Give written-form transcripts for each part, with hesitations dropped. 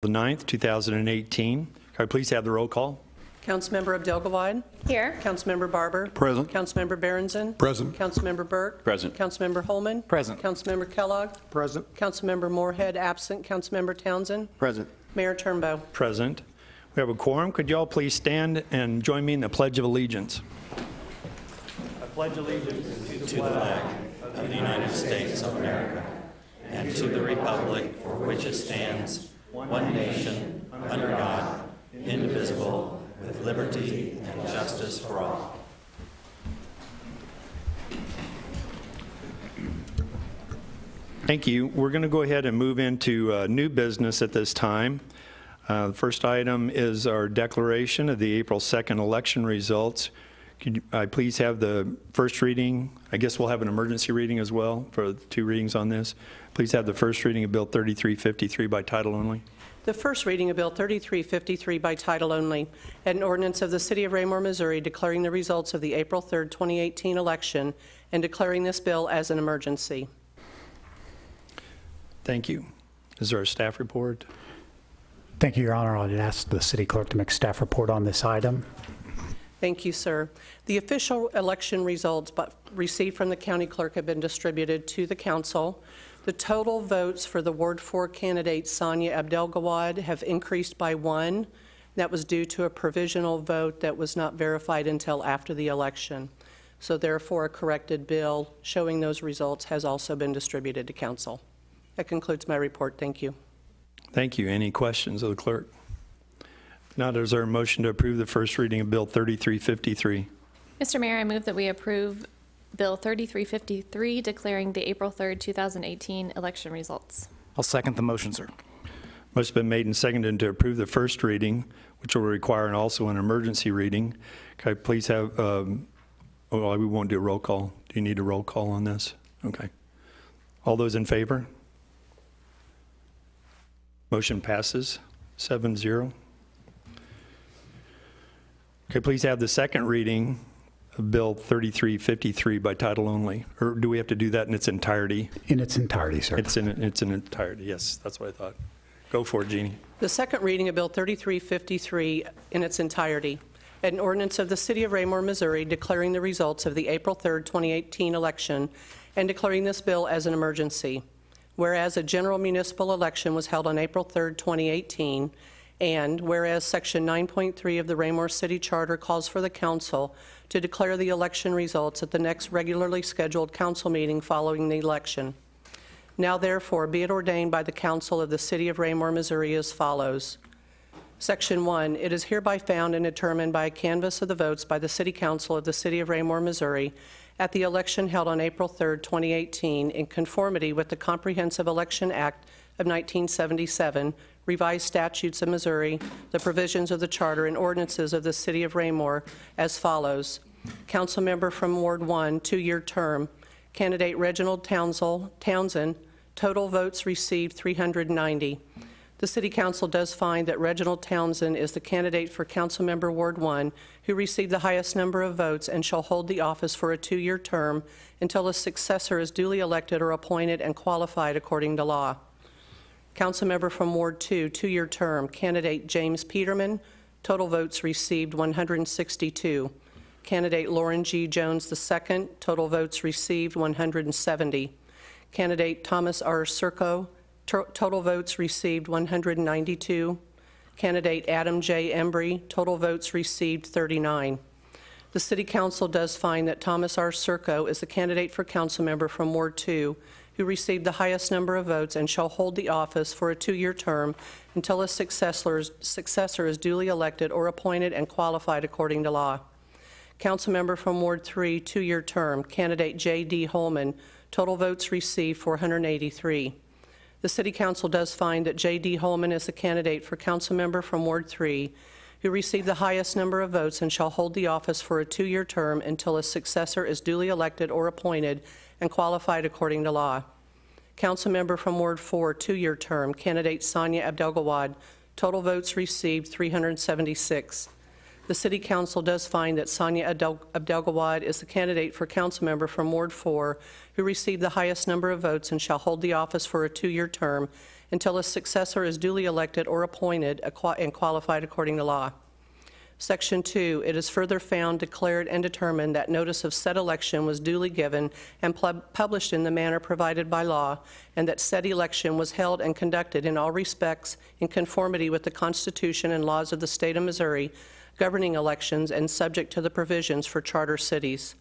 The 9th, 2018. Can I please have the roll call? Councilmember Abdelgawad. Here. Councilmember Barber. Present. Councilmember Berenson. Present. Councilmember Burke. Present. Councilmember Holman. Present. Councilmember Kellogg. Present. Councilmember Moorhead absent. Councilmember Townsend. Present. Mayor Turnbow. Present. We have a quorum. Could you all please stand and join me in the Pledge of Allegiance? I pledge allegiance to the flag of the United States of America and to the republic for which it stands, one nation, under God, indivisible, with liberty and justice for all. Thank you. We're going to go ahead and move into new business at this time. The first item is our declaration of the April 2nd election results. Could I please have the first reading? I guess we'll have an emergency reading as well for the two readings on this. Please have the first reading of Bill 3353 by title only. The first reading of Bill 3353 by title only, an ordinance of the City of Raymore, Missouri, declaring the results of the April 3rd, 2018 election and declaring this bill as an emergency. Thank you. Is there a staff report? Thank you, Your Honor. I'd ask the city clerk to make a staff report on this item. Thank you, sir. The official election results received from the county clerk have been distributed to the council. The total votes for the Ward 4 candidate, Sonia Abdelgawad, have increased by 1. That was due to a provisional vote that was not verified until after the election. So therefore, a corrected bill showing those results has also been distributed to council. That concludes my report. Thank you. Thank you. Any questions of the clerk? Now, is there a motion to approve the first reading of Bill 3353? Mr. Mayor, I move that we approve Bill 3353, declaring the April 3rd, 2018 election results. I'll second the motion, sir. Motion's been made and seconded to approve the first reading, which will require also an emergency reading. Can I please have, we won't do a roll call. Do you need a roll call on this? Okay. All those in favor? Motion passes 7-0. Okay, please have the second reading of Bill 3353 by title only. Or do we have to do that in its entirety? In its entirety, sir. It's in entirety. Yes, that's what I thought. Go for it, Jeannie. The second reading of Bill 3353 in its entirety, an ordinance of the City of Raymore, Missouri, declaring the results of the April 3rd, 2018 election and declaring this bill as an emergency. Whereas a general municipal election was held on April 3rd, 2018, and whereas Section 9.3 of the Raymore City Charter calls for the council to declare the election results at the next regularly scheduled council meeting following the election. Now therefore be it ordained by the council of the City of Raymore, Missouri as follows. Section 1, it is hereby found and determined by a canvass of the votes by the City Council of the City of Raymore, Missouri at the election held on April 3rd, 2018 in conformity with the Comprehensive Election Act of 1977, revised statutes of Missouri, the provisions of the charter and ordinances of the City of Raymore as follows. Council member from Ward 1, 2-year term, candidate Reginald Townsend, total votes received 390. The City Council does find that Reginald Townsend is the candidate for Council Member Ward 1 who received the highest number of votes and shall hold the office for a 2-year term until a successor is duly elected or appointed and qualified according to law. Council Member from Ward 2, 2-year term, candidate James Peterman, total votes received 162. Candidate Lauren G. Jones II, total votes received 170. Candidate Thomas R. Circo, total votes received 192. Candidate Adam J. Embry, total votes received 39. The City Council does find that Thomas R. Circo is the candidate for council member from Ward 2 who received the highest number of votes and shall hold the office for a 2-year term until a successor is duly elected or appointed and qualified according to law. Council member from Ward 3, 2-year term, candidate J.D. Holman, total votes received 483. The City Council does find that J.D. Holman is the candidate for council member from Ward 3 who received the highest number of votes and shall hold the office for a 2-year term until a successor is duly elected or appointed and qualified according to law. Council member from Ward 4, 2-year term, candidate Sonia Abdelgawad, total votes received 376. The City Council does find that Sonia Abdelgawad is the candidate for council member from Ward 4 who received the highest number of votes and shall hold the office for a 2-year term until a successor is duly elected or appointed and qualified according to law. Section 2, it is further found, declared, and determined that notice of said election was duly given and published in the manner provided by law, and that said election was held and conducted in all respects in conformity with the Constitution and laws of the State of Missouri governing elections and subject to the provisions for charter cities.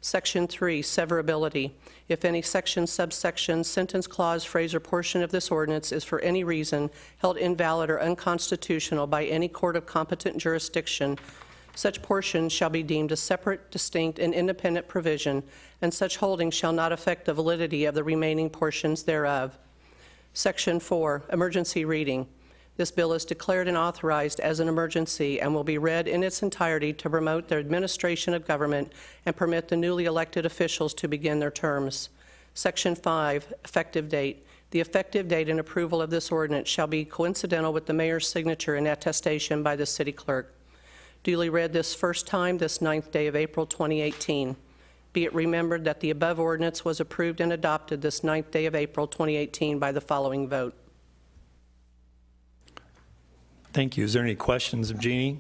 Section 3, severability. If any section, subsection, sentence, clause, phrase, or portion of this ordinance is for any reason held invalid or unconstitutional by any court of competent jurisdiction, such portion shall be deemed a separate, distinct, and independent provision, and such holding shall not affect the validity of the remaining portions thereof. Section 4, emergency reading. This bill is declared and authorized as an emergency and will be read in its entirety to promote the administration of government and permit the newly elected officials to begin their terms. Section 5, effective date. The effective date and approval of this ordinance shall be coincidental with the mayor's signature and attestation by the city clerk. Duly read this first time, this 9th day of April 2018. Be it remembered that the above ordinance was approved and adopted this 9th day of April 2018 by the following vote. Thank you. Is there any questions of Jeannie?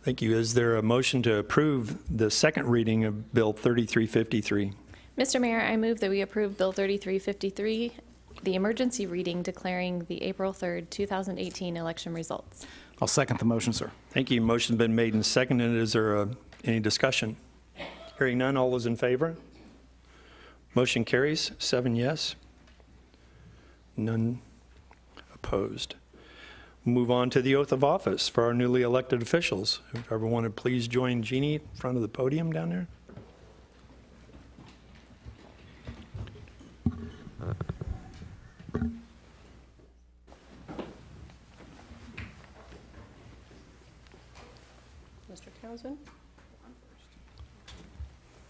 Thank you. Is there a motion to approve the second reading of Bill 3353? Mr. Mayor, I move that we approve Bill 3353, the emergency reading declaring the April 3rd, 2018 election results. I'll second the motion, sir. Thank you. Motion's been made and seconded. Is there any discussion? Hearing none, all those in favor? Motion carries, 7 yes, none opposed. Move on to the oath of office for our newly elected officials. If everyone would please join Jeannie in front of the podium down there. Mr. Townsend?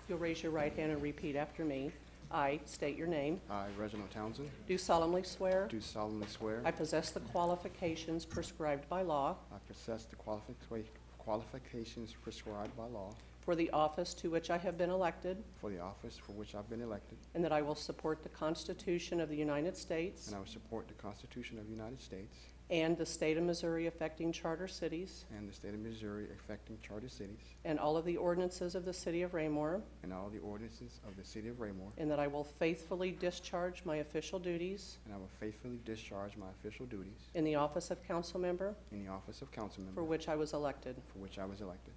You'll raise your right hand and repeat after me. I state your name. I, Reginald Townsend, Do solemnly swear do solemnly swear I possess the qualifications prescribed by law I possess the qualifications prescribed by law for the office to which I have been elected, for the office for which I've been elected, and that I will support the Constitution of the United States and I will support the Constitution of the United States and the state of Missouri affecting charter cities and the state of Missouri affecting charter cities and all of the ordinances of the city of Raymore, and all the ordinances of the city of Raymore, and that I will faithfully discharge my official duties and I will faithfully discharge my official duties in the office of council member in the office of council member for which I was elected. for which I was elected.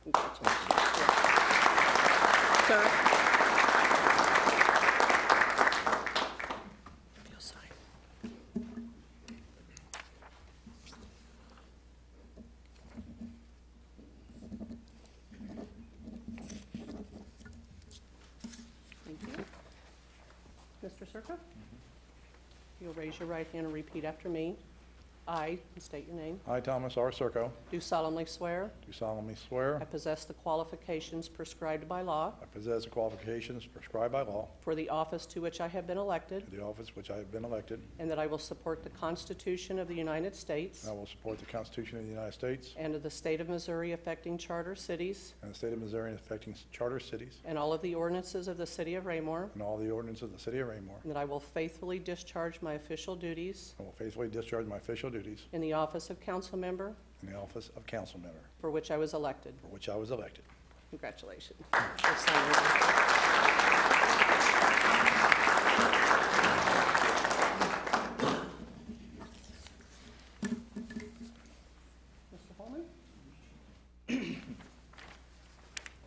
Congratulations. Sir? You'll sign. Thank you. Mr. Circa? You'll raise your right hand and repeat after me. I, and state your name, I, Thomas R. Circo, do solemnly swear do solemnly swear I possess the qualifications prescribed by law I possess the qualifications prescribed by law for the office to which I have been elected, to the office which I have been elected, and that I will support the Constitution of the United States and I will support the Constitution of the United States and of the state of Missouri affecting charter cities and the state of Missouri affecting charter cities and all of the ordinances of the city of Raymore, and all the ordinances of the city of Raymore. and that I will faithfully discharge my official duties I will faithfully discharge my official duties in the office of council member in the office of council member for which I was elected. for which I was elected. Congratulations. You'll sign right. Mr. Holman?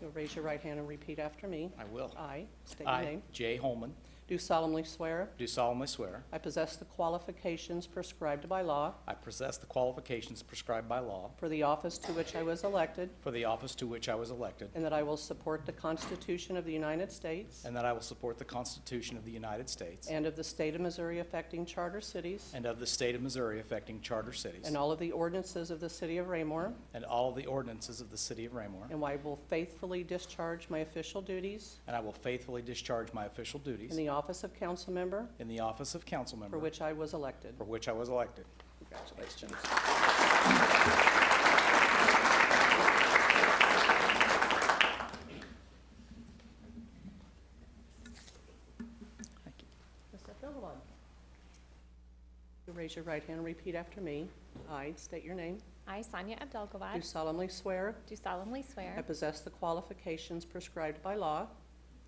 You'll raise your right hand and repeat after me. I will. I, state your I, name, Jay Holman, do solemnly swear do solemnly swear I possess the qualifications prescribed by law I possess the qualifications prescribed by law for the office to which I was elected, for the office to which I was elected, and that I will support the Constitution of the United States and that I will support the Constitution of the United States and of the state of Missouri affecting charter cities and of the state of Missouri affecting charter cities and all of the ordinances of the city of Raymore, and all of the ordinances of the city of Raymore, and I will faithfully discharge my official duties and I will faithfully discharge my official duties in the office of council member in the office of council member for which I was elected. for which I was elected. Congratulations. Raise your right hand and repeat after me. I state your name. I, Sonia Do Abdelgawad, solemnly swear do solemnly I swear possess the qualifications prescribed by law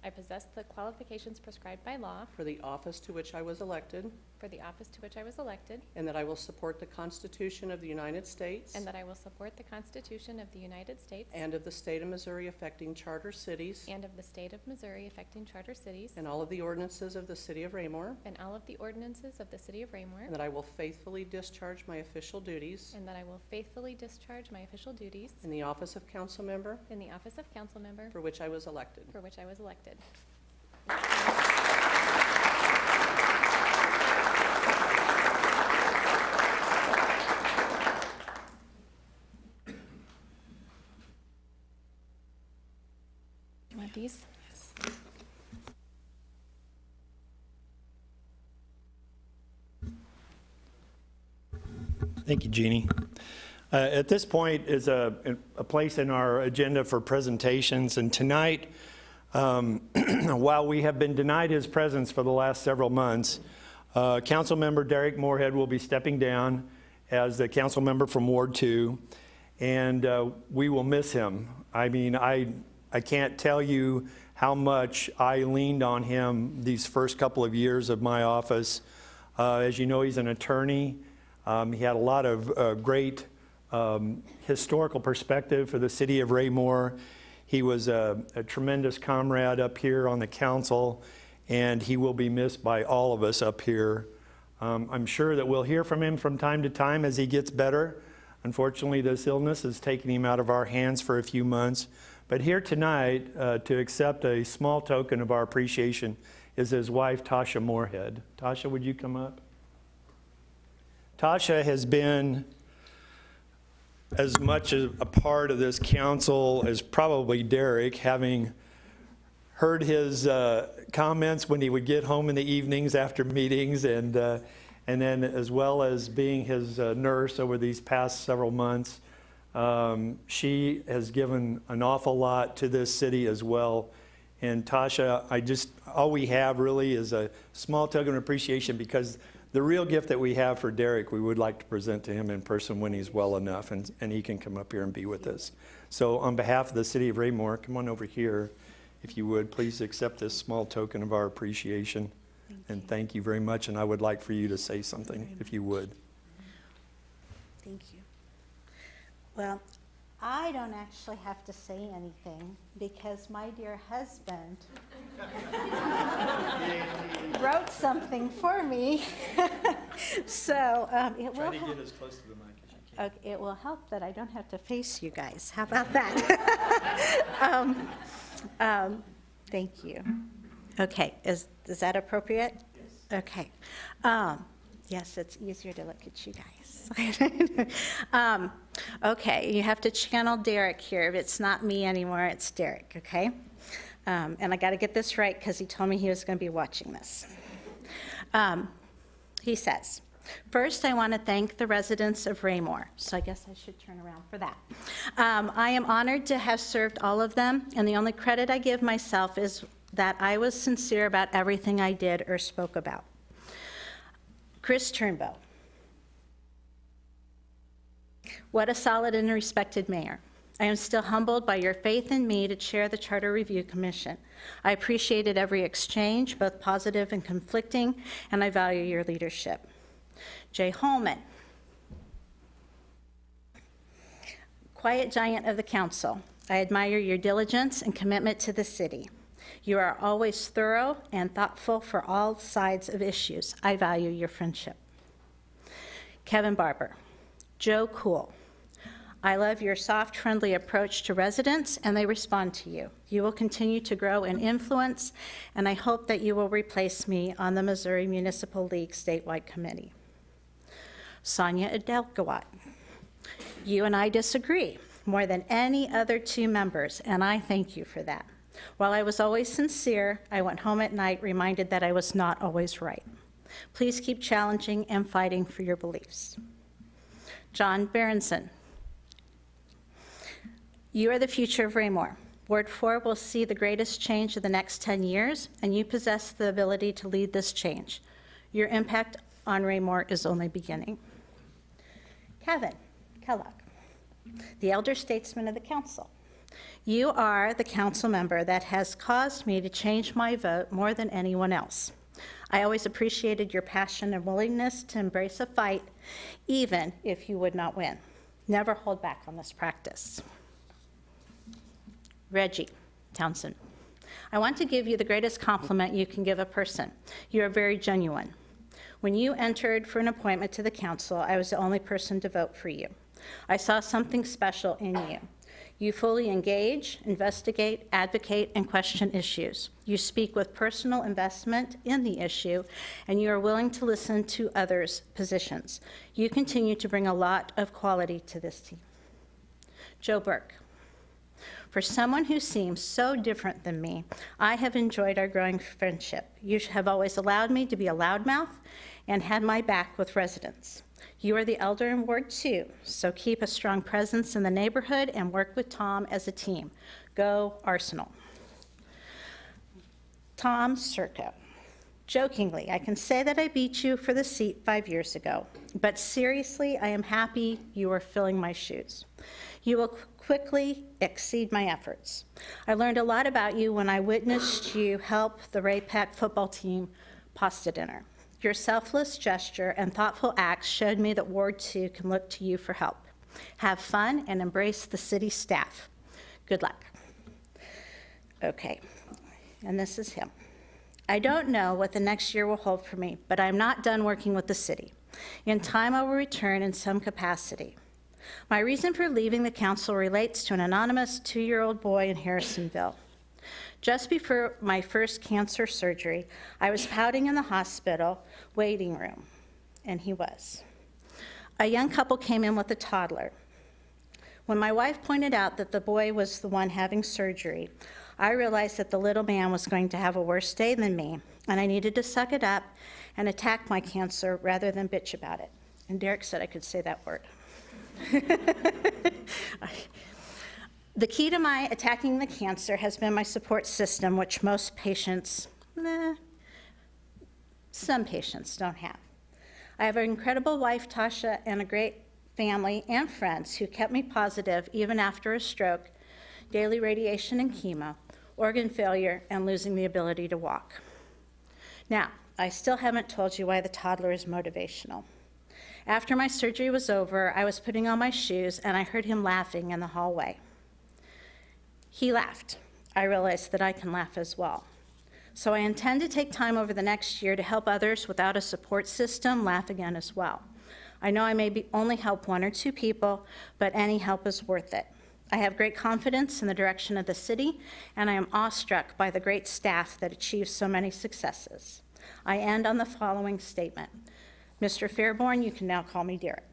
I possess the qualifications prescribed by law for the office to which I was elected, for the office to which I was elected, and that I will support the Constitution of the United States and that I will support the Constitution of the United States and of the state of Missouri affecting charter cities and of the state of Missouri affecting charter cities and all of the ordinances of the city of Raymore, and all of the ordinances of the city of Raymore, and that I will faithfully discharge my official duties and that I will faithfully discharge my official duties in the office of council member in the office of council member for which I was elected. for which I was elected. You want these? Thank you, Jeannie. At this point is a place in our agenda for presentations, and tonight, while we have been denied his presence for the last several months, Councilmember Derek Moorhead will be stepping down as the council member from Ward 2, and we will miss him. I mean, I can't tell you how much I leaned on him these first couple of years of my office. As you know, he's an attorney. He had a lot of great historical perspective for the city of Raymore. He was a tremendous comrade up here on the council, and he will be missed by all of us up here. I'm sure that we'll hear from him from time to time as he gets better. Unfortunately, this illness has taken him out of our hands for a few months. But here tonight, to accept a small token of our appreciation, is his wife, Tasha Moorhead. Tasha, would you come up? Tasha has been as much a part of this council as probably Derek, having heard his comments when he would get home in the evenings after meetings, and then as well as being his nurse over these past several months. She has given an awful lot to this city as well. And Tasha, all we have really is a small token of appreciation, because the real gift that we have for Derek, we would like to present to him in person when he's well enough and he can come up here and be with us. So on behalf of the city of Raymore, come on over here. If you would, please accept this small token of our appreciation. And thank you very much. And I would like for you to say something, if you would. Thank you. Well, I don't actually have to say anything because my dear husband wrote something for me. So it will help. Get as close to the mic as you can. Okay, it will help that I don't have to face you guys. How about that? Thank you. Okay, is that appropriate? Yes. Okay. Yes, it's easier to look at you guys. Okay, you have to channel Derek here. It's not me anymore, it's Derek, okay? And I got to get this right because he told me he was going to be watching this. He says, first, I want to thank the residents of Raymore. So I guess I should turn around for that. I am honored to have served all of them, and the only credit I give myself is that I was sincere about everything I did or spoke about. Chris Turnbow. What a solid and respected mayor. I am still humbled by your faith in me to chair the Charter Review Commission. I appreciated every exchange, both positive and conflicting, and I value your leadership. Jay Holman. Quiet giant of the council. I admire your diligence and commitment to the city. You are always thorough and thoughtful for all sides of issues. I value your friendship. Kevin Barber. Joe Cool. I love your soft, friendly approach to residents, and they respond to you. You will continue to grow in influence, and I hope that you will replace me on the Missouri Municipal League statewide committee. Sonia Abdelgawad. You and I disagree more than any other two members, and I thank you for that. While I was always sincere, I went home at night reminded that I was not always right. Please keep challenging and fighting for your beliefs. John Berenson. You are the future of Raymore. Ward 4 will see the greatest change of the next 10 years, and you possess the ability to lead this change. Your impact on Raymore is only beginning. Kevin Kellogg, the elder statesman of the council. You are the council member that has caused me to change my vote more than anyone else. I always appreciated your passion and willingness to embrace a fight, even if you would not win. Never hold back on this practice. Reggie Townsend, I want to give you the greatest compliment you can give a person. You are very genuine. When you entered for an appointment to the council, I was the only person to vote for you. I saw something special in you. You fully engage, investigate, advocate, and question issues. You speak with personal investment in the issue, and you are willing to listen to others' positions. You continue to bring a lot of quality to this team. Joe Burke. For someone who seems so different than me, I have enjoyed our growing friendship. You have always allowed me to be a loudmouth and had my back with residents. You are the elder in Ward 2, so keep a strong presence in the neighborhood and work with Tom as a team. Go Arsenal. Tom Circo. Jokingly, I can say that I beat you for the seat 5 years ago, but seriously, I am happy you are filling my shoes. You will quickly exceed my efforts. I learned a lot about you when I witnessed you help the Ray Peck football team pasta dinner. Your selfless gesture and thoughtful acts showed me that Ward 2 can look to you for help. Have fun and embrace the city staff. Good luck. Okay, and this is him. I don't know what the next year will hold for me, but I'm not done working with the city. In time, I will return in some capacity. My reason for leaving the council relates to an anonymous 2-year-old boy in Harrisonville. Just before my first cancer surgery, I was pouting in the hospital waiting room, and he was. A young couple came in with a toddler. When my wife pointed out that the boy was the one having surgery, I realized that the little man was going to have a worse day than me, and I needed to suck it up and attack my cancer rather than bitch about it. And Derek said I could say that word. The key to my attacking the cancer has been my support system, which most patients, some patients don't have. I have an incredible wife, Tasha, and a great family and friends who kept me positive even after a stroke, daily radiation and chemo, organ failure, and losing the ability to walk. Now, I still haven't told you why the toddler is motivational. After my surgery was over, I was putting on my shoes and I heard him laughing in the hallway. He laughed. I realized that I can laugh as well. So I intend to take time over the next year to help others without a support system laugh again as well. I know I may only help 1 or 2 people, but any help is worth it. I have great confidence in the direction of the city, and I am awestruck by the great staff that achieves so many successes. I end on the following statement. Mr. Fairborn, you can now call me Derek.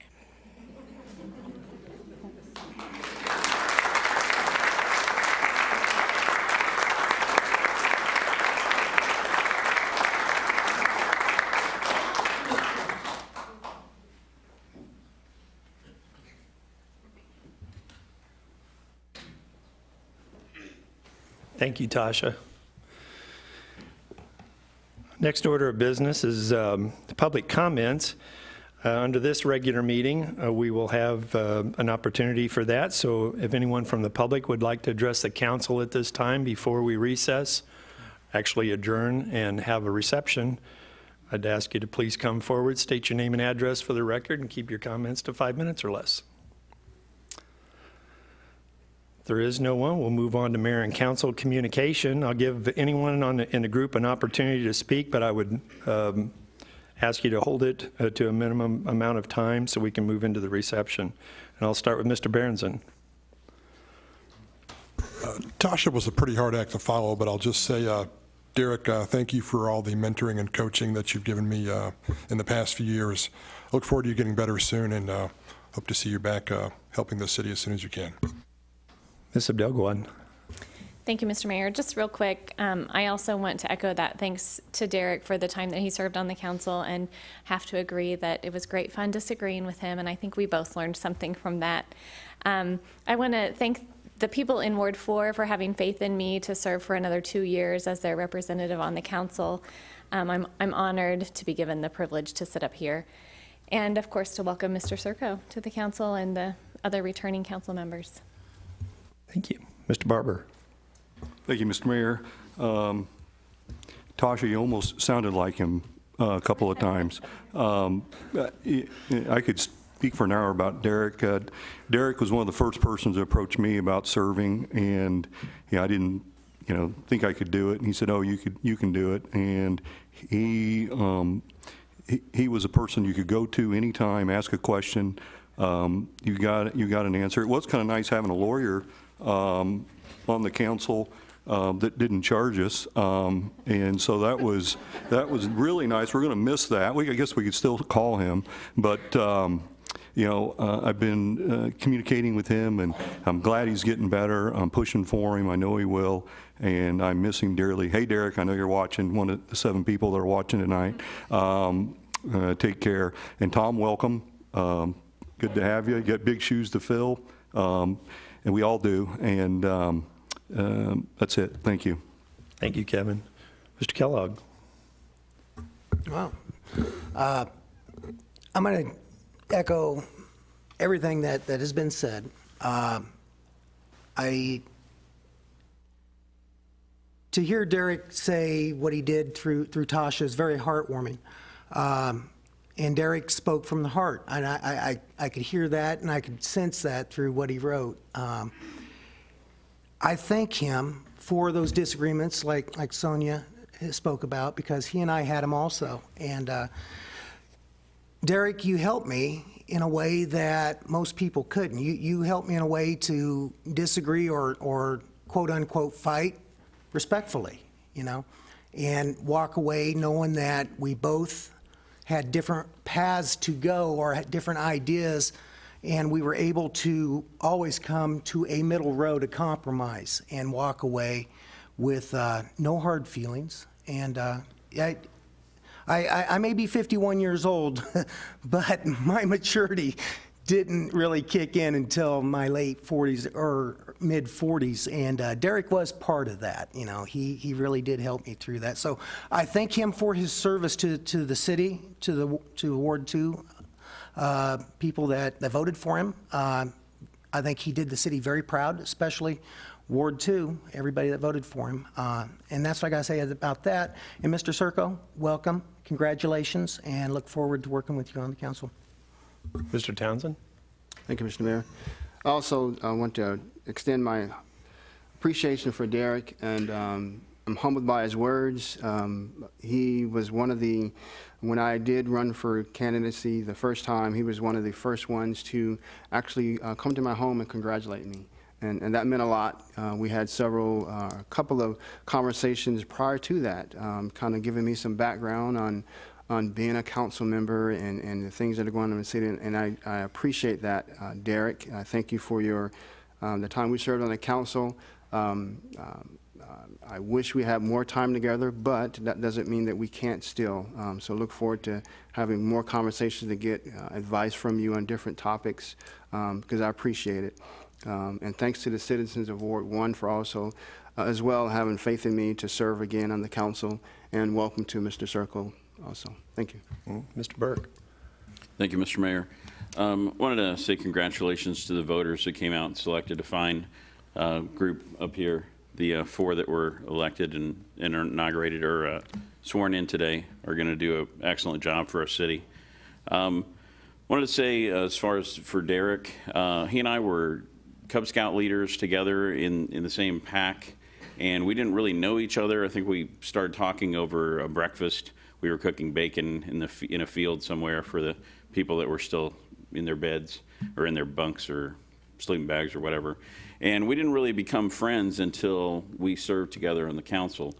Thank you, Tasha. Next order of business is public comments. Under this regular meeting, we will have an opportunity for that. So if anyone from the public would like to address the council at this time before we recess, actually adjourn and have a reception, I'd ask you to please come forward, state your name and address for the record, and keep your comments to 5 minutes or less. There is no one. We'll move on to mayor and council communication. I'll give anyone in the group an opportunity to speak, but I would ask you to hold it to a minimum amount of time so we can move into the reception. And I'll start with Mr. Berenson. Tasha was a pretty hard act to follow, but I'll just say, Derek, thank you for all the mentoring and coaching that you've given me in the past few years. I look forward to you getting better soon, and hope to see you back helping the city as soon as you can. Ms. Abdel, go on. Thank you, Mr. Mayor. Just real quick, I also want to echo that thanks to Derek for the time that he served on the council, and have to agree that it was great fun disagreeing with him, and I think we both learned something from that. I want to thank the people in Ward 4 for having faith in me to serve for another 2 years as their representative on the council. I'm honored to be given the privilege to sit up here. And of course, to welcome Mr. Circo to the council and the other returning council members. Thank you. Mr. Barber. Thank you, Mr. Mayor. Tasha, you almost sounded like him a couple of times. I could speak for an hour about Derek. Derek was one of the first persons to approach me about serving, and I didn't, think I could do it. And he said, "Oh, you can do it." And he was a person you could go to anytime, ask a question. You got an answer. It was kind of nice having a lawyer on the council that didn't charge us, and so that was really nice. We're going to miss that. I guess we could still call him, but I've been communicating with him, and I'm glad he's getting better. I'm pushing for him. I know he will, and I miss him dearly. Hey, Derek, I know you're watching. One of the 7 people that are watching tonight. Take care. And Tom, welcome. Good to have you. You got big shoes to fill, and we all do. And that's it. Thank you. Thank you, Kevin. Mr. Kellogg. Wow. I'm going to echo everything that has been said. To hear Derek say what he did through Tasha is very heartwarming. And Derek spoke from the heart, and I could hear that, and I could sense that through what he wrote. I thank him for those disagreements, like Sonia spoke about, because he and I had them also. And Derek, you helped me in a way that most people couldn't. You helped me in a way to disagree or quote unquote fight respectfully, and walk away knowing that we both had different paths to go or had different ideas, and we were able to always come to a middle road, a compromise, and walk away with no hard feelings. And I may be 51 years old, but my maturity didn't really kick in until my late 40s or mid 40s, and Derek was part of that. He really did help me through that. So I thank him for his service to the city, to Ward 2 people that voted for him. I think he did the city very proud, especially Ward 2, everybody that voted for him. And that's what I got to say about that. And Mr. Circo, welcome, congratulations, and look forward to working with you on the council. Mr. Townsend. Thank you, Mr. Mayor. I also want to extend my appreciation for Derek, and I'm humbled by his words. He was one of the, when I did run for candidacy the first time, he was one of the first ones to actually come to my home and congratulate me. And that meant a lot. We had a couple of conversations prior to that, kind of giving me some background on being a council member and the things that are going on in the city, and I appreciate that, Derek. I thank you for the time we served on the council. I wish we had more time together, but that doesn't mean that we can't still. So look forward to having more conversations to get advice from you on different topics, because I appreciate it. And thanks to the citizens of Ward 1 for also, as well, having faith in me to serve again on the council, and welcome to Mr. Circle. Also, thank you. Mr. Burke. Thank you, Mr. Mayor. Wanted to say congratulations to the voters who came out and selected a fine group up here. The 4 that were elected and inaugurated or sworn in today are going to do an excellent job for our city. Wanted to say, as far as for Derek, he and I were Cub Scout leaders together in the same pack, and we didn't really know each other. I think we started talking over a breakfast. We were cooking bacon in a field somewhere for the people that were still in their beds or in their bunks or sleeping bags or whatever. And we didn't really become friends until we served together on the council.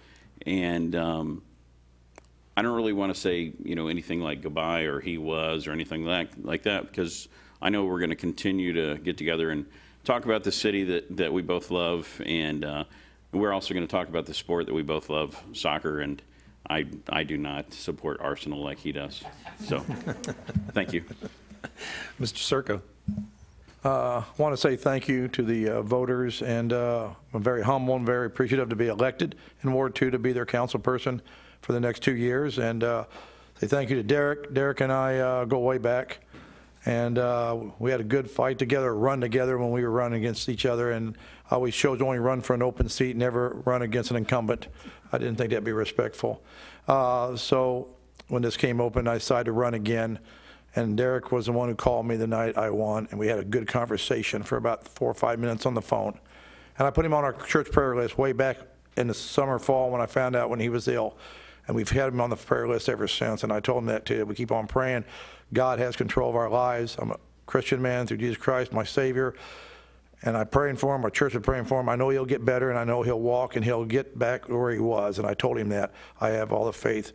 And I don't really want to say, anything like goodbye or he was or anything like that, because I know we're going to continue to get together and talk about the city that we both love. And we're also going to talk about the sport that we both love, soccer, and I do not support Arsenal like he does. So, thank you. Mr. Circo. I want to say thank you to the voters, and I'm very humble and very appreciative to be elected in Ward 2 to be their council person. for the next 2 years. And say thank you to Derek. Derek and I go way back. And we had a good fight together, run together when we were running against each other. And I always chose only run for an open seat, never run against an incumbent. I didn't think that'd be respectful. So when this came open, I decided to run again. And Derek was the one who called me the night I won, and we had a good conversation for about 4 or 5 minutes on the phone. And I put him on our church prayer list way back in the summer, fall, when I found out when he was ill. And we've had him on the prayer list ever since. And I told him that too. We keep on praying. God has control of our lives. I'm a Christian man through Jesus Christ, my Savior. And I'm praying for him. Our church is praying for him. I know he'll get better, and I know he'll walk, and he'll get back where he was. And I told him that. I have all the faith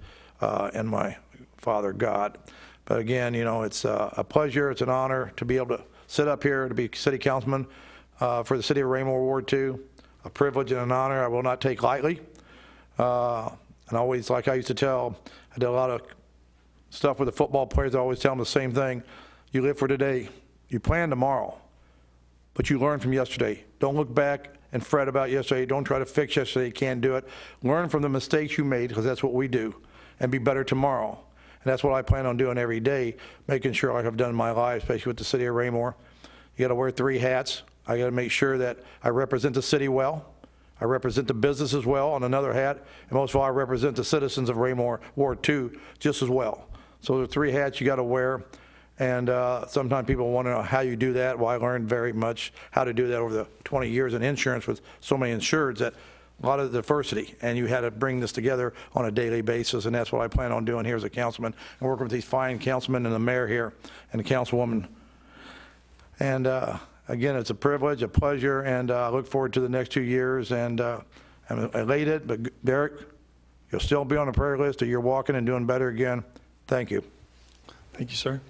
in my Father God. But again, you know, it's a pleasure, it's an honor to be able to sit up here, to be city councilman for the city of Raymore Ward 2. A privilege and an honor I will not take lightly. And always, like I used to tell, I did a lot of stuff with the football players. I always tell them the same thing. You live for today. You plan tomorrow, but you learn from yesterday. Don't look back and fret about yesterday. Don't try to fix yesterday. You can't do it. Learn from the mistakes you made, because that's what we do, and be better tomorrow. And that's what I plan on doing every day, making sure, like I've done in my life, especially with the city of Raymore. You got to wear 3 hats. I got to make sure that I represent the city well. I represent the businesses well on another hat. And most of all, I represent the citizens of Raymore Ward 2 just as well. So there are 3 hats you got to wear. And sometimes people want to know how you do that. Well, I learned very much how to do that over the 20 years in insurance with so many insureds, that a lot of diversity, and you had to bring this together on a daily basis, and that's what I plan on doing here as a councilman, and working with these fine councilmen and the mayor here and the councilwoman. And again, it's a privilege, a pleasure, and I look forward to the next 2 years, and I'm elated. But Derek, you'll still be on the prayer list, or you're walking and doing better again. Thank you. Thank you, sir.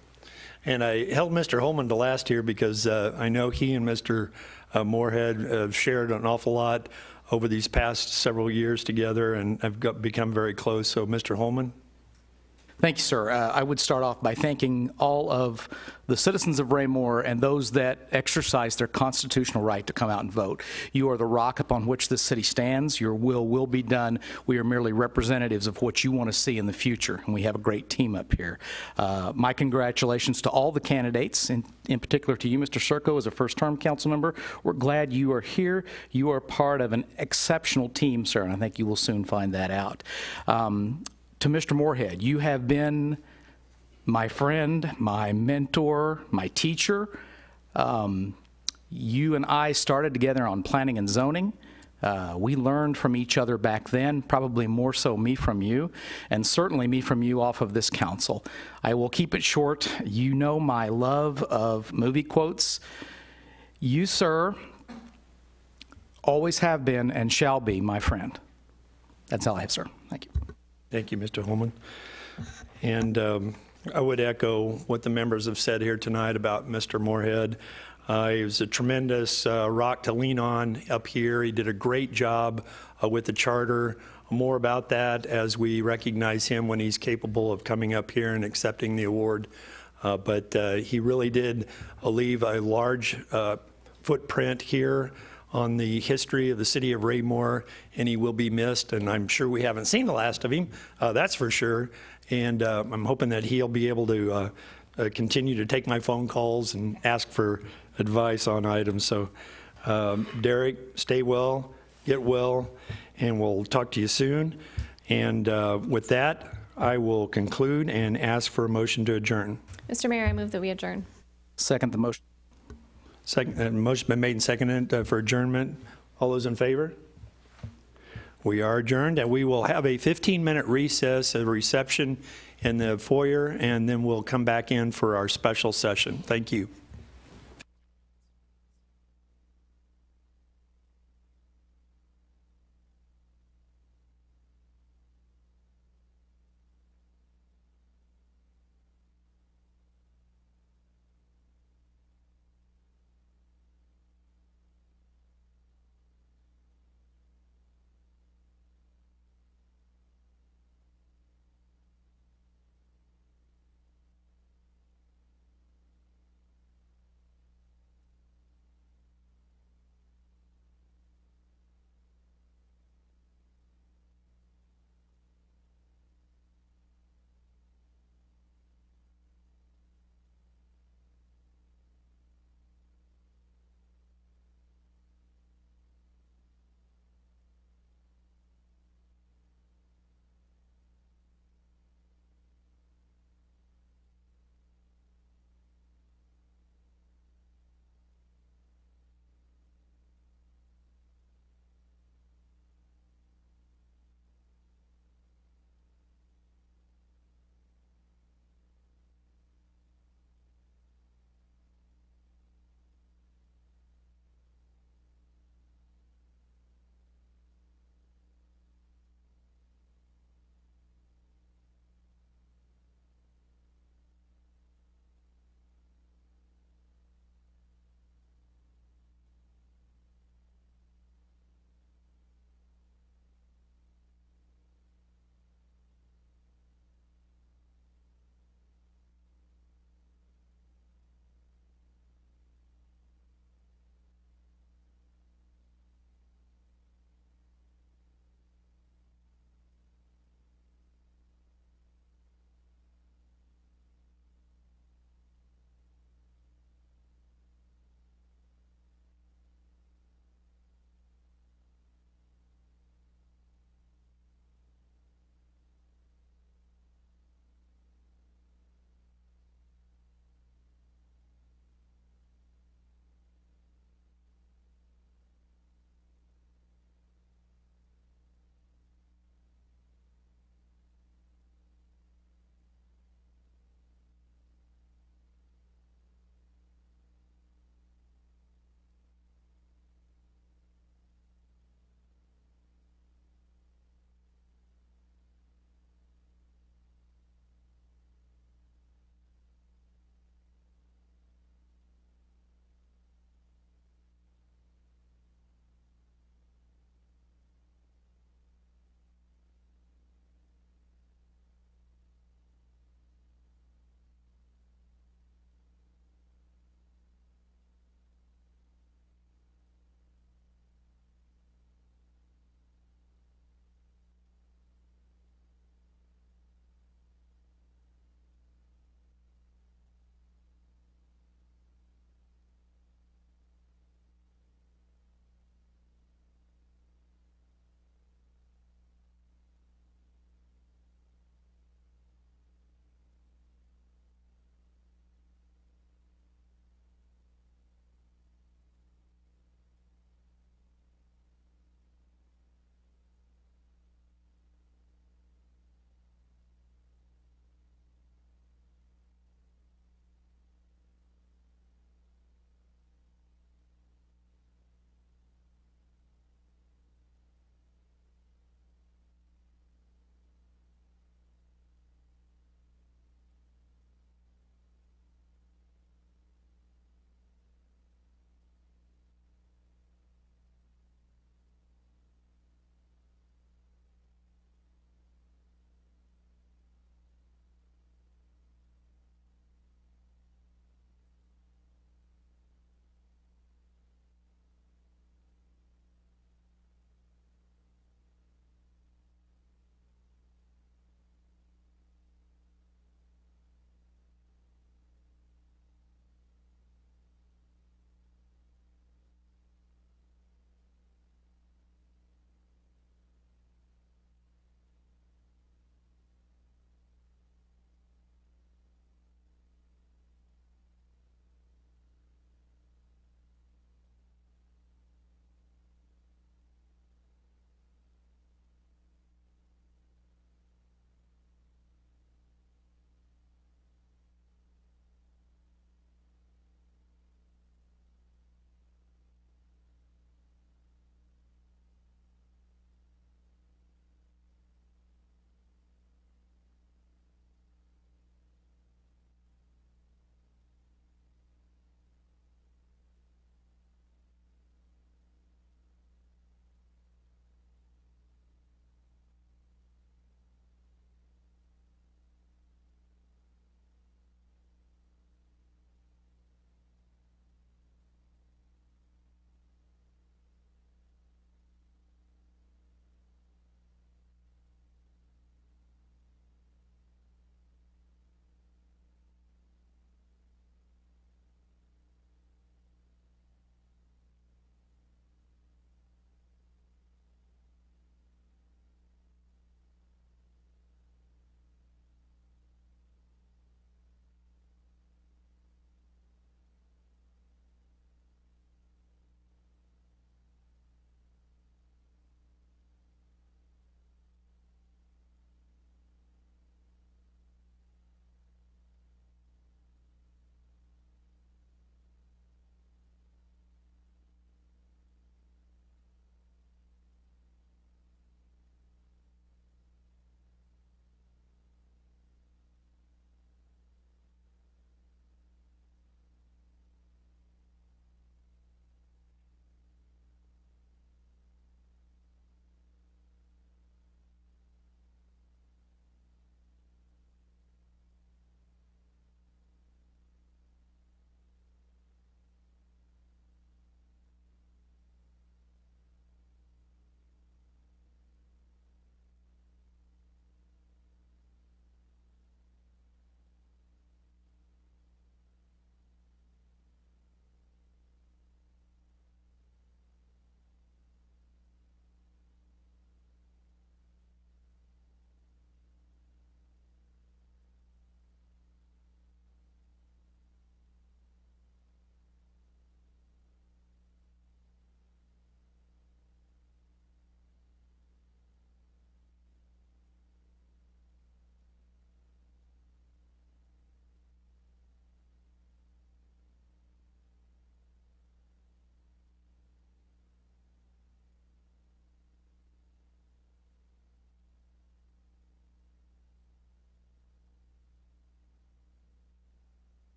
And I held Mr. Holman to last here because I know he and Mr. Moorhead have shared an awful lot over these past several years together, and have become very close. So, Mr. Holman. Thank you, sir. I would start off by thanking all of the citizens of Raymore and those that exercise their constitutional right to come out and vote. You are the rock upon which this city stands. Your will be done. We are merely representatives of what you want to see in the future, and we have a great team up here. My congratulations to all the candidates, in particular to you, Mr. Circo, as a first-term council member. We're glad you are here. You are part of an exceptional team, sir, and I think you will soon find that out. To Mr. Moorhead, you have been my friend, my mentor, my teacher. You and I started together on planning and zoning. We learned from each other back then, probably more so me from you, and certainly me from you off of this council. I will keep it short. You know my love of movie quotes. You, sir, always have been and shall be my friend. That's all I have, sir. Thank you. Thank you, Mr. Holman. And I would echo what the members have said here tonight about Mr. Moorhead. He was a tremendous rock to lean on up here. He did a great job with the charter. More about that as we recognize him when he's capable of coming up here and accepting the award. But he really did leave a large footprint here on the history of the city of Raymore, and he will be missed, and I'm sure we haven't seen the last of him, that's for sure. And I'm hoping that he'll be able to continue to take my phone calls and ask for advice on items. So Derek, stay well, get well, and we'll talk to you soon. And with that, I will conclude and ask for a motion to adjourn. Mr. Mayor, I move that we adjourn. Second the motion. Second, motion been made and seconded for adjournment. All those in favor? We are adjourned, and we will have a 15-minute recess, a reception in the foyer, and then we'll come back in for our special session. Thank you.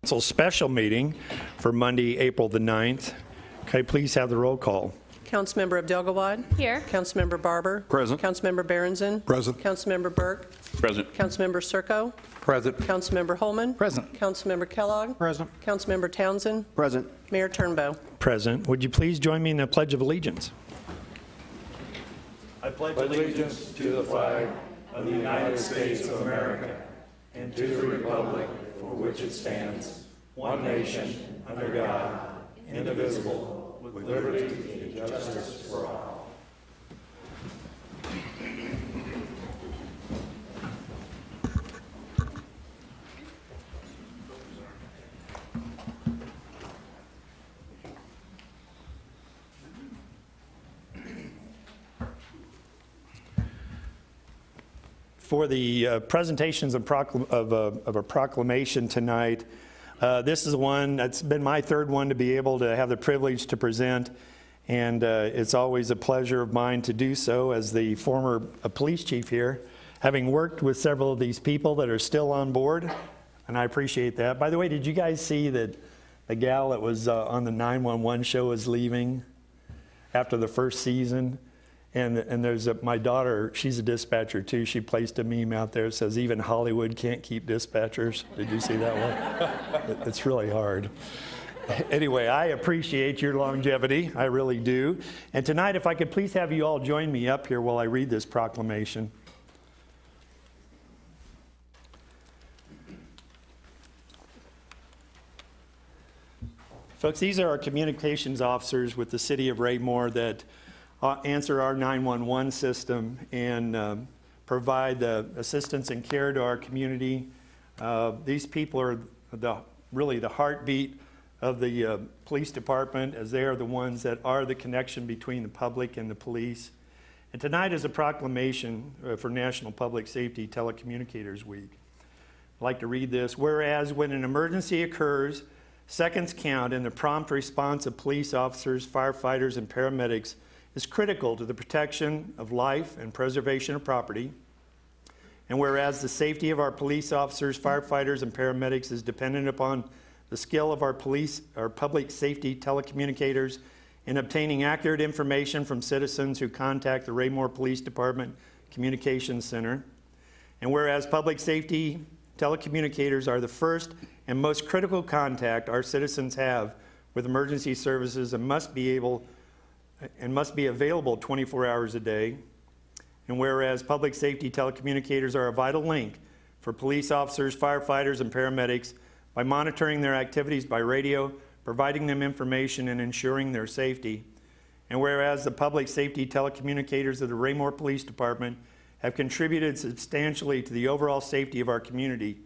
Council special meeting for Monday, April the 9th. Can I please have the roll call? Councilmember Abdelgawad. Here. Councilmember Barber. Present. Councilmember Berenson. Present. Councilmember Burke. Present. Councilmember Circo. Present. Councilmember Holman. Present. Councilmember Kellogg. Present. Councilmember Townsend. Present. Mayor Turnbow. Present. Would you please join me in the Pledge of Allegiance? I pledge allegiance to the flag of the United States of America and to the republic for which it stands, one nation, under God, indivisible, with liberty and justice for all. For the presentations of a proclamation tonight, this is one that's been my third one to be able to have the privilege to present, and it's always a pleasure of mine to do so as the former police chief here, having worked with several of these people that are still on board, and I appreciate that. By the way, did you guys see that the gal that was on the 911 show is leaving after the first season? And there's my daughter, she's a dispatcher too. She placed a meme out there that says, even Hollywood can't keep dispatchers. Did you see that one? It's really hard. Anyway, I appreciate your longevity. I really do. And tonight, if I could please have you all join me up here while I read this proclamation. Folks, these are our communications officers with the city of Raymore that answer our 911 system and provide the assistance and care to our community. These people are really the heartbeat of the police department, as they are the ones that are the connection between the public and the police. And tonight is a proclamation for National Public Safety Telecommunicators Week. I'd like to read this. Whereas when an emergency occurs, seconds count, and the prompt response of police officers, firefighters, and paramedics is critical to the protection of life and preservation of property. And whereas the safety of our police officers, firefighters, and paramedics is dependent upon the skill of our public safety telecommunicators in obtaining accurate information from citizens who contact the Raymore Police Department Communications Center. And whereas public safety telecommunicators are the first and most critical contact our citizens have with emergency services and must be available 24 hours a day. And whereas public safety telecommunicators are a vital link for police officers, firefighters, and paramedics by monitoring their activities by radio, providing them information, and ensuring their safety. And whereas the public safety telecommunicators of the Raymore Police Department have contributed substantially to the overall safety of our community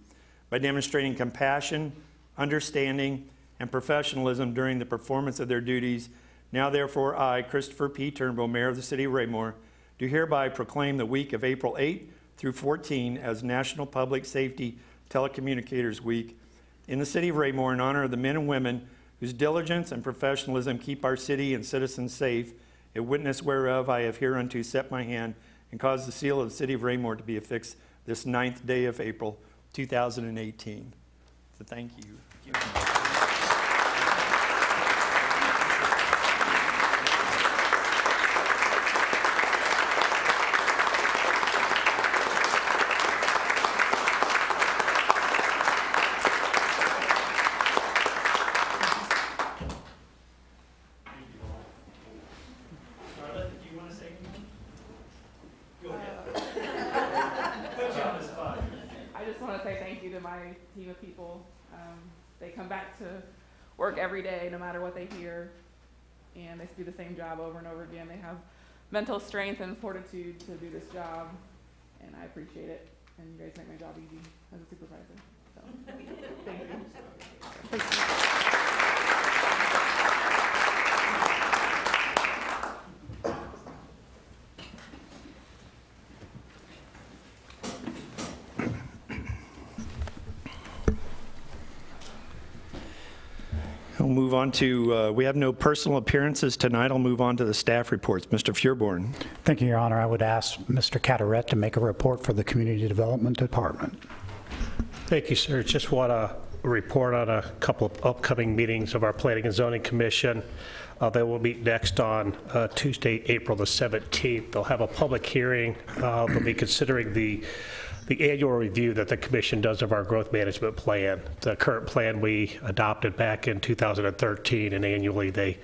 by demonstrating compassion, understanding, and professionalism during the performance of their duties. Now, therefore, I, Christopher P. Turnbow, Mayor of the City of Raymore, do hereby proclaim the week of April 8 through 14 as National Public Safety Telecommunicators Week in the City of Raymore in honor of the men and women whose diligence and professionalism keep our city and citizens safe, a witness whereof I have hereunto set my hand and caused the seal of the City of Raymore to be affixed this 9th day of April, 2018. So thank you. Team of people. They come back to work every day no matter what they hear, and they do the same job over and over again. They have mental strength and fortitude to do this job, and I appreciate it, and you guys make my job easy as a supervisor. So, thank you. We'll move on to, we have no personal appearances tonight. I'll move on to the staff reports. Mr. Feuerborn. Thank you, Your Honor. I would ask Mr. Cataret to make a report for the Community Development Department. Thank you, sir. Just want to report on a couple of upcoming meetings of our Planning and Zoning Commission. They will meet next on Tuesday, April the 17th. They'll have a public hearing. They'll be considering the annual review that the commission does of our growth management plan. The current plan we adopted back in 2013, and annually they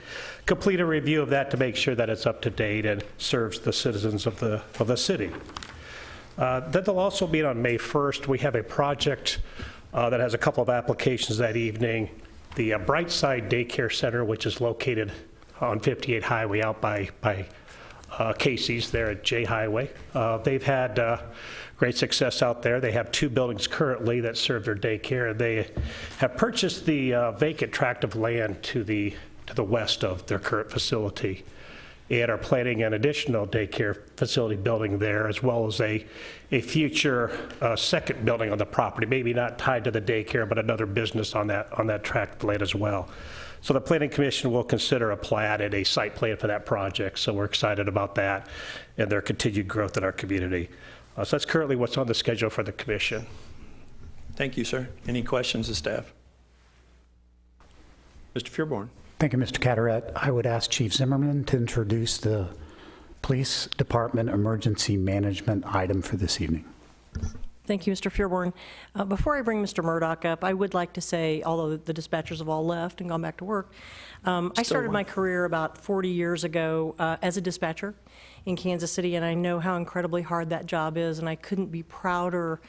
complete a review of that to make sure that it's up to date and serves the citizens of the city. Then they'll also meet on May 1st. We have a project that has a couple of applications that evening. The Brightside Daycare Center, which is located on 58 Highway out by Casey's there at J Highway. They've had great success out there. They have 2 buildings currently that serve their daycare. They have purchased the vacant tract of land to the west of their current facility, and are planning an additional daycare facility building there, as well as a future second building on the property, maybe not tied to the daycare, but another business on that tract of land as well. So the Planning Commission will consider a plat and a site plan for that project. So we're excited about that and their continued growth in our community. So that's currently what's on the schedule for the commission. Thank you, sir. Any questions of staff? Mr. Fearborn. Thank you, Mr. Carteret. I would ask Chief Zimmerman to introduce the Police Department Emergency Management item for this evening. Thank you, Mr. Fearborn. Before I bring Mr. Murdoch up, I would like to say, although the dispatchers have all left and gone back to work, I started my career about 40 years ago as a dispatcher in Kansas City, and I know how incredibly hard that job is, and I couldn't be prouder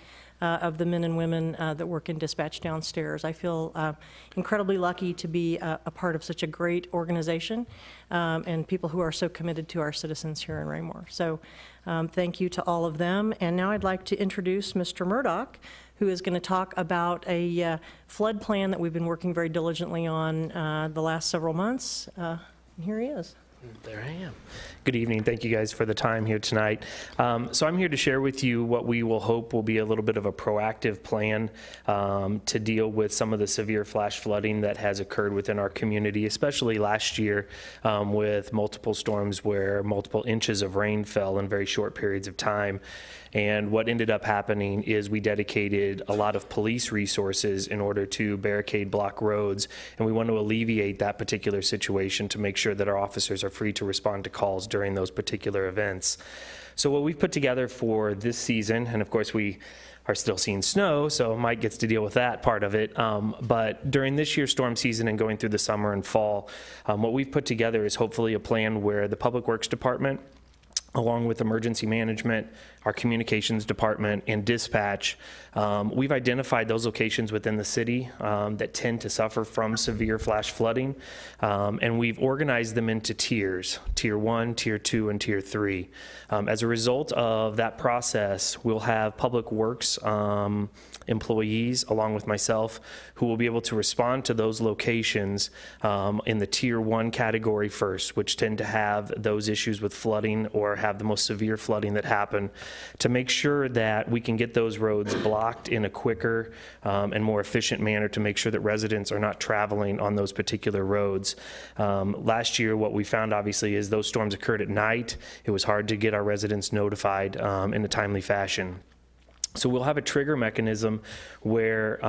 of the men and women that work in dispatch downstairs. I feel incredibly lucky to be a part of such a great organization and people who are so committed to our citizens here in Raymore. So thank you to all of them. And now I'd like to introduce Mr. Murdoch, who is going to talk about a flood plan that we've been working very diligently on the last several months. Here he is. There I am. Good evening. Thank you guys for the time here tonight. So I'm here to share with you what we will hope will be a little bit of a proactive plan to deal with some of the severe flash flooding that has occurred within our community, especially last year with multiple storms where multiple inches of rain fell in very short periods of time. And what ended up happening is we dedicated a lot of police resources in order to barricade block roads, and we want to alleviate that particular situation to make sure that our officers are free to respond to calls during those particular events. So what we've put together for this season, and of course we are still seeing snow, so Mike gets to deal with that part of it. But during this year's storm season and going through the summer and fall, what we've put together is hopefully a plan where the Public Works Department, along with emergency management, our communications department, and dispatch, we've identified those locations within the city that tend to suffer from severe flash flooding, and we've organized them into tiers, Tier 1, Tier 2, and Tier 3. As a result of that process, we'll have Public Works employees, along with myself, who will be able to respond to those locations in the Tier 1 category first, which tend to have those issues with flooding or have the most severe flooding that happen, to make sure that we can get those roads blocked in a quicker and more efficient manner to make sure that residents are not traveling on those particular roads. Last year, what we found obviously is those storms occurred at night. It was hard to get our residents notified in a timely fashion. So we'll have a trigger mechanism where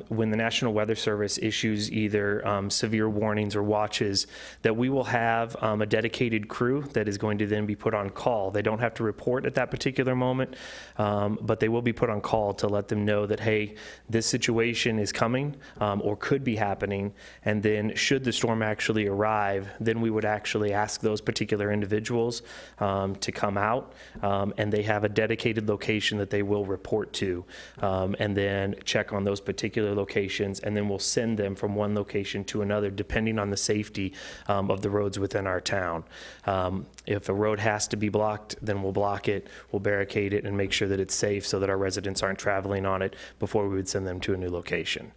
when the National Weather Service issues either severe warnings or watches, that we will have a dedicated crew that is going to then be put on call. They don't have to report at that particular moment, but they will be put on call to let them know that, hey, this situation is coming or could be happening, and then should the storm actually arrive, then we would actually ask those particular individuals to come out, and they have a dedicated location that they will report to, and then check on those particular locations, and then we'll send them from one location to another depending on the safety of the roads within our town. If a road has to be blocked, then we'll block it, we'll barricade it, and make sure that it's safe so that our residents aren't traveling on it before we would send them to a new location.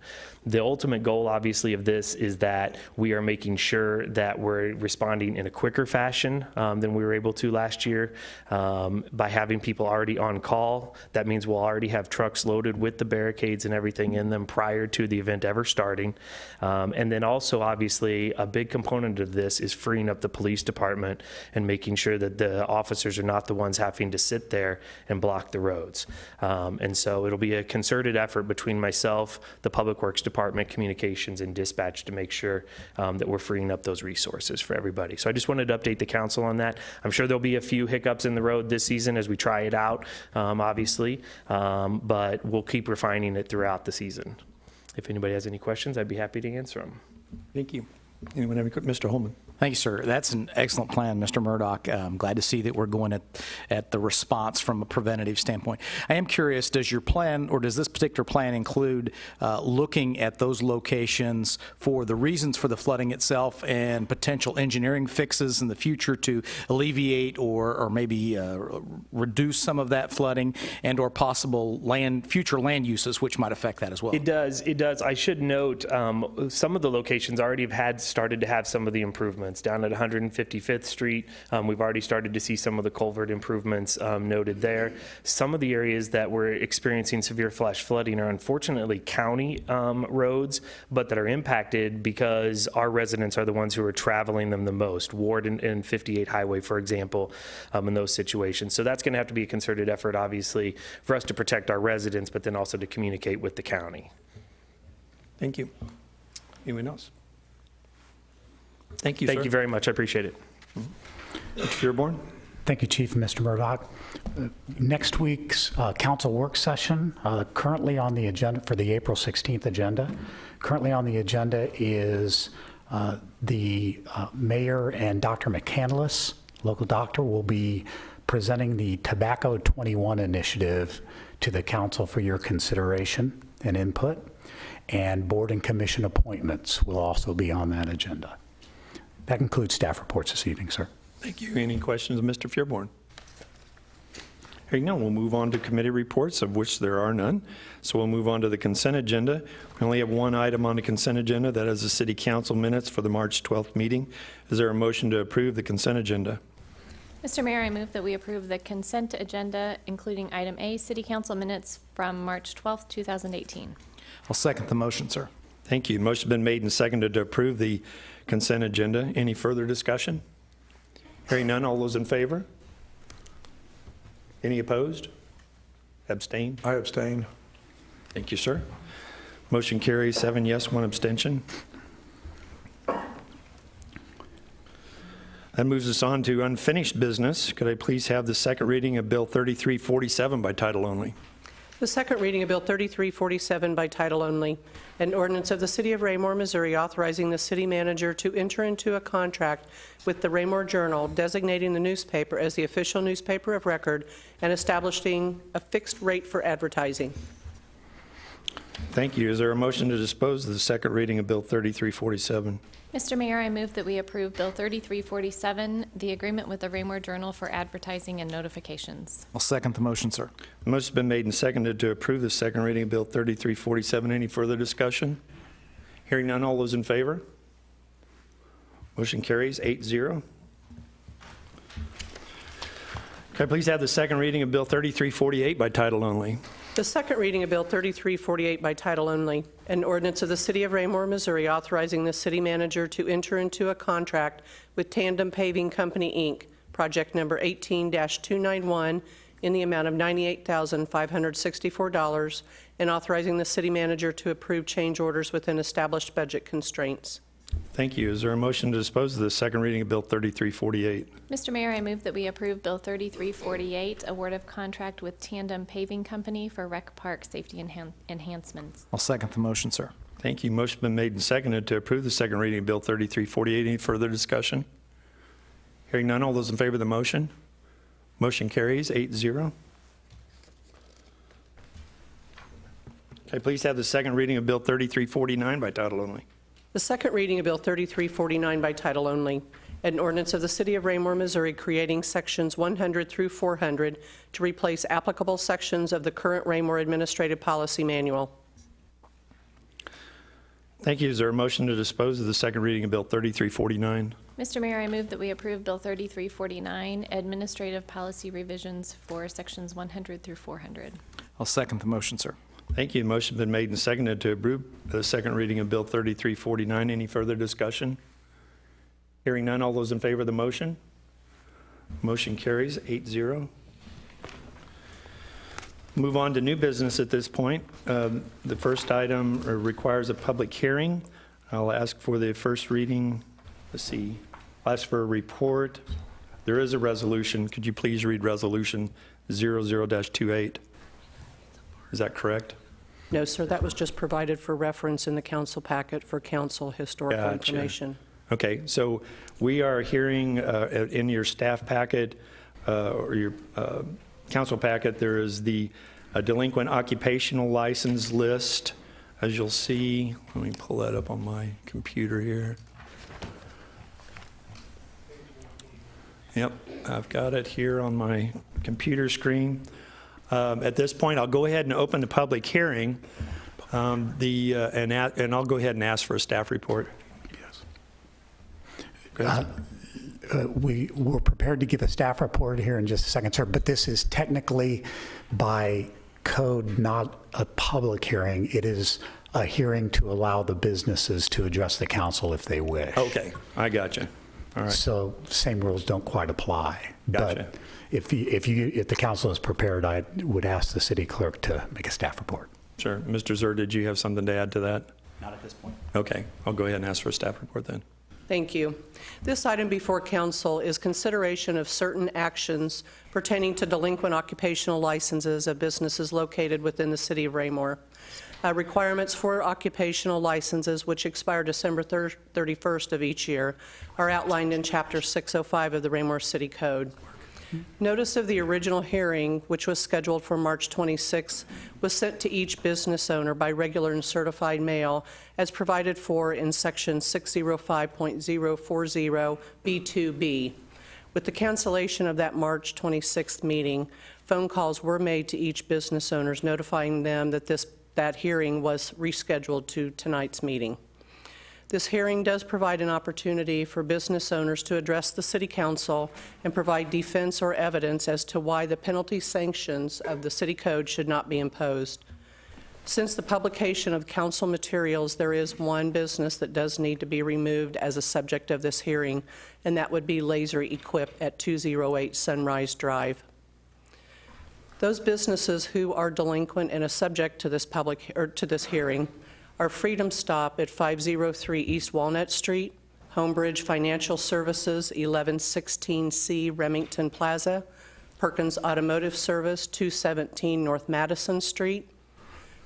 The ultimate goal, obviously, of this is that we are making sure that we're responding in a quicker fashion than we were able to last year by having people already on call. That means we'll already have trucks loaded with the barricades and everything in them prior to the event ever starting. And then also, obviously, a big component of this is freeing up the police department and making sure that the officers are not the ones having to sit there and block the roads. And so it'll be a concerted effort between myself, the Public Works Department, department, communications, and dispatch to make sure that we're freeing up those resources for everybody. So I just wanted to update the council on that. I'm sure there'll be a few hiccups in the road this season as we try it out, obviously, but we'll keep refining it throughout the season. If anybody has any questions, I'd be happy to answer them. Thank you. Anyone have any, Mr. Holman? Thank you, sir. That's an excellent plan, Mr. Murdock. I'm glad to see that we're going at the response from a preventative standpoint. I am curious, does your plan, or does this particular plan include looking at those locations for the reasons for the flooding itself and potential engineering fixes in the future to alleviate or maybe reduce some of that flooding and or possible future land uses which might affect that as well? It does. It does. I should note some of the locations already have started to have some of the improvements. Down at 155th Street, we've already started to see some of the culvert improvements noted there. Some of the areas that we're experiencing severe flash flooding are unfortunately county roads, but that are impacted because our residents are the ones who are traveling them the most. Ward and 58 Highway, for example, in those situations. So that's going to have to be a concerted effort, obviously, for us to protect our residents, but then also to communicate with the county. Thank you. Anyone else? Thank you, sir. Thank you very much. I appreciate it. Mr. Fearborn? Thank you, Chief and Mr. Murdock. Next week's council work session, currently on the agenda for the April 16th agenda, currently on the agenda is the mayor and Dr. McCandless, local doctor, will be presenting the Tobacco 21 initiative to the council for your consideration and input, and board and commission appointments will also be on that agenda. That concludes staff reports this evening, sir. Thank you. Any questions of Mr. Fearborn? Hearing none, we'll move on to committee reports, of which there are none. So we'll move on to the consent agenda. We only have one item on the consent agenda, that is the city council minutes for the March 12th meeting. Is there a motion to approve the consent agenda? Mr. Mayor, I move that we approve the consent agenda, including item A, city council minutes from March 12th, 2018. I'll second the motion, sir. Thank you. Motion been made and seconded to approve the consent agenda. Any further discussion? Hearing none, all those in favor? Any opposed? Abstain? I abstain. Thank you, sir. Motion carries 7 yes, 1 abstention. That moves us on to unfinished business. Could I please have the second reading of Bill 3347 by title only? The second reading of Bill 3347 by title only, an ordinance of the City of Raymore, Missouri, authorizing the city manager to enter into a contract with the Raymore Journal, designating the newspaper as the official newspaper of record and establishing a fixed rate for advertising. Thank you. Is there a motion to dispose of the second reading of Bill 3347? Mr. Mayor, I move that we approve Bill 3347, the agreement with the Raymore Journal for advertising and notifications. I'll second the motion, sir. The motion's been made and seconded to approve the second reading of Bill 3347. Any further discussion? Hearing none, all those in favor? Motion carries 8-0. Can I please have the second reading of Bill 3348 by title only? The second reading of Bill 3348 by title only, an ordinance of the City of Raymore, Missouri, authorizing the city manager to enter into a contract with Tandem Paving Company, Inc., project number 18-291, in the amount of $98,564, and authorizing the city manager to approve change orders within established budget constraints. Thank you. Is there a motion to dispose of the second reading of Bill 3348? Mr. Mayor, I move that we approve Bill 3348, award of contract with Tandem Paving Company for Rec Park safety enhancements. I'll second the motion, sir. Thank you. Motion been made and seconded to approve the second reading of Bill 3348. Any further discussion? Hearing none, all those in favor of the motion? Motion carries 8-0. Can I please have the second reading of Bill 3349 by title only? The second reading of Bill 3349 by title only, an ordinance of the City of Raymore, Missouri, creating sections 100 through 400 to replace applicable sections of the current Raymore Administrative Policy Manual. Thank you. Is there a motion to dispose of the second reading of Bill 3349? Mr. Mayor, I move that we approve Bill 3349, administrative policy revisions for sections 100 through 400. I'll second the motion, sir. Thank you. The motion has been made and seconded to approve the second reading of Bill 3349. Any further discussion? Hearing none, all those in favor of the motion? Motion carries 8-0. Move on to new business at this point. The first item requires a public hearing. I'll ask for the first reading. Let's see. I'll ask for a report. There is a resolution. Could you please read resolution 00-28? Is that correct? No, sir, that was just provided for reference in the council packet for council historical Gotcha. information. Okay, so we are hearing in your staff packet or your council packet, there is the delinquent occupational license list. As you'll see, let me pull that up on my computer here. Yep, I've got it here on my computer screen. At this point, I'll go ahead and open the public hearing, and I'll go ahead and ask for a staff report. Yes. We're prepared to give a staff report here in just a second, sir, but this is technically by code not a public hearing. It is a hearing to allow the businesses to address the council if they wish. Okay, I got you. All right. So same rules don't quite apply. Gotcha. But if the council is prepared, I would ask the city clerk to make a staff report. Sure. Mr. Zer, did you have something to add to that? Not at this point. Okay, I'll go ahead and ask for a staff report then. Thank you. This item before council is consideration of certain actions pertaining to delinquent occupational licenses of businesses located within the city of Raymore. Requirements for occupational licenses, which expire December 31st of each year, are outlined in Chapter 605 of the Raymore City Code. Notice of the original hearing, which was scheduled for March 26, was sent to each business owner by regular and certified mail as provided for in Section 605.040 B2B. With the cancellation of that March 26th meeting, phone calls were made to each business owners notifying them that that hearing was rescheduled to tonight's meeting. This hearing does provide an opportunity for business owners to address the City Council and provide defense or evidence as to why the penalty sanctions of the City Code should not be imposed. Since the publication of council materials, there is one business that does need to be removed as a subject of this hearing, and that would be Laser Equip at 208 Sunrise Drive. Those businesses who are delinquent and are subject to this hearing are Freedom Stop at 503 East Walnut Street, Homebridge Financial Services, 1116C Remington Plaza, Perkins Automotive Service, 217 North Madison Street,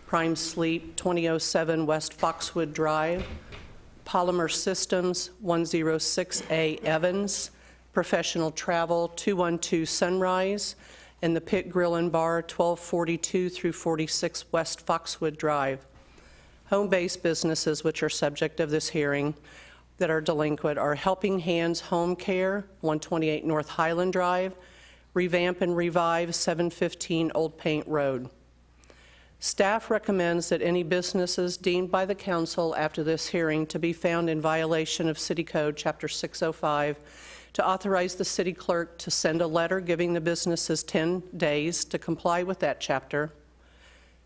Prime Sleep, 2007 West Foxwood Drive, Polymer Systems, 106A Evans, Professional Travel, 212 Sunrise, and the Pit Grill and Bar, 1242 through 46 West Foxwood Drive. Home-based businesses which are subject of this hearing that are delinquent are Helping Hands Home Care, 128 North Highland Drive, Revamp and Revive, 715 Old Paint Road. Staff recommends that any businesses deemed by the council after this hearing to be found in violation of City Code Chapter 605 to authorize the city clerk to send a letter giving the businesses 10 days to comply with that chapter,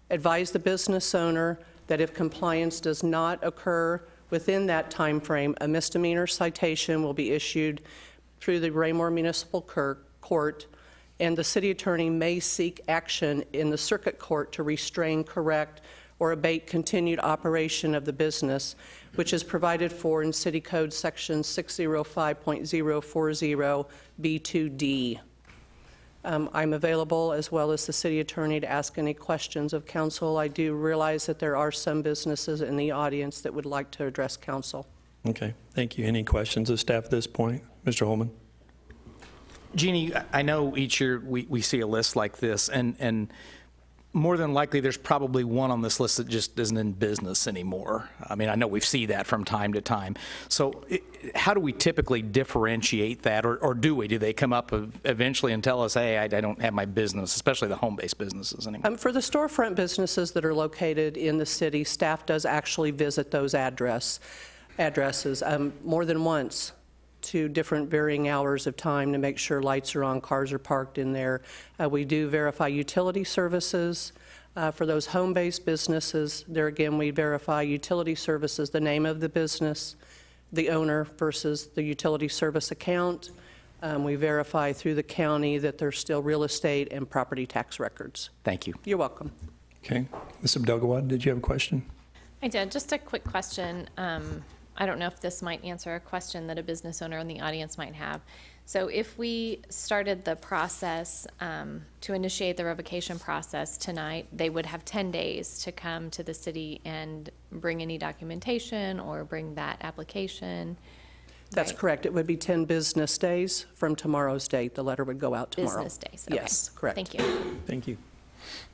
advise the business owner that if compliance does not occur within that time frame, a misdemeanor citation will be issued through the Raymore Municipal Court, and the city attorney may seek action in the circuit court to restrain, correct, or abate continued operation of the business, which is provided for in City Code Section 605.040 B2D. I'm available, as well as the city attorney, to ask any questions of council. I do realize that there are some businesses in the audience that would like to address council. Okay, thank you. Any questions of staff at this point? Mr. Holman? Jeannie, I know each year we see a list like this, and more than likely there's probably one on this list that just isn't in business anymore. I mean, I know we see that from time to time. So how do we typically differentiate that, or do we? Do they come up eventually and tell us, hey, I don't have my business, especially the home-based businesses anymore? For the storefront businesses that are located in the city, staff does actually visit those addresses more than once, to different varying hours of time to make sure lights are on, cars are parked in there. We do verify utility services. For those home-based businesses, there again, we verify utility services, the name of the business, the owner versus the utility service account, We verify through the county that there's still real estate and property tax records. Thank you. You're welcome. Okay. Ms. Abdelgawad, did you have a question? I did. Just a quick question. I don't know if this might answer a question that a business owner in the audience might have. So if we started the process to initiate the revocation process tonight, they would have 10 days to come to the city and bring any documentation or bring that application. That's right? correct. It would be 10 business days from tomorrow's date. The letter would go out tomorrow. Business days. Okay. Yes, correct. Thank you. Thank you.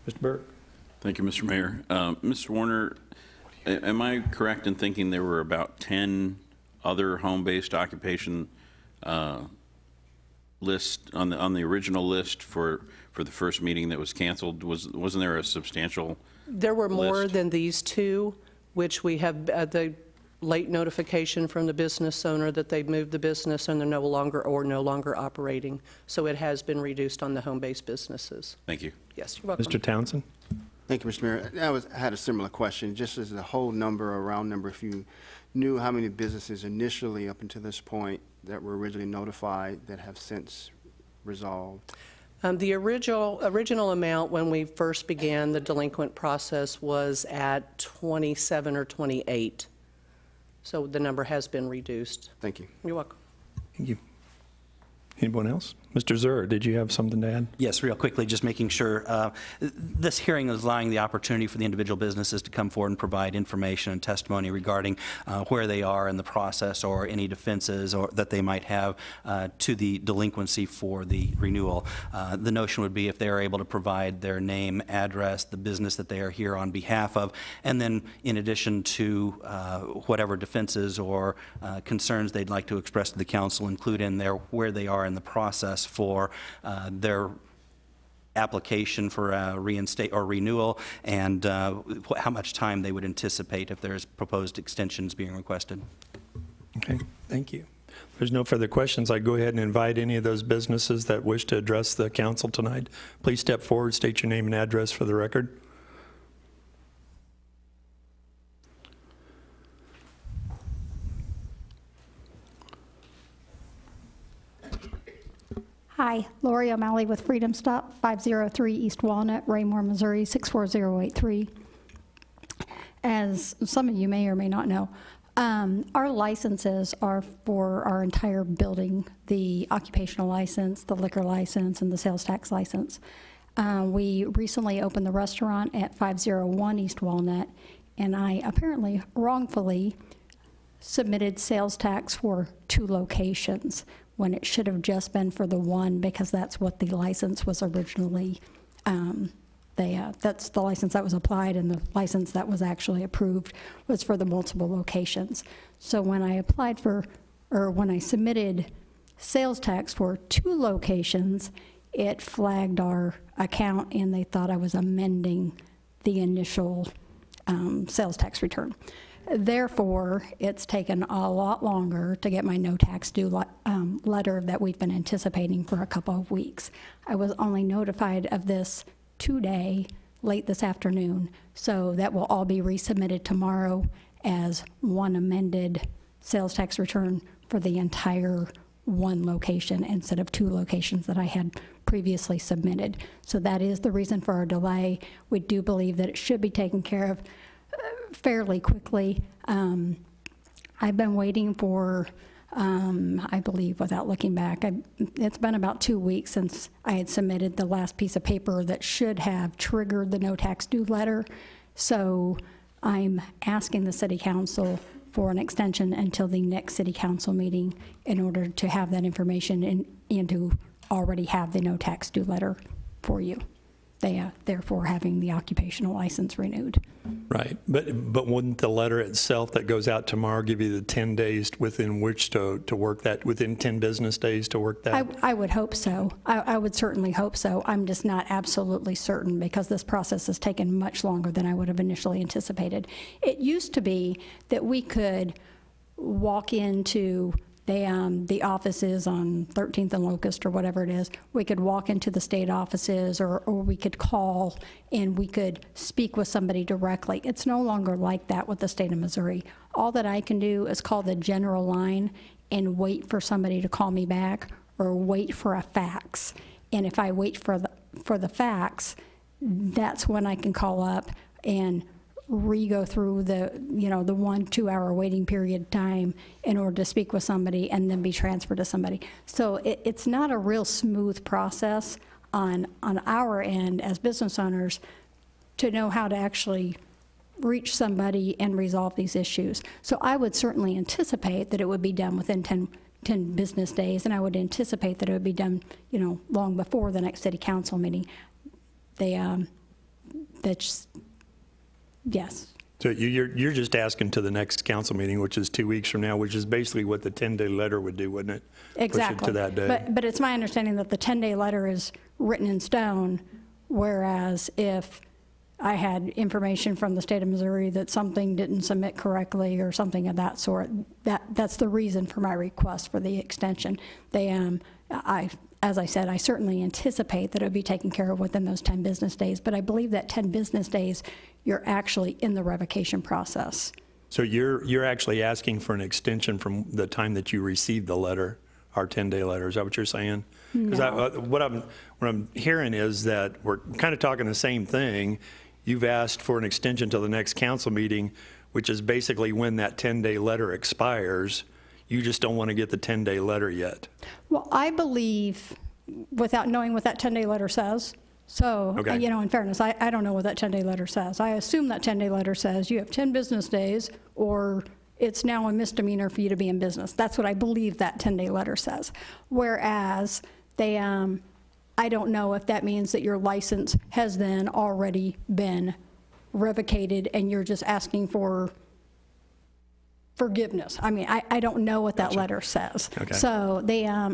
Mr. Burke? Thank you, Mr. Mayor. Mr. Warner, am I correct in thinking there were about 10 other home-based occupation list on the original list for the first meeting that was canceled? Wasn't there a substantial There were more list? than these two, which we have the late notification from the business owner that they've moved the business and they're no longer operating. So it has been reduced on the home-based businesses. Thank you. Yes, you're welcome. Mr. Townsend? Thank you, Mr. Mayor. I had a similar question, just as a whole number, a round number, if you knew how many businesses initially up until this point that were originally notified that have since resolved. The original amount when we first began the delinquent process was at 27 or 28. So the number has been reduced. Thank you. You're welcome. Thank you. Anyone else? Mr. Zur, did you have something to add? Yes, real quickly, just making sure. This hearing is allowing the opportunity for the individual businesses to come forward and provide information and testimony regarding where they are in the process or any defenses or that they might have to the delinquency for the renewal. The notion would be if they are able to provide their name, address, the business that they are here on behalf of, and then in addition to whatever defenses or concerns they'd like to express to the council, include in there where they are in the process for their application for reinstate or renewal, and how much time they would anticipate if there's proposed extensions being requested. Okay, thank you. If there's no further questions, I go ahead and invite any of those businesses that wish to address the council tonight. Please step forward, state your name and address for the record. Hi, Lori O'Malley with Freedom Stop, 503 East Walnut, Raymore, Missouri, 64083. As some of you may or may not know, our licenses are for our entire building, the occupational license, the liquor license, and the sales tax license. We recently opened the restaurant at 501 East Walnut, and I apparently wrongfully submitted sales tax for 2 locations when it should have just been for the one, because that's what the license was originally, that's the license that was applied, and the license that was actually approved was for the multiple locations. So when I applied for, or when I submitted sales tax for 2 locations, it flagged our account and they thought I was amending the initial sales tax return. Therefore, it's taken a lot longer to get my no tax due letter that we've been anticipating for a couple of weeks. I was only notified of this today, late this afternoon, so that will all be resubmitted tomorrow as one amended sales tax return for the entire 1 location instead of 2 locations that I had previously submitted. So that is the reason for our delay. We do believe that it should be taken care of fairly quickly. I've been waiting for, I believe, without looking back, it's been about 2 weeks since I had submitted the last piece of paper that should have triggered the no tax due letter. So I'm asking the city council for an extension until the next city council meeting in order to have that information and to already have the no tax due letter for you. Therefore having the occupational license renewed. Right, but wouldn't the letter itself that goes out tomorrow give you the 10 days within which to work that, within 10 business days to work that? I would hope so. I would certainly hope so. I'm just not absolutely certain because this process has taken much longer than I would have initially anticipated. It used to be that we could walk into the offices on 13th and Locust or whatever it is. We could walk into the state offices or we could call and we could speak with somebody directly. It's no longer like that with the state of Missouri. All that I can do is call the general line and wait for somebody to call me back, or wait for a fax. And if I wait for the fax, that's when I can call up and re-go through the, the 1-2 hour waiting period time in order to speak with somebody and then be transferred to somebody. So it's not a real smooth process on our end as business owners to know how to actually reach somebody and resolve these issues. So I would certainly anticipate that it would be done within 10 business days, and I would anticipate that it would be done, long before the next city council meeting. Yes. So you're just asking to the next council meeting, which is 2 weeks from now, which is basically what the 10-day letter would do, wouldn't it? Exactly. Push it to that day. But it's my understanding that the 10-day letter is written in stone, whereas if I had information from the state of Missouri that something didn't submit correctly or something of that sort, that's the reason for my request for the extension. As I said, I certainly anticipate that it would be taken care of within those 10 business days, but I believe that 10 business days, you're actually in the revocation process. So you're actually asking for an extension from the time that you received the letter, our 10-day letter. Is that what you're saying? No. What I'm hearing is that we're kind of talking the same thing. You've asked for an extension till the next council meeting, which is basically when that 10-day letter expires. You just don't want to get the 10-day letter yet. Well, I believe, without knowing what that 10-day letter says, so, okay. In fairness, I don't know what that 10-day letter says. I assume that 10-day letter says you have 10 business days or it's now a misdemeanor for you to be in business. That's what I believe that 10-day letter says. Whereas I don't know if that means that your license has then already been revocated and you're just asking for forgiveness. I mean, I don't know what that letter says. Okay. So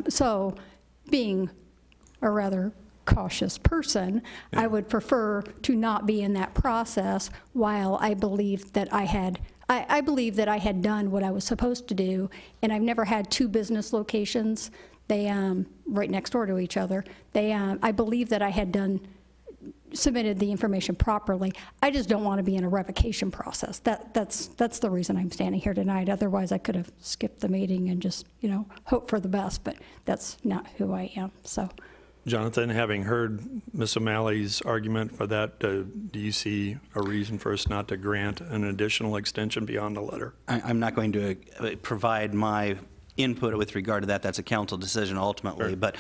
so being a rather cautious person, yeah. I would prefer to not be in that process while I believe that I had done what I was supposed to do, and I've never had 2 business locations. They right next door to each other. I believe that I had submitted the information properly. I just don't want to be in a revocation process. That's the reason I'm standing here tonight. Otherwise, I could have skipped the meeting and just hope for the best. But that's not who I am. So, Jonathan, having heard Ms. O'Malley's argument for that, do you see a reason for us not to grant an additional extension beyond the letter? I'm not going to provide my input with regard to that. That's a council decision ultimately. Sure. But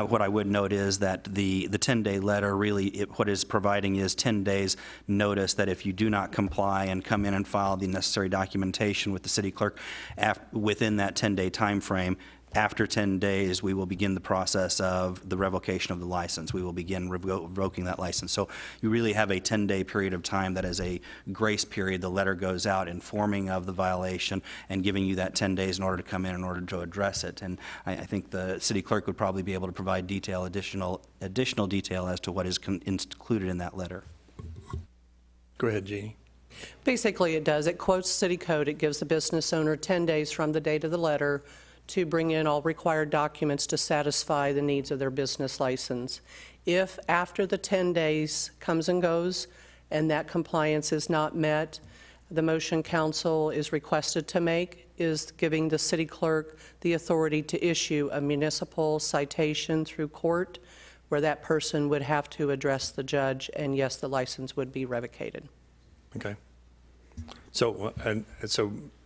what I would note is that the 10-day letter really, what is providing is 10 days notice that if you do not comply and come in and file the necessary documentation with the city clerk within that 10-day time frame, after 10 days, we will begin the process of the revocation of the license. We will begin revoking that license. So you really have a 10-day period of time that is a grace period. The letter goes out informing of the violation and giving you that 10 days in order to come in order to address it. And I think the city clerk would probably be able to provide additional detail as to what is included in that letter. Go ahead, Jeannie. Basically, it does. It quotes city code. It gives the business owner 10 days from the date of the letter to bring in all required documents to satisfy the needs of their business license. If after the 10 days comes and goes and that compliance is not met, the motion council is requested to make is giving the city clerk the authority to issue a municipal citation through court where that person would have to address the judge, and yes, the license would be revocated. Okay. So,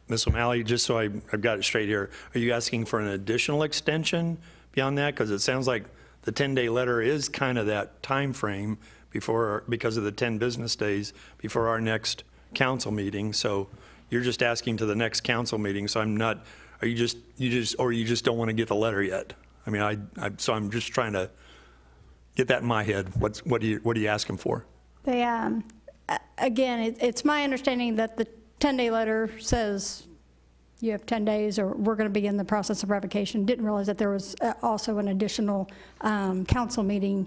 Ms. O'Malley, just so I've got it straight here, are you asking for an additional extension beyond that? Because it sounds like the 10-day letter is kind of that time frame because of the 10 business days before our next council meeting. So you're just asking to the next council meeting. So or you just don't want to get the letter yet? I mean, so I'm just trying to get that in my head. What are you asking for? Again, it's my understanding that the 10-day letter says you have 10 days or we're going to begin the process of revocation. Didn't realize that there was also an additional council meeting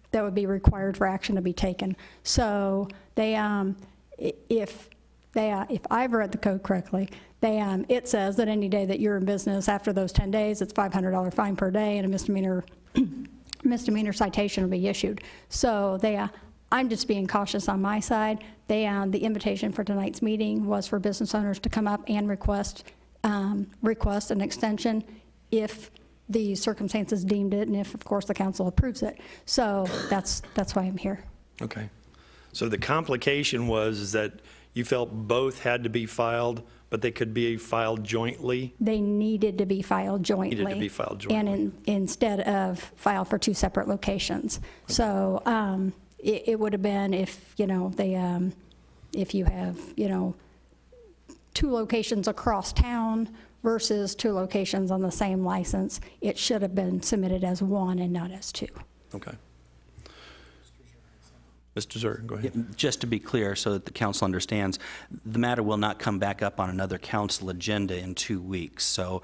that would be required for action to be taken. So if I've read the code correctly, it says that any day that you're in business after those 10 days, it's $500 fine per day and a misdemeanor citation will be issued. So I'm just being cautious on my side. The invitation for tonight's meeting was for business owners to come up and request an extension if the circumstances deemed it, and if, of course, the council approves it. So that's why I'm here. Okay. So the complication was that you felt both had to be filed, but they could be filed jointly? They needed to be filed jointly. Needed to be filed jointly. And instead of filed for two separate locations. So it would have been if, you know, if you have, you know, two locations across town versus two locations on the same license, it should have been submitted as one and not as two. Okay. Mr. Zur, go ahead. Yeah, just to be clear, so that the council understands, the matter will not come back up on another council agenda in 2 weeks. So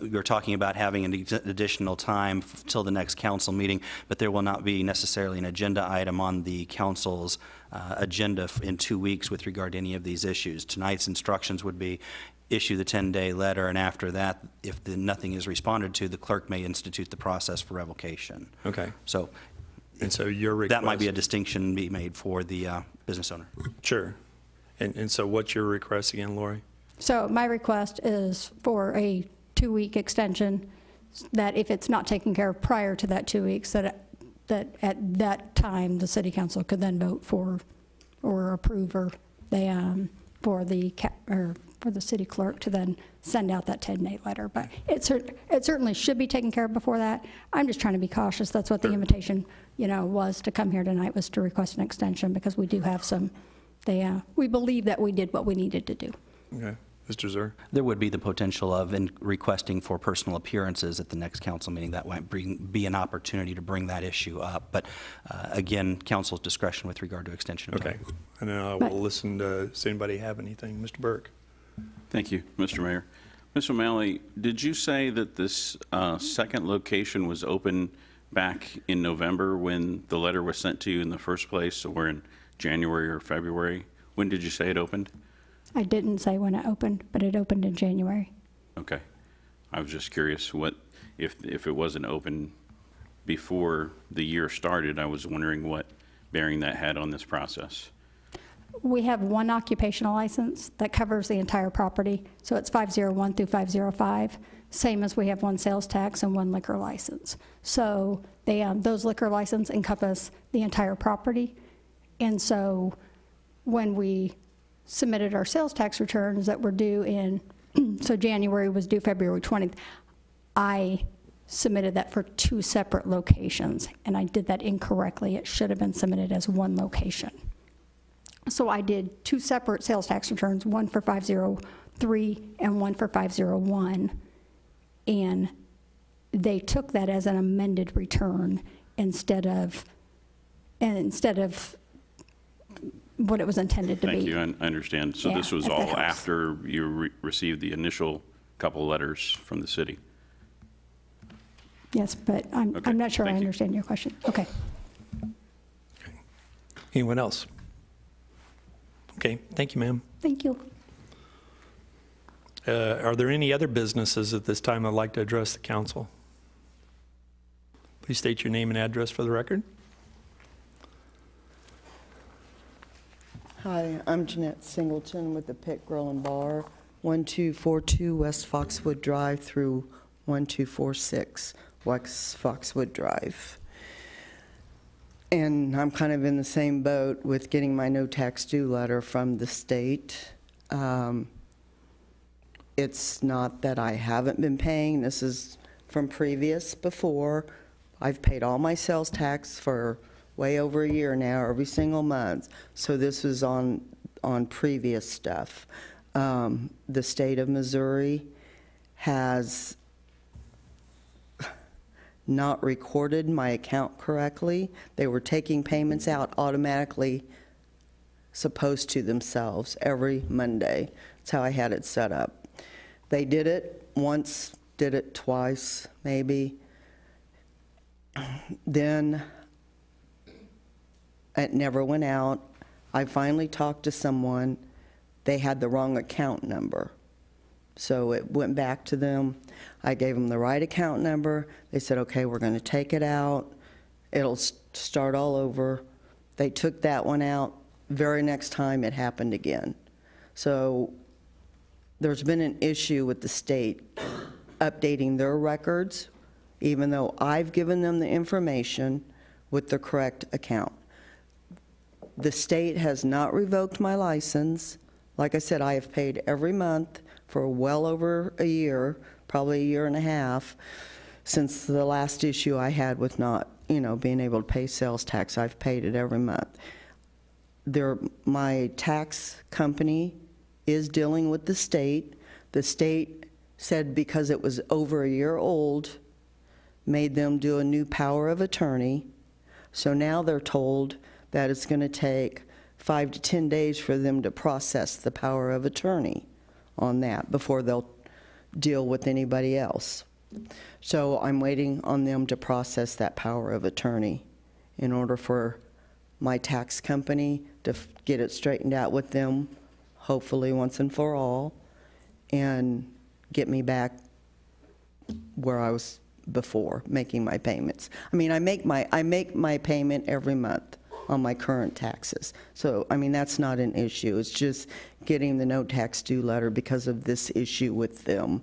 we're talking about having an additional time till the next council meeting, but there will not be necessarily an agenda item on the council's agenda in 2 weeks with regard to any of these issues. Tonight's instructions would be issue the 10-day letter, and after that, if nothing is responded to, the clerk may institute the process for revocation. Okay. So. And so your request? That might be a distinction be made for the business owner. Sure. And so what's your request again, Lori? So my request is for a 2-week extension, that if it's not taken care of prior to that 2 weeks, that at that time, the city council could then vote for or approve or for the city clerk to then send out that 10-day letter. But it certainly should be taken care of before that. I'm just trying to be cautious. That's what the invitation, you know, was to come here tonight, was to request an extension, because we do have some, we believe that we did what we needed to do. Okay. Mr. Zur? There would be the potential of requesting for personal appearances at the next council meeting. That might be an opportunity to bring that issue up. But again, council's discretion with regard to extension of time. Okay. And then I will listen to, does anybody have anything? Mr. Burke? Thank you, Mr. Mayor. Ms. O'Malley, did you say that this second location was open back in November when the letter was sent to you in the first place, or in January or February? When did you say it opened? I didn't say when it opened, but it opened in January. Okay. I was just curious what, if it wasn't open before the year started, I was wondering what bearing that had on this process. We have one occupational license that covers the entire property, so it's 501 through 505, same as we have one sales tax and one liquor license. So those liquor licenses encompass the entire property, and so when we submitted our sales tax returns that were due in, so January was due February 20th, I submitted that for two separate locations, and I did that incorrectly. It should have been submitted as one location. So I did two separate sales tax returns, one for 503 and one for 501, and they took that as an amended return instead of what it was intended to be. Thank you, I understand. So this was all after you received the initial couple letters from the city? Yes, but I'm not sure I understand your question. Okay. Anyone else? Okay, thank you, ma'am. Thank you. Are there any other businesses at this time I'd like to address the council? Please state your name and address for the record. Hi, I'm Jeanette Singleton with the Pit Grill and Bar, 1242 West Foxwood Drive through 1246 West Foxwood Drive. And I'm kind of in the same boat with getting my no tax due letter from the state. It's not that I haven't been paying. This is from before. I've paid all my sales tax for way over a year now, every single month. So this was on previous stuff. The state of Missouri has not recorded my account correctly. They were taking payments out automatically, supposed to themselves, every Monday. That's how I had it set up. They did it once, did it twice, maybe. Then it never went out. I finally talked to someone. They had the wrong account number. So it went back to them. I gave them the right account number. They said, okay, we're going to take it out. It'll start all over. They took that one out. Very next time it happened again. So there's been an issue with the state updating their records even though I've given them the information with the correct account. The state has not revoked my license. Like I said, I have paid every month for well over a year, probably a year and a half, since the last issue I had with not, being able to pay sales tax. I've paid it every month. My tax company is dealing with the state. The state said because it was over a year old, made them do a new power of attorney. So now they're told that it's going to take 5 to 10 days for them to process the power of attorney on that before they'll deal with anybody else. So I'm waiting on them to process that power of attorney in order for my tax company to get it straightened out with them, hopefully once and for all, and get me back where I was before, making my payments. I mean, I make my payment every month on my current taxes. So, I mean, that's not an issue. It's just getting the no tax due letter because of this issue with them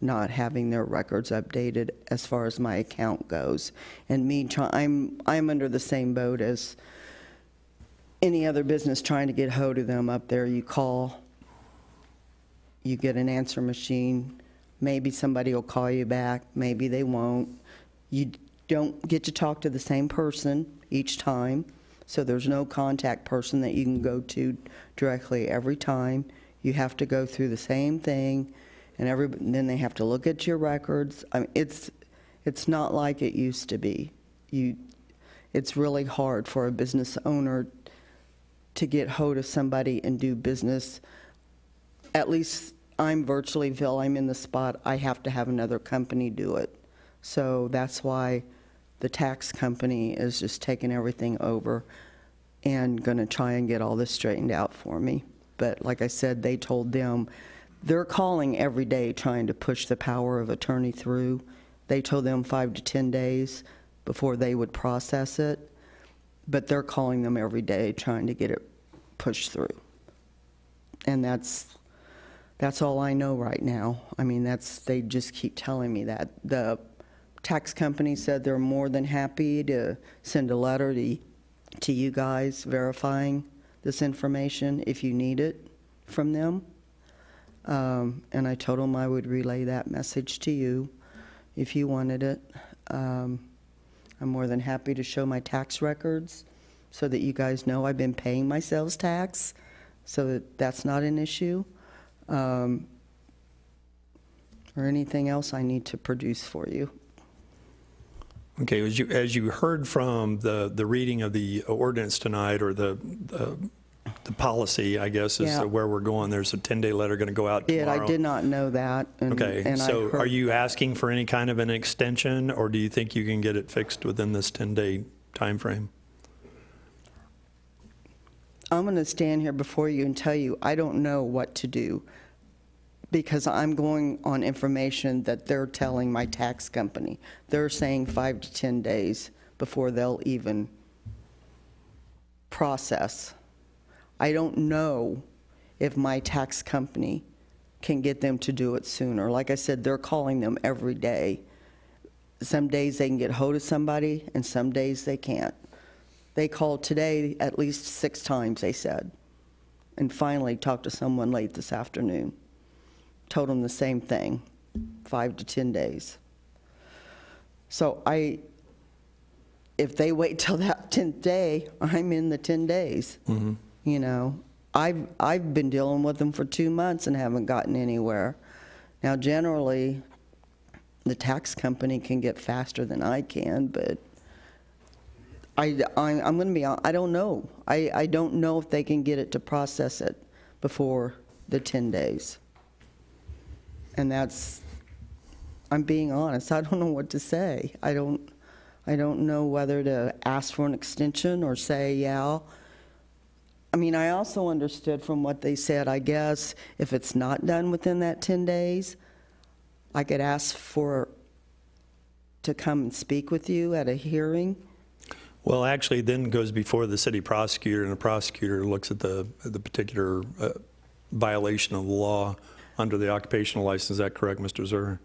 not having their records updated as far as my account goes. And me, I'm under the same boat as any other business trying to get hold of them up there. You call, you get an answer machine, maybe somebody will call you back, maybe they won't. You don't get to talk to the same person each time, so there's no contact person that you can go to directly every time. You have to go through the same thing, and then they have to look at your records. I mean, it's not like it used to be. It's really hard for a business owner to get hold of somebody and do business. At least I'm Virtuallyville, I'm in the spot, I have to have another company do it. So that's why the tax company is just taking everything over and gonna try and get all this straightened out for me. But like I said, they told them, they're calling every day trying to push the power of attorney through. They told them 5 to 10 days before they would process it, but they're calling them every day trying to get it pushed through. And that's all I know right now. I mean, they just keep telling me that. The tax company said they're more than happy to send a letter to you guys verifying this information if you need it from them. And I told them I would relay that message to you if you wanted it. I'm more than happy to show my tax records so that you guys know I've been paying my sales tax, so that's not an issue. Or anything else I need to produce for you. Okay, as you heard from the reading of the ordinance tonight, or the policy, I guess, is where we're going. There's a 10-day letter going to go out tomorrow. I did not know that. Okay, so are you asking for any kind of an extension, or do you think you can get it fixed within this 10-day time frame? I'm going to stand here before you and tell you I don't know what to do, because I'm going on information that they're telling my tax company. They're saying 5 to 10 days before they'll even process. I don't know if my tax company can get them to do it sooner. Like I said, they're calling them every day. Some days they can get hold of somebody, and some days they can't. They called today at least 6 times, they said, and finally talked to someone late this afternoon. Told them the same thing, 5 to 10 days. So if they wait till that 10th day, I'm in the 10 days. Mm-hmm. You know, I've been dealing with them for 2 months and haven't gotten anywhere. Now, generally, the tax company can get faster than I can, but I'm going to be honest, I don't know. I don't know if they can get it to process it before the 10 days. And I'm being honest, I don't know what to say. I don't know whether to ask for an extension or say, yeah. I mean, I also understood from what they said, I guess, if it's not done within that 10 days, I could ask to come and speak with you at a hearing. Well, actually, then it goes before the city prosecutor, and the prosecutor looks at the particular violation of the law under the occupational license. Is that correct, Mr. Zurer?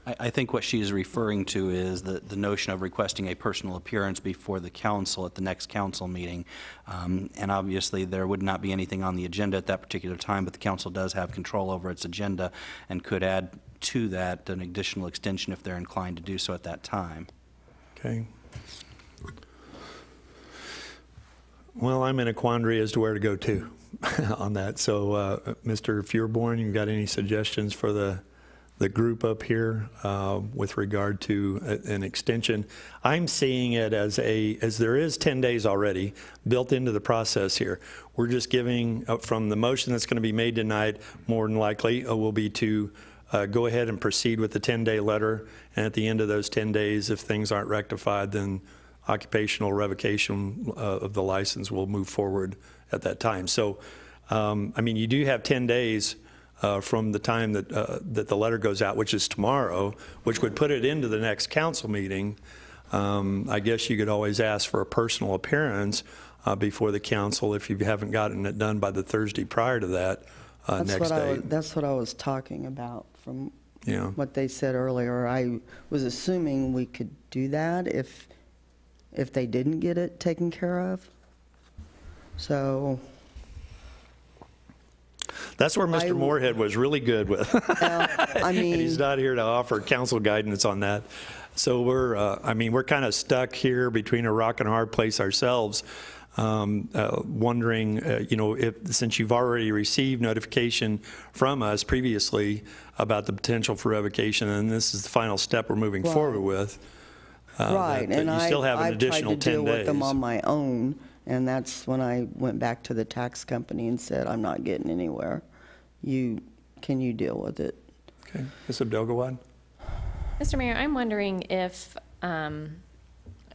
I think what she is referring to is the notion of requesting a personal appearance before the council at the next council meeting. And obviously, there would not be anything on the agenda at that particular time, but the council does have control over its agenda and could add to that an additional extension if they're inclined to do so at that time. Okay. Well, I'm in a quandary as to where to go to on that. So, Mr. Feuerborn, you got any suggestions for the group up here with regard to an extension? I'm seeing it as there is 10 days already built into the process here. We're just giving, from the motion that's going to be made tonight, more than likely will be to go ahead and proceed with the 10-day letter. And at the end of those 10 days, if things aren't rectified, then occupational revocation of the license will move forward at that time. So, I mean, you do have 10 days from the time that that the letter goes out, which is tomorrow, which would put it into the next council meeting. I guess you could always ask for a personal appearance before the council if you haven't gotten it done by the Thursday prior to that next day. That's what I was talking about from Yeah. what they said earlier. I was assuming we could do that if they didn't get it taken care of. So that's where Mr. Moorhead was really good with. I mean, and he's not here to offer council guidance on that. So we're, I mean, we're kind of stuck here between a rock and a hard place ourselves, wondering, you know, since you've already received notification from us previously about the potential for revocation, and this is the final step we're moving forward with. Right, and you still have an additional 10 days. I tried to deal with them on my own, and that's when I went back to the tax company and said, I'm not getting anywhere. Can you deal with it? Okay, Ms. Abdelgawad? Mr. Mayor, I'm wondering if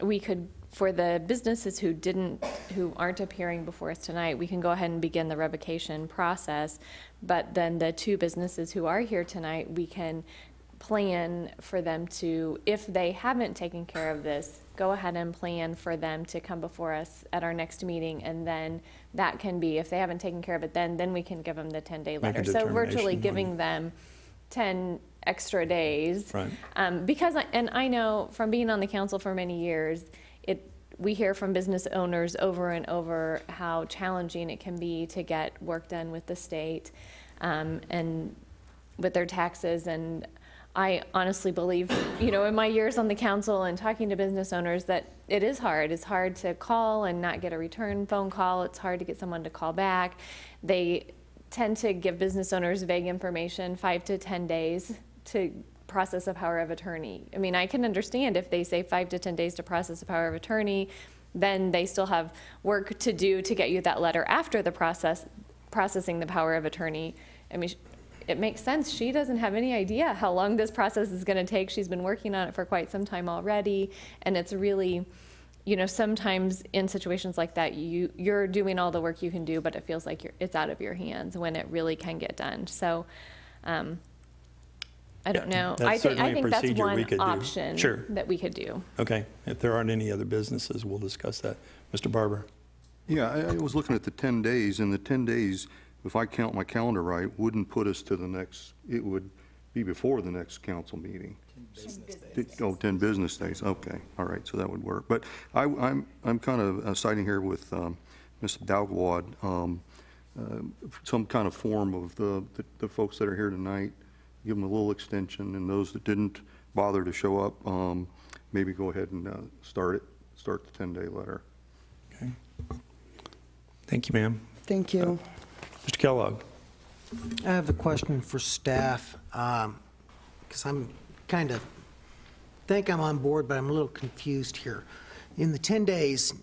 we could, for the businesses who aren't appearing before us tonight, we can go ahead and begin the revocation process, but then the 2 businesses who are here tonight, we can plan for them to, if they haven't taken care of this, go ahead and plan for them to come before us at our next meeting, and then that can be, if they haven't taken care of it then we can give them the 10-day letter. So virtually giving them 10 extra days. Right. Because, and I know from being on the council for many years, we hear from business owners over and over how challenging it can be to get work done with the state and with their taxes. And I honestly believe, you know, in my years on the council and talking to business owners, that it is hard. It's hard to call and not get a return phone call. It's hard to get someone to call back. They tend to give business owners vague information, 5 to 10 days to process a power of attorney. I mean, I can understand if they say 5 to 10 days to process a power of attorney, then they still have work to do to get you that letter after the processing the power of attorney. I mean, it makes sense. She doesn't have any idea how long this process is going to take. She's been working on it for quite some time already, and it's really, you know, sometimes in situations like that, you're doing all the work you can do, but it feels like it's out of your hands when it really can get done. So, I don't know. I think that's one option that we could do. Okay. If there aren't any other businesses, we'll discuss that. Mr. Barber? Yeah, I was looking at the 10 days, and the 10 days, if I count my calendar right, wouldn't put us to the next, it would be before the next council meeting. 10 business days. Okay, all right, so that would work. But I'm kind of siding here with Ms. Abdelgawad, some kind of form of the folks that are here tonight, give them a little extension, and those that didn't bother to show up, maybe go ahead and start the 10-day letter. Okay. Thank you, ma'am. Thank you. Mr. Kellogg. I have a question for staff, because I'm kind of think I'm on board, but I'm a little confused here. In the 10 days,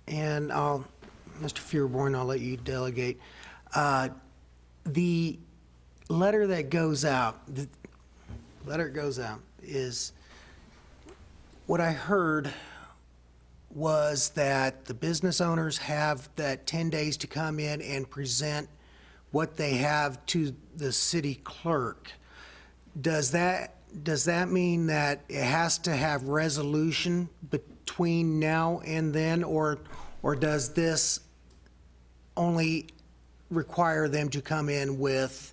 and Mr. Feuerborn, I'll let you delegate, the letter that goes out, is what I heard was that the business owners have that 10 days to come in and present what they have to the city clerk. Does that mean that it has to have resolution between now and then, or does this only require them to come in with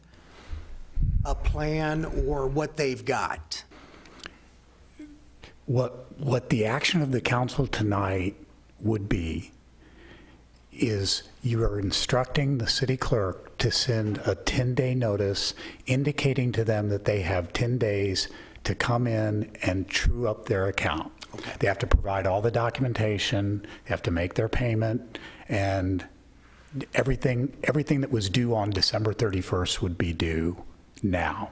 a plan or what they've got? What the action of the council tonight would be is you are instructing the city clerk to send a 10-day notice indicating to them that they have 10 days to come in and true up their account. Okay. They have to provide all the documentation, they have to make their payment, and everything that was due on December 31st would be due now.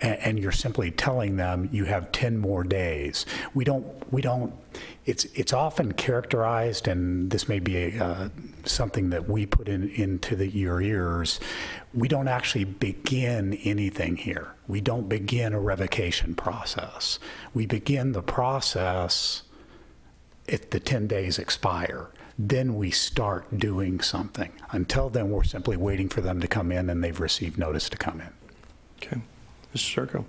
And you're simply telling them you have 10 more days. It's often characterized, and this may be something that we put into your ears, we don't actually begin anything here. We don't begin a revocation process. We begin the process if the 10 days expire. Then we start doing something. Until then, we're simply waiting for them to come in, and they've received notice to come in. Okay. Mr. Circo.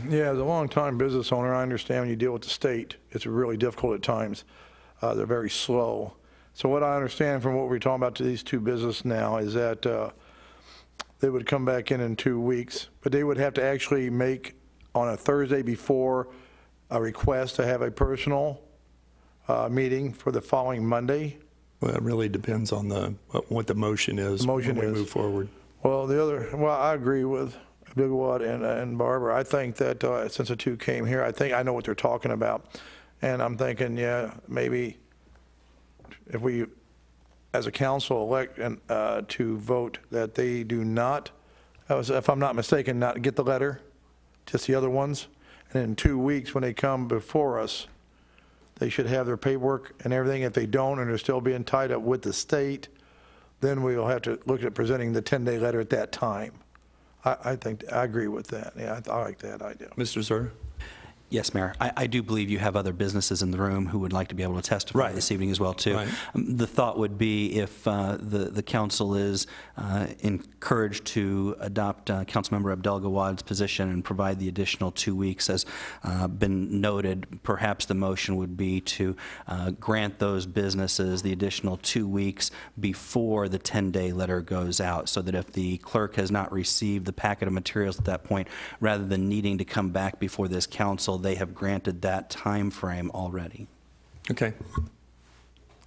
Yeah, as a long-time business owner, I understand when you deal with the state, it's really difficult at times. They're very slow. So what I understand from what we're talking about to these two businesses now is that they would come back in 2 weeks, but they would have to actually make, on a Thursday before, a request to have a personal meeting for the following Monday. Well, it really depends on what the motion is when we move forward. Well, I agree with Bigwood and Barbara. I think that since the two came here, I know what they're talking about. And I'm thinking, yeah, maybe if we, as a council, elect to vote that they do not, if I'm not mistaken, not get the letter, just the other ones. And in 2 weeks, when they come before us, they should have their paperwork and everything. If they don't and they're still being tied up with the state, then we'll have to look at presenting the 10-day letter at that time. I agree with that. Yeah, I like that idea. Mr. Zur? Yes, Mayor. I do believe you have other businesses in the room who would like to be able to testify this evening as well, too. Right. The thought would be if the council is encouraged to adopt Councilmember Abdel Gawad's position and provide the additional 2 weeks, as been noted, perhaps the motion would be to grant those businesses the additional 2 weeks before the 10-day letter goes out, so that if the clerk has not received the packet of materials at that point, rather than needing to come back before this council, they have granted that time frame already. Okay.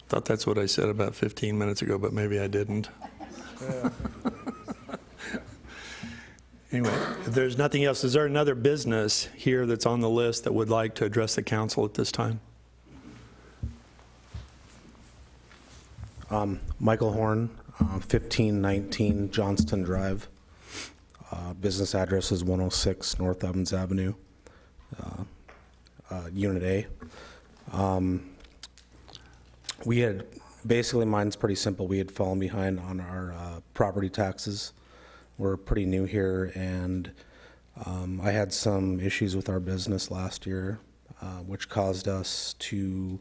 Thought that's what I said about 15 minutes ago, but maybe I didn't. Yeah. Anyway, if there's nothing else, is there another business here that's on the list that would like to address the council at this time? Michael Horn, 1519 Johnston Drive. Business address is 106 North Evans Avenue. Unit A. We had, basically mine's pretty simple. We had fallen behind on our property taxes. We're pretty new here, and I had some issues with our business last year, which caused us to,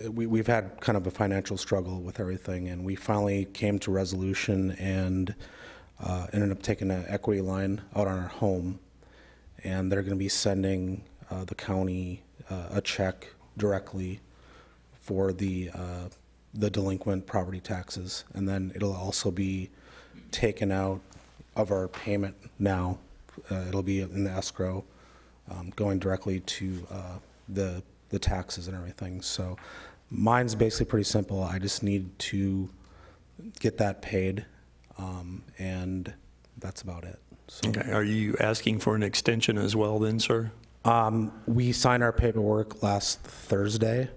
we've had kind of a financial struggle with everything, and we finally came to resolution and ended up taking an equity line out on our home. And they're going to be sending the county a check directly for the delinquent property taxes, and then it'll also be taken out of our payment now. It'll be in the escrow, going directly to the taxes and everything. So mine's basically pretty simple. I just need to get that paid, and that's about it. So, okay. Are you asking for an extension as well then, sir? We signed our paperwork last Thursday,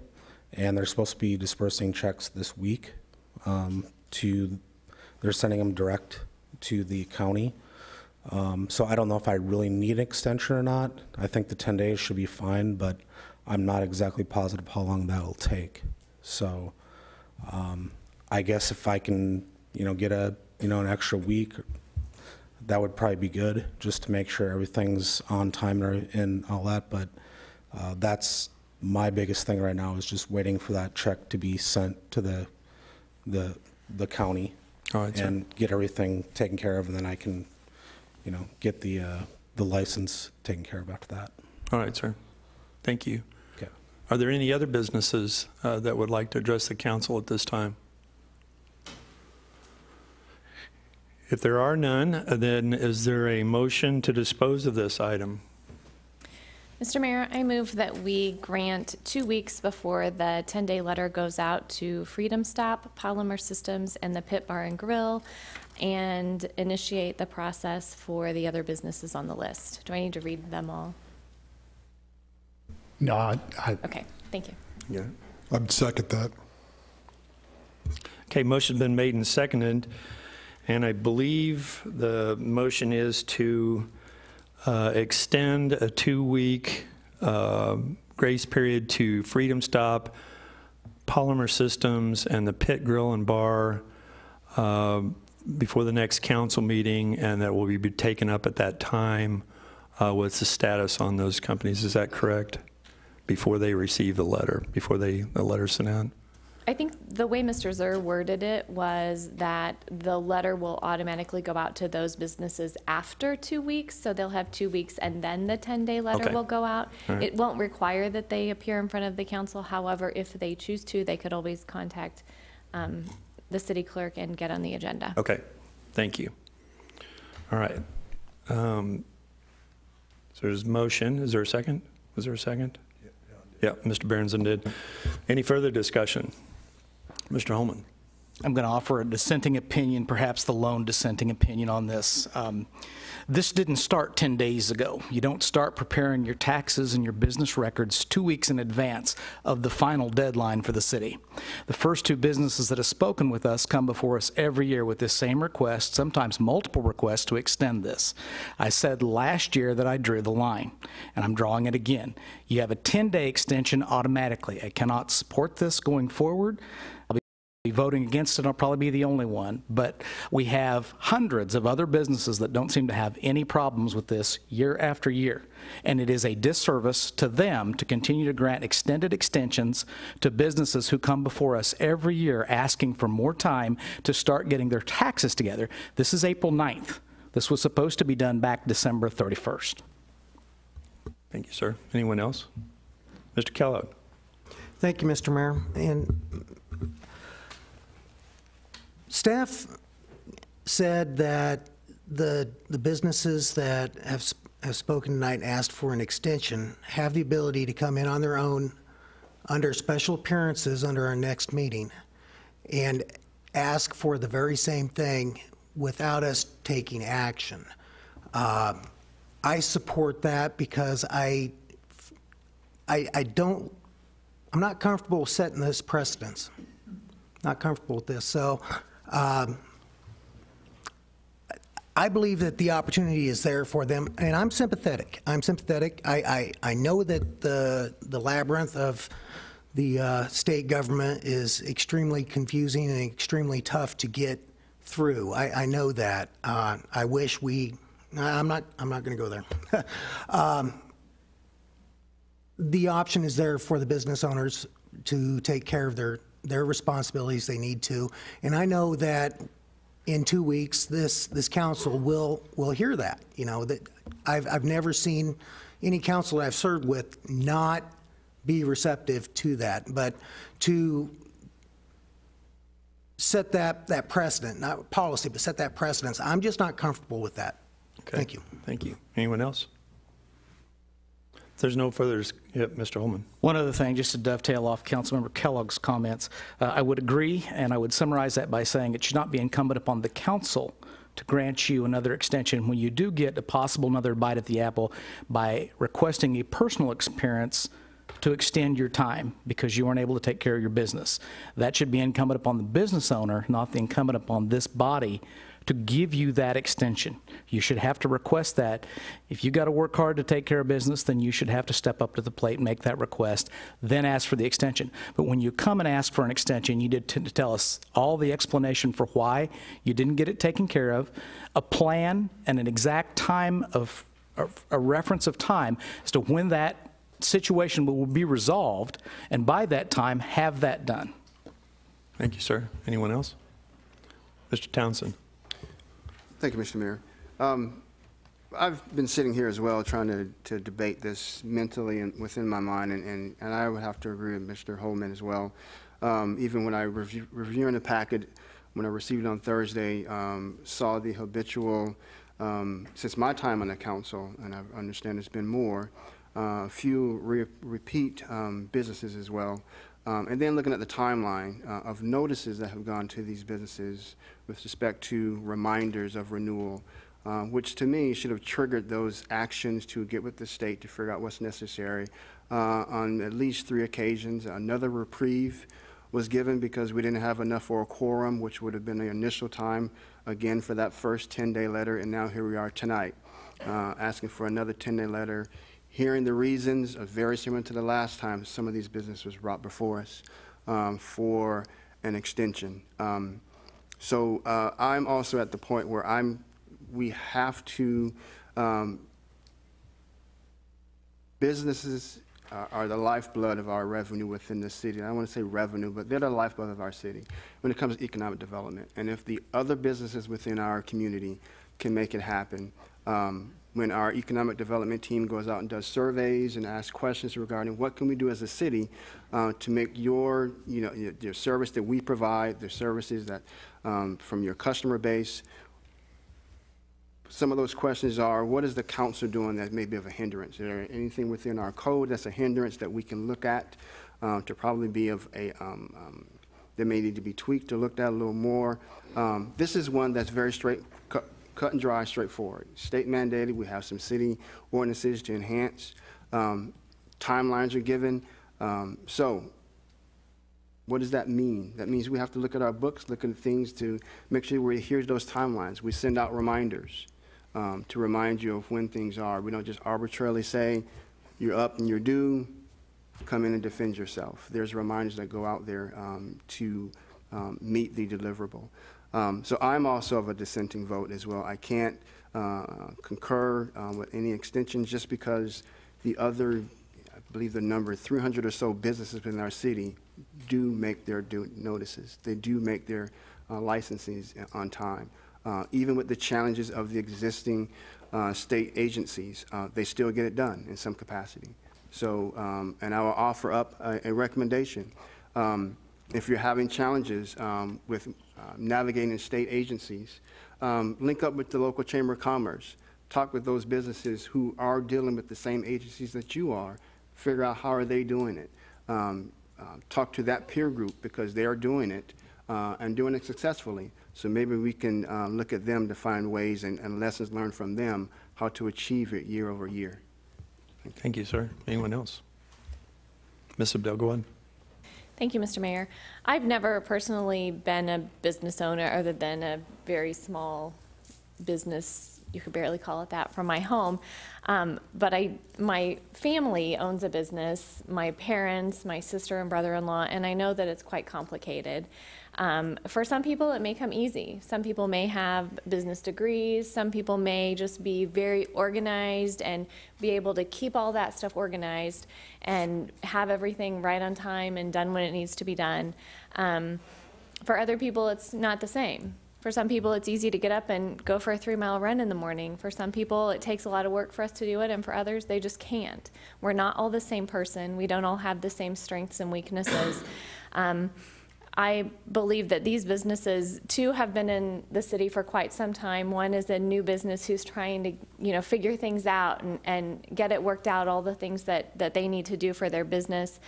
and they're supposed to be dispersing checks this week. They're sending them direct to the county. So I don't know if I really need an extension or not. I think the 10 days should be fine, but I'm not exactly positive how long that'll take. So I guess if I can, get an extra week, that would probably be good, just to make sure everything's on time and all that. But that's my biggest thing right now, is just waiting for that check to be sent to the county. All right, and sir. Get everything taken care of, and then I can, get the license taken care of after that. All right, sir. Thank you. Okay. Are there any other businesses that would like to address the council at this time? If there are none, then is there a motion to dispose of this item? Mr. Mayor, I move that we grant 2 weeks before the 10-day letter goes out to Freedom Stop, Polymer Systems, and the Pit Bar and Grill, and initiate the process for the other businesses on the list. Do I need to read them all? No, Okay, thank you. Yeah. I'd second that. Okay, motion's been made and seconded, and I believe the motion is to extend a 2-week grace period to Freedom Stop, Polymer Systems, and the Pit Grill and Bar before the next council meeting, and that will be taken up at that time. What's the status on those companies? Is that correct? Before they receive the letter, before the letter's sent out? I think the way Mr. Zur worded it was that the letter will automatically go out to those businesses after 2 weeks, so they'll have 2 weeks and then the 10-day letter Okay. will go out. All right. It won't require that they appear in front of the council. However, if they choose to, they could always contact the city clerk and get on the agenda. Okay, thank you. All right. So there's motion. Is there a second? Was there a second? Yeah, Mr. Berenson did. Any further discussion? Mr. Holman. I'm going to offer a dissenting opinion, perhaps the lone dissenting opinion on this. This didn't start 10 days ago. You don't start preparing your taxes and your business records 2 weeks in advance of the final deadline for the city. The first 2 businesses that have spoken with us come before us every year with this same request, sometimes multiple requests to extend this. I said last year that I drew the line, and I'm drawing it again. You have a 10-day extension automatically. I cannot support this going forward. Voting against it, I'll probably be the only one, but we have hundreds of other businesses that don't seem to have any problems with this year after year, and it is a disservice to them to continue to grant extended extensions to businesses who come before us every year asking for more time to start getting their taxes together. This is April 9th. This was supposed to be done back December 31st. Thank you, sir. Anyone else? Mr. Kellogg. Thank you, Mr. Mayor. And staff said that the businesses that have spoken tonight and asked for an extension have the ability to come in on their own under special appearances under our next meeting and ask for the very same thing without us taking action. I support that because I'm not comfortable setting this precedence. Not comfortable with this. So I believe that the opportunity is there for them, and I'm sympathetic. I'm sympathetic. I know that the labyrinth of the state government is extremely confusing and extremely tough to get through. I know that. I wish I'm not going to go there. The option is there for the business owners to take care of their responsibilities. They need to, and I know that in 2 weeks this council will hear that. You know, that I've never seen any council that I've served with not be receptive to that, but to set that precedent, not policy, but set that precedence, I'm just not comfortable with that. Okay. Thank you. Thank you. Anyone else? If there's no further, yep, Mr. Holman. One other thing, just to dovetail off Councilmember Kellogg's comments, I would agree, and I would summarize that by saying it should not be incumbent upon the council to grant you another extension when you do get a possible another bite at the apple by requesting a personal experience to extend your time because you weren't able to take care of your business. That should be incumbent upon the business owner, not the incumbent upon this body, to give you that extension. You should have to request that. If you got to work hard to take care of business, then you should have to step up to the plate and make that request, then ask for the extension. But when you come and ask for an extension, you need to tell us all the explanation for why you didn't get it taken care of, a plan and an exact time of a reference of time as to when that situation will be resolved, and by that time, have that done. Thank you, sir. Anyone else? Mr. Townsend. Thank you, Mr. Mayor. I've been sitting here as well trying to debate this mentally and within my mind, and I would have to agree with Mr. Holman as well. Even when I reviewing the packet, when I received it on Thursday, saw the habitual, since my time on the council, and I understand there's been more, a few repeat businesses as well. And then looking at the timeline of notices that have gone to these businesses with respect to reminders of renewal, which to me should have triggered those actions to get with the state to figure out what's necessary. On at least 3 occasions, another reprieve was given because we didn't have enough for a quorum, which would have been the initial time, again, for that first 10-day letter, and now here we are tonight, asking for another 10-day letter, hearing the reasons, very similar to the last time some of these businesses was brought before us for an extension. So I'm also at the point where we have to, businesses are the lifeblood of our revenue within the city. I don't want to say revenue, but they're the lifeblood of our city when it comes to economic development. And if the other businesses within our community can make it happen, when our economic development team goes out and does surveys and asks questions regarding what can we do as a city to make your service that we provide, the services that from your customer base. Some of those questions are, what is the council doing that may be of a hindrance? Is there anything within our code that's a hindrance that we can look at to probably be of a, that may need to be tweaked or looked at a little more? This is one that's very cut and dry, straightforward. State mandated, we have some city ordinances to enhance. Timelines are given. So what does that mean? That means we have to look at our books, look at things to make sure we adhere to those timelines. We send out reminders to remind you of when things are. We don't just arbitrarily say, you're up and you're due, come in and defend yourself. There's reminders that go out there to meet the deliverable. So I'm also of a dissenting vote as well. I can't concur with any extensions just because the other, I believe the number 300 or so businesses within our city do make their due notices. They do make their licenses on time. Even with the challenges of the existing state agencies, they still get it done in some capacity. So, and I will offer up a recommendation. If you're having challenges with navigating state agencies, link up with the local Chamber of Commerce. Talk with those businesses who are dealing with the same agencies that you are. Figure out how are they doing it. Talk to that peer group because they are doing it and doing it successfully. So maybe we can look at them to find ways and lessons learned from them how to achieve it year over year. Thank you, sir. Anyone else? Ms. Abdel, go ahead. Thank you, Mr. Mayor. I've never personally been a business owner other than a very small business, you could barely call it that, from my home. But my family owns a business, my parents, my sister and brother-in-law, and I know that it's quite complicated. For some people, it may come easy. Some people may have business degrees. Some people may just be very organized and be able to keep all that stuff organized and have everything right on time and done when it needs to be done. For other people, it's not the same. For some people, it's easy to get up and go for a 3-mile run in the morning. For some people, it takes a lot of work for us to do it, and for others, they just can't. We're not all the same person. We don't all have the same strengths and weaknesses. I believe that these businesses, too, have been in the city for quite some time. One is a new business who's trying to, figure things out and get it worked out, all the things that they need to do for their business.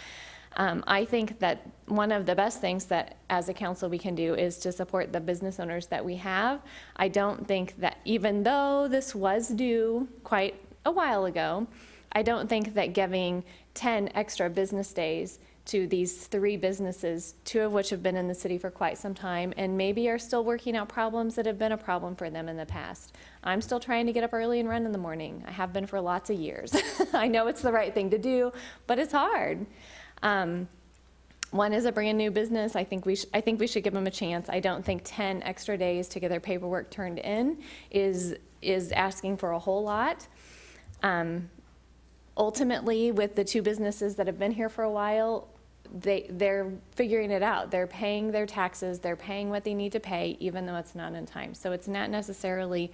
I think that one of the best things that as a council we can do is to support the business owners that we have. I don't think that, even though this was due quite a while ago, I don't think that giving 10 extra business days to these 3 businesses, 2 of which have been in the city for quite some time and maybe are still working out problems that have been a problem for them in the past. I'm still trying to get up early and run in the morning. I have been for lots of years. I know it's the right thing to do, but it's hard. One is a brand new business. I think we should give them a chance. I don't think 10 extra days to get their paperwork turned in is asking for a whole lot. Ultimately, with the 2 businesses that have been here for a while, they're figuring it out. They're paying their taxes. They're paying what they need to pay, even though it's not in time. So it's not necessarily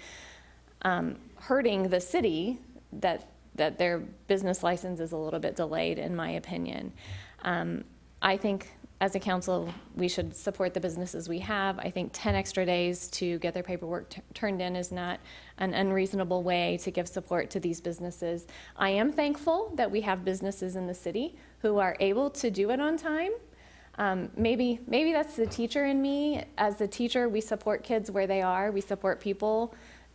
hurting the city that their business license is a little bit delayed, in my opinion. I think as a council, we should support the businesses we have. I think 10 extra days to get their paperwork turned in is not an unreasonable way to give support to these businesses. I am thankful that we have businesses in the city who are able to do it on time. Maybe that's the teacher in me. As the teacher, we support kids where they are. We support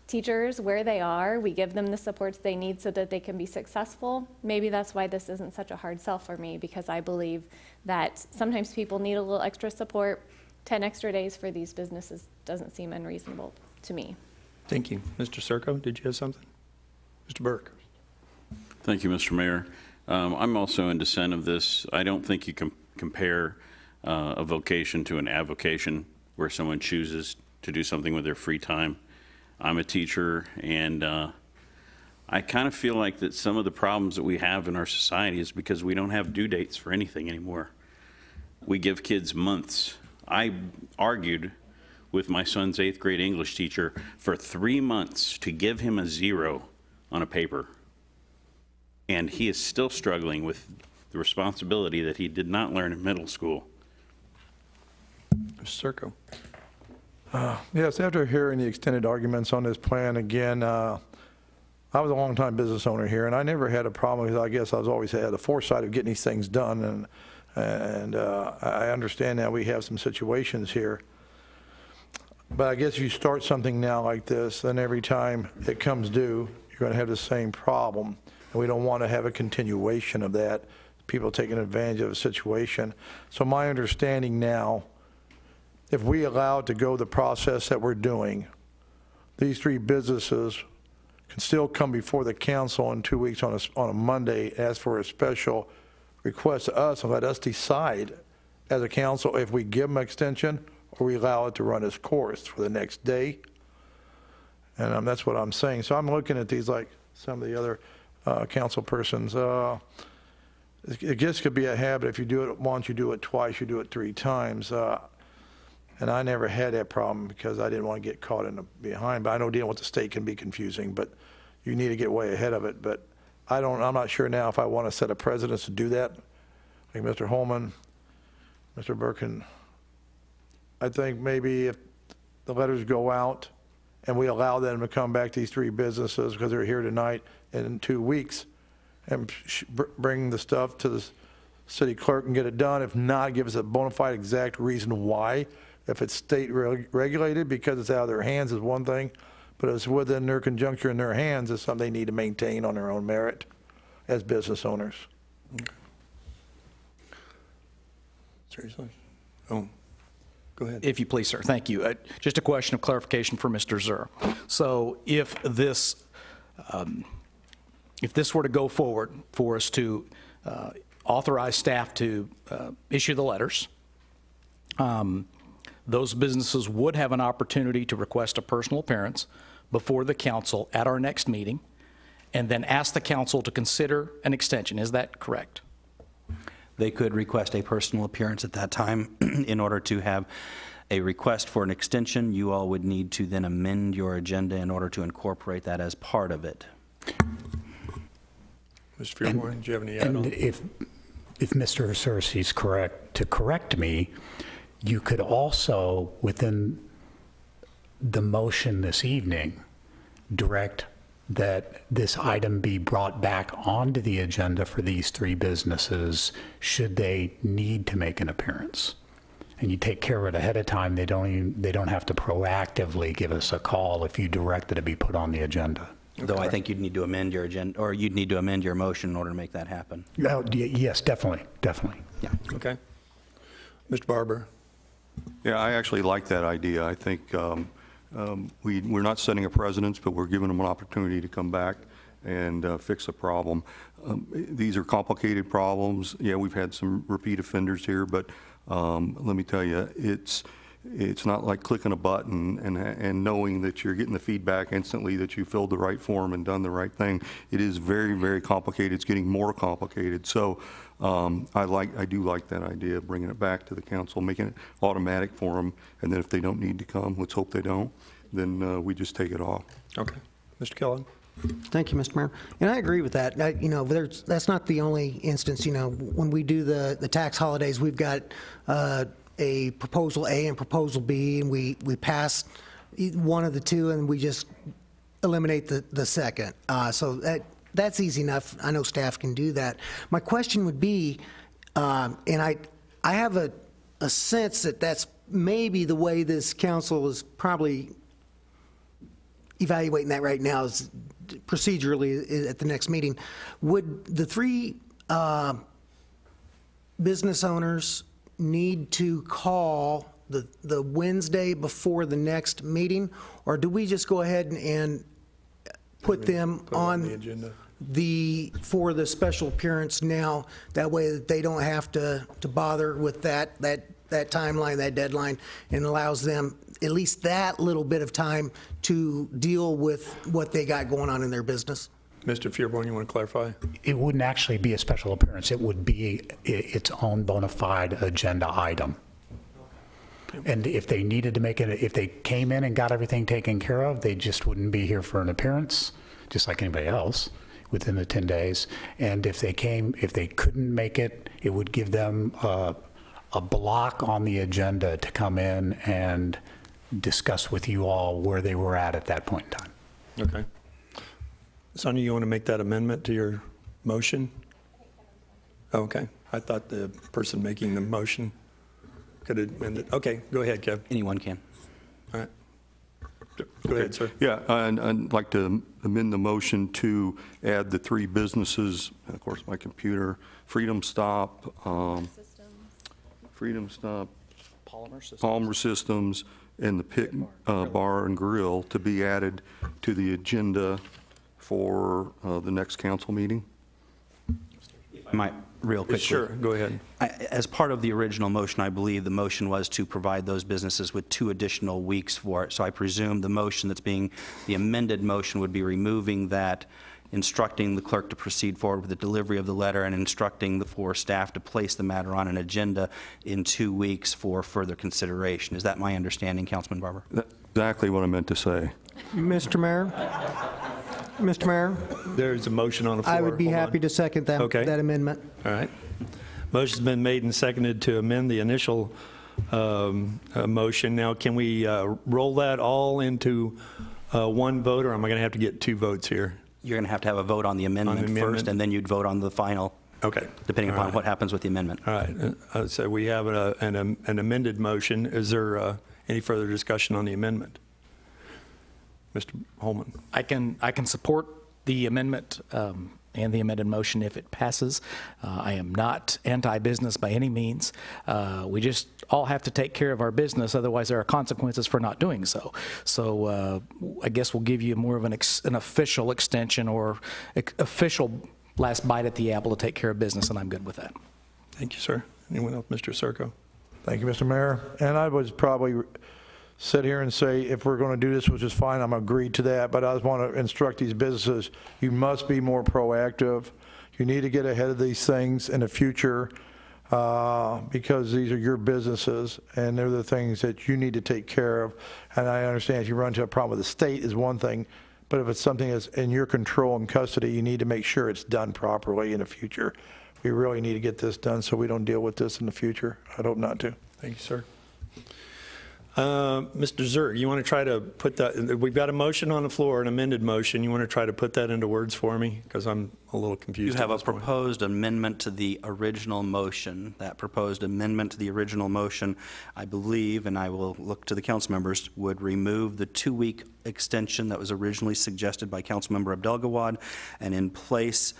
teachers where they are. We give them the supports they need so that they can be successful. Maybe that's why this isn't such a hard sell for me, because I believe that sometimes people need a little extra support. 10 extra days for these businesses doesn't seem unreasonable to me. Thank you. Mr. Circo, did you have something? Mr. Burke. Thank you, Mr. Mayor. I'm also in dissent of this. I don't think you can compare a vocation to an avocation where someone chooses to do something with their free time. I'm a teacher, and I kind of feel like that some of the problems that we have in our society is because we don't have due dates for anything anymore. We give kids months. I argued with my son's 8th grade English teacher for 3 months to give him a 0 on a paper. And he is still struggling with the responsibility that he did not learn in middle school. Mr. Circo. Yes, after hearing the extended arguments on this plan again, I was a long-time business owner here, and I never had a problem because I guess I was always had the foresight of getting these things done, and I understand that we have some situations here. But I guess if you start something now like this, then every time it comes due, you're going to have the same problem, and we don't want to have a continuation of that, people taking advantage of a situation. So my understanding now, if we allow it to go the process that we're doing, these 3 businesses can still come before the council in 2 weeks on a Monday, ask for a special request to us and let us decide as a council if we give them an extension or we allow it to run its course for the next day. And that's what I'm saying. So I'm looking at these like some of the other council persons. It just could be a habit. If you do it once, you do it twice, you do it 3 times. And I never had that problem because I didn't want to get caught in the behind. But I know dealing with the state can be confusing, but you need to get way ahead of it. But I'm not sure now if I want to set a precedent to do that. Like Mr. Holman, Mr. Birkin, I think maybe if the letters go out and we allow them to come back to these 3 businesses because they're here tonight and in 2 weeks and bring the stuff to the city clerk and get it done. If not, give us a bona fide exact reason why. If it's state regulated because it's out of their hands is one thing, but it's within their conjuncture in their hands is something they need to maintain on their own merit as business owners. Okay. Seriously? Oh, go ahead. If you please, sir. Thank you. Just a question of clarification for Mr. Zur. So if this were to go forward for us to authorize staff to issue the letters, those businesses would have an opportunity to request a personal appearance before the council at our next meeting and then ask the council to consider an extension. Is that correct? They could request a personal appearance at that time. In order to have a request for an extension, you all would need to then amend your agenda in order to incorporate that as part of it. Mr. Fearborn, do you have any add-on? And if Mr. Cersey is correct, to correct me, you could also, within the motion this evening, direct that this item be brought back onto the agenda for these 3 businesses should they need to make an appearance. And you take care of it ahead of time. They don't have to proactively give us a call if you direct that it be put on the agenda. Though I think you'd need to amend your agenda, or you'd need to amend your motion in order to make that happen. Yes, definitely. Yeah. Okay. Mr. Barber. Yeah, I actually like that idea. I think we're not setting a precedent, but we're giving them an opportunity to come back and fix a problem. These are complicated problems. Yeah, we've had some repeat offenders here, but let me tell you, it's not like clicking a button and knowing that you're getting the feedback instantly that you filled the right form and done the right thing. It is very, very complicated. It's getting more complicated. So I do like that idea of bringing it back to the council, making it automatic for them, and then if they don't need to come, let's hope they don't, then we just take it off. Okay. Mr. Kellogg? Thank you, Mr. Mayor. And I agree with that. That's not the only instance. When we do the tax holidays, we've got a proposal A and proposal B, and we pass one of the two, and we just eliminate the second. So that's easy enough. I know staff can do that. My question would be, and I have a sense that that's maybe the way this council is probably evaluating that right now, is procedurally at the next meeting. Would the three business owners need to call the Wednesday before the next meeting, or do we just go ahead and put them on the agenda for the special appearance now? That way that they don't have to bother with that timeline, that deadline, and allows them at least that little bit of time to deal with what they got going on in their business. Mr. Fearborn, you want to clarify? It wouldn't actually be a special appearance. It would be its own bona fide agenda item. And if they needed to make it, if they came in and got everything taken care of, they just wouldn't be here for an appearance, just like anybody else, within the 10 days. And if they couldn't make it, it would give them a block on the agenda to come in and discuss with you all where they were at that point in time. Okay. Sonia, you want to make that amendment to your motion? Okay. I thought the person making the motion could amend it. Okay, go ahead, Kev. Anyone can. All right. Go ahead, sir. Yeah, and I'd like to amend the motion to add the three businesses, and of course my computer, Freedom Stop, Palmer Systems, and the Pick Bar and Grill to be added to the agenda for the next council meeting. I might, real quickly. Sure, go ahead. As part of the original motion, I believe the motion was to provide those businesses with 2 additional weeks for it. So I presume the motion the amended motion would be removing that, instructing the clerk to proceed forward with the delivery of the letter, and instructing the 4 staff to place the matter on an agenda in 2 weeks for further consideration. Is that my understanding, Councilman Barber? That's exactly what I meant to say. Mr. Mayor? Mr. Mayor? There's a motion on the floor. I would be happy to second that, that amendment. All right. Motion's been made and seconded to amend the initial motion. Now, can we roll that all into one vote, or am I going to have to get 2 votes here? You're going to have a vote on the amendment first, and then you'd vote on the final. Okay. Depending upon what happens with the amendment. All right. So we have an amended motion. Is there any further discussion on the amendment? Mr. Holman. I can support the amendment and the amended motion if it passes. I am not anti-business by any means. We just all have to take care of our business, otherwise there are consequences for not doing so. So I guess we'll give you more of an official extension or official last bite at the apple to take care of business, and I'm good with that. Thank you, sir. Anyone else? Mr. Serco. Thank you, Mr. Mayor. And I would probably sit here and say, if we're going to do this, which is fine, I'm agreed to that, but I just want to instruct these businesses, you must be more proactive. You need to get ahead of these things in the future because these are your businesses and they're the things that you need to take care of. And I understand if you run into a problem with the state is one thing, but if it's something that's in your control and custody, you need to make sure it's done properly in the future. We really need to get this done so we don't deal with this in the future. I'd hope not to. Thank you, sir. Mr. Zerg, you want to try to put that, we've got a motion on the floor, an amended motion. You want to try to put that into words for me? Because I'm a little confused. You have a proposed amendment to the original motion. That proposed amendment to the original motion, I believe, and I will look to the council members, would remove the 2-week extension that was originally suggested by Councilmember Abdelgawad, and in place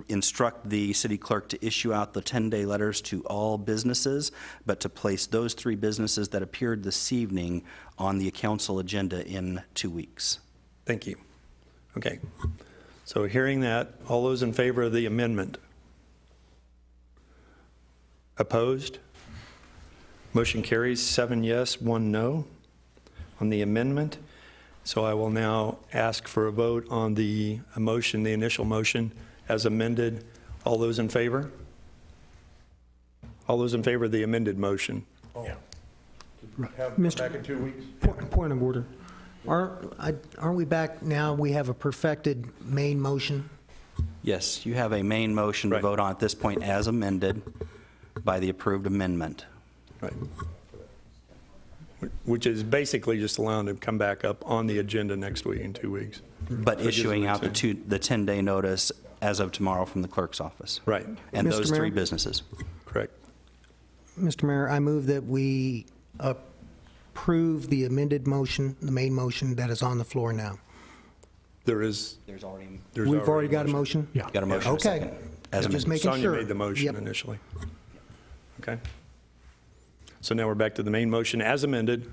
instruct the city clerk to issue out the 10-day letters to all businesses, but to place those 3 businesses that appeared this evening on the council agenda in 2 weeks. Thank you. Okay. So hearing that, all those in favor of the amendment? Opposed? Motion carries 7 yes, 1 no on the amendment. So I will now ask for a vote on the motion, the initial motion as amended. All those in favor? All those in favor of the amended motion? Yeah. Mr. Back in 2 weeks? Point of order. Aren't we back now? We have a perfected main motion? Yes, you have a main motion to vote on at this point as amended by the approved amendment. Right. Which is basically just allowing them to come back up on the agenda next week in 2 weeks. But issuing out the 10-day notice as of tomorrow from the clerk's office. Right. And Mr. those Mayor? 3 businesses. Correct. Mr. Mayor, I move that we approve the amended motion, the main motion that is on the floor now. There's already. We've already got a motion? Yeah. Got a motion. Okay. Just making Sonia sure. made the motion Yep. initially. Okay. So now we're back to the main motion as amended.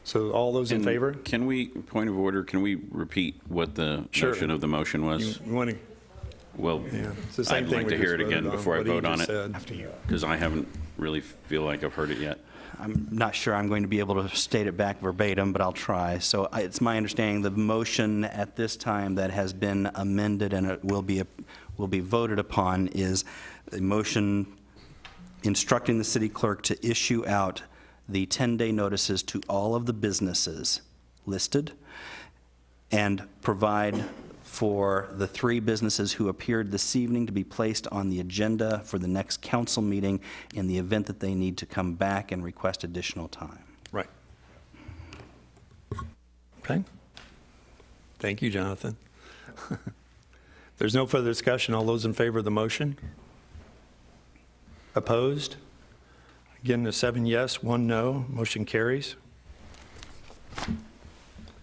So all those in favor? Can we, point of order, can we repeat what the motion of the motion was? You want to? Well, it's the same I'd thing like we to hear just it again voted on, before I what he vote on just it. said. After you. Because I haven't really feel like I've heard it yet. I'm not sure I'm going to be able to state it back verbatim, but I'll try. So it's my understanding the motion at this time that has been amended and it will be voted upon is a motion instructing the city clerk to issue out the 10-day notices to all of the businesses listed and provide for the 3 businesses who appeared this evening to be placed on the agenda for the next council meeting in the event that they need to come back and request additional time. Right. Okay. Thank you, Jonathan. There's no further discussion. All those in favor of the motion? Opposed? Again, 7 yes, 1 no. Motion carries.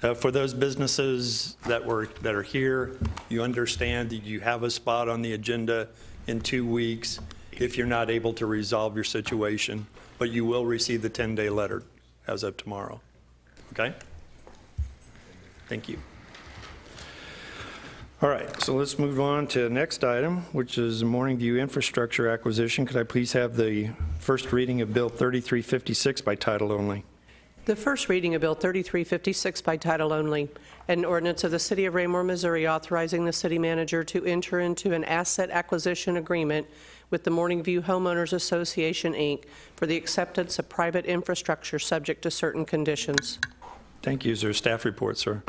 For those businesses that are here, you understand that you have a spot on the agenda in 2 weeks if you're not able to resolve your situation, but you will receive the 10-day letter as of tomorrow. Okay? Thank you. All right, so let's move on to the next item, which is Morning View Infrastructure Acquisition. Could I please have the first reading of Bill 3356 by title only? The first reading of Bill 3356 by title only, an ordinance of the City of Raymore, Missouri, authorizing the city manager to enter into an asset acquisition agreement with the Morning View Homeowners Association, Inc. for the acceptance of private infrastructure subject to certain conditions. Thank you. Is there a staff report, sir?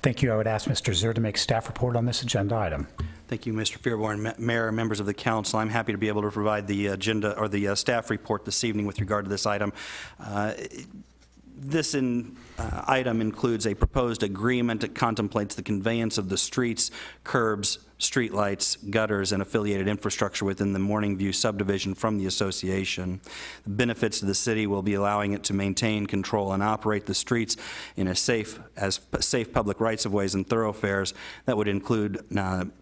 Thank you. I would ask Mr. Zier to make staff report on this agenda item. Thank you, Mr. Fearborn. Mayor, members of the council, I'm happy to be able to provide the agenda or the staff report this evening with regard to this item. This item includes a proposed agreement that contemplates the conveyance of the streets, curbs, streetlights, gutters, and affiliated infrastructure within the Morning View subdivision from the association. The benefits to the city will be allowing it to maintain, control, and operate the streets in a safe public rights-of-ways and thoroughfares that would include,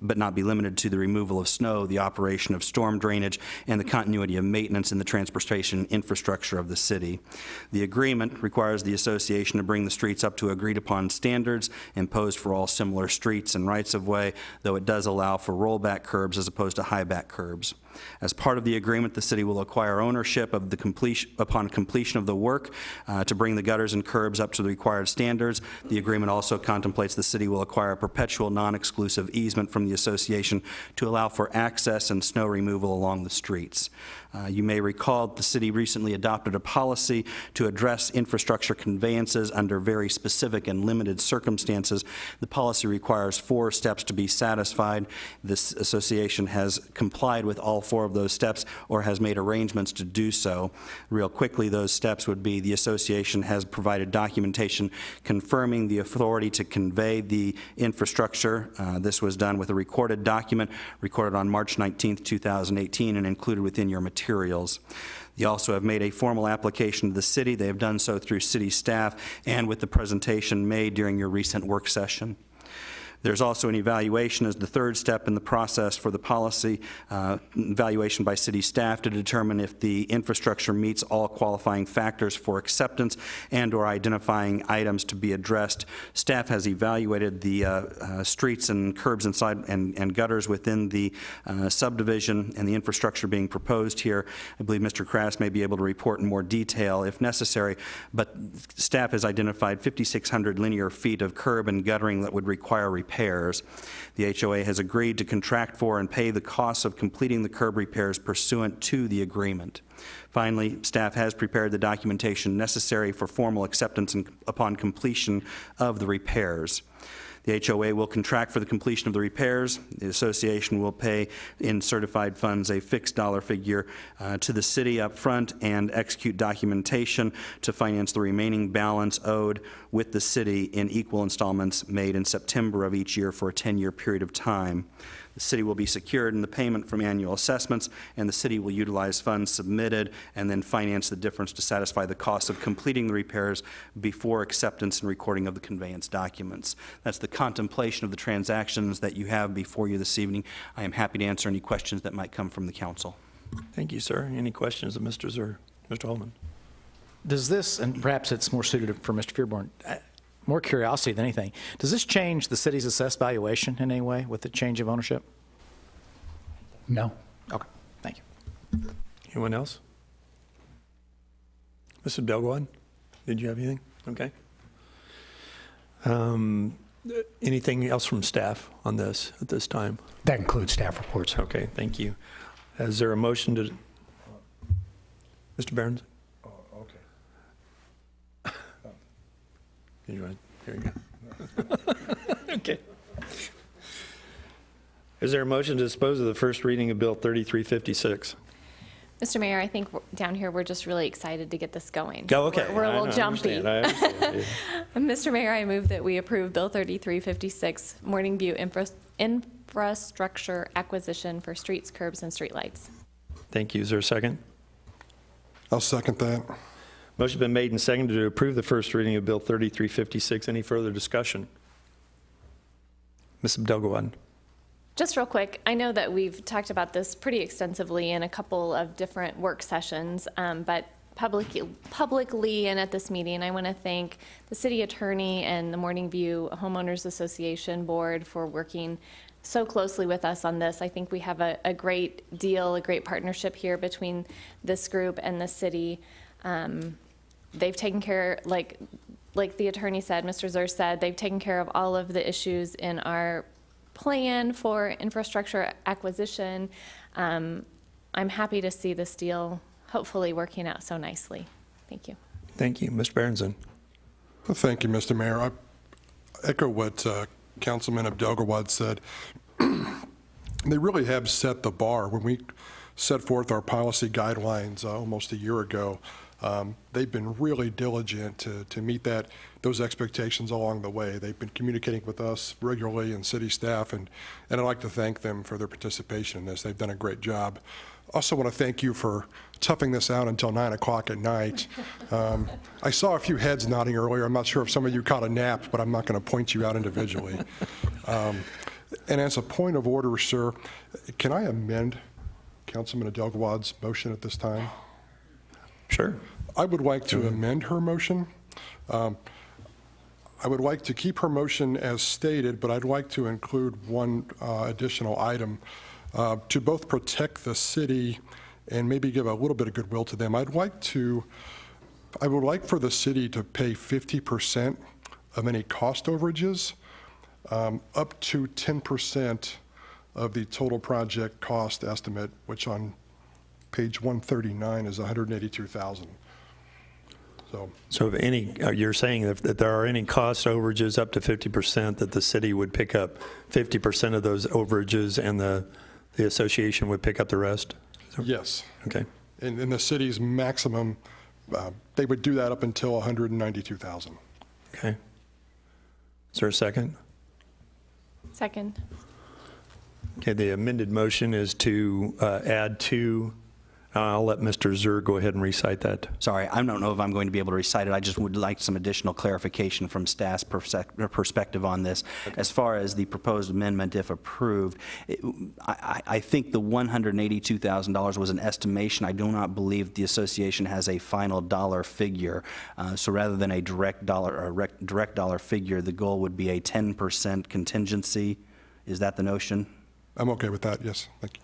but not be limited to, the removal of snow, the operation of storm drainage, and the continuity of maintenance in the transportation infrastructure of the city. The agreement requires the association to bring the streets up to agreed-upon standards imposed for all similar streets and rights-of-way, though it does allow for rollback curbs as opposed to high-back curbs. As part of the agreement, the city will acquire ownership of upon completion of the work to bring the gutters and curbs up to the required standards. The agreement also contemplates the city will acquire a perpetual non-exclusive easement from the association to allow for access and snow removal along the streets. You may recall the city recently adopted a policy to address infrastructure conveyances under very specific and limited circumstances. The policy requires 4 steps to be satisfied. This association has complied with all 4 of those steps or has made arrangements to do so. Real quickly, those steps would be the association has provided documentation confirming the authority to convey the infrastructure. This was done with a recorded document recorded on March 19th, 2018 and included within your materials. They also have made a formal application to the city. They have done so through city staff and with the presentation made during your recent work session. There's also an evaluation as the 3rd step in the process for the policy, evaluation by city staff to determine if the infrastructure meets all qualifying factors for acceptance and or identifying items to be addressed. Staff has evaluated the streets and curbs inside and gutters within the subdivision and the infrastructure being proposed here. I believe Mr. Crass may be able to report in more detail if necessary, but staff has identified 5,600 linear feet of curb and guttering that would require repairs. The HOA has agreed to contract for and pay the costs of completing the curb repairs pursuant to the agreement. Finally, staff has prepared the documentation necessary for formal acceptance upon completion of the repairs. The HOA will contract for the completion of the repairs. The association will pay in certified funds a fixed dollar figure to the city up front and execute documentation to finance the remaining balance owed with the city in equal installments made in September of each year for a 10-year period of time. The city will be secured in the payment from annual assessments, and the city will utilize funds submitted and then finance the difference to satisfy the cost of completing the repairs before acceptance and recording of the conveyance documents. That's the contemplation of the transactions that you have before you this evening. I am happy to answer any questions that might come from the council. Thank you, sir. Any questions of Mr. Zur? Mr. Holman? Does this, and perhaps it's more suited for Mr. Fearborn, more curiosity than anything, does this change the city's assessed valuation in any way with the change of ownership? No. Okay, thank you. Anyone else? Mr. Belgawad, did you have anything? Okay. Anything else from staff on this at this time? That includes staff reports. Okay, thank you. Is there a motion to... Mr. Behrens? Oh, okay. Here you go. Okay. Is there a motion to dispose of the first reading of Bill 3356? Mr. Mayor, I think down here we're just really excited to get this going. Oh, okay. We're a little jumpy. I understand. Mr. Mayor, I move that we approve Bill 3356, Morning View infrastructure acquisition for streets, curbs, and streetlights. Thank you. Is there a second? I'll second that. Motion been made and seconded to approve the first reading of Bill 3356. Any further discussion? Ms. Abdelgawad. Just real quick, I know that we've talked about this pretty extensively in a couple of different work sessions, but publicly and at this meeting, I want to thank the city attorney and the Morning View Homeowners Association board for working so closely with us on this. I think we have a great deal, a great partnership here between this group and the city. They've taken care, like the attorney said, Mr. Zur said, they've taken care of all of the issues in our plan for infrastructure acquisition. I'm happy to see this deal hopefully working out so nicely. Thank you. Thank you. Mr. Berenson. Well, thank you, Mr. Mayor. I echo what Councilman Abdelgawad said. They really have set the bar. When we set forth our policy guidelines almost a year ago, they've been really diligent to meet those expectations along the way. They've been communicating with us regularly and city staff, and I'd like to thank them for their participation in this. They've done a great job. Also want to thank you for toughing this out until 9 o'clock at night. I saw a few heads nodding earlier. I'm not sure if some of you caught a nap, but I'm not going to point you out individually. And as a point of order, sir, can I amend Councilman Abdelgawad's motion at this time? Sure. I would like to amend her motion. I would like to keep her motion as stated, but I'd like to include one additional item to both protect the city and maybe give a little bit of goodwill to them. I would like for the city to pay 50% of any cost overages, up to 10% of the total project cost estimate, which on page 139 is $182,000. So if any, you're saying that there are any cost overages up to 50%, that the city would pick up 50% of those overages and the association would pick up the rest? Yes. Okay. In the city's maximum, they would do that up until $192,000. Okay. Is there a second? Second. Okay, the amended motion is to add to, I'll let Mr. Zur go ahead and recite that. Sorry, I don't know if I'm going to be able to recite it. I just would like some additional clarification from staff's perspective on this. Okay. As far as the proposed amendment, if approved, I think the $182,000 was an estimation. I do not believe the association has a final dollar figure. So rather than a direct dollar figure, the goal would be a 10% contingency. Is that the notion? I'm okay with that, yes. Thank you.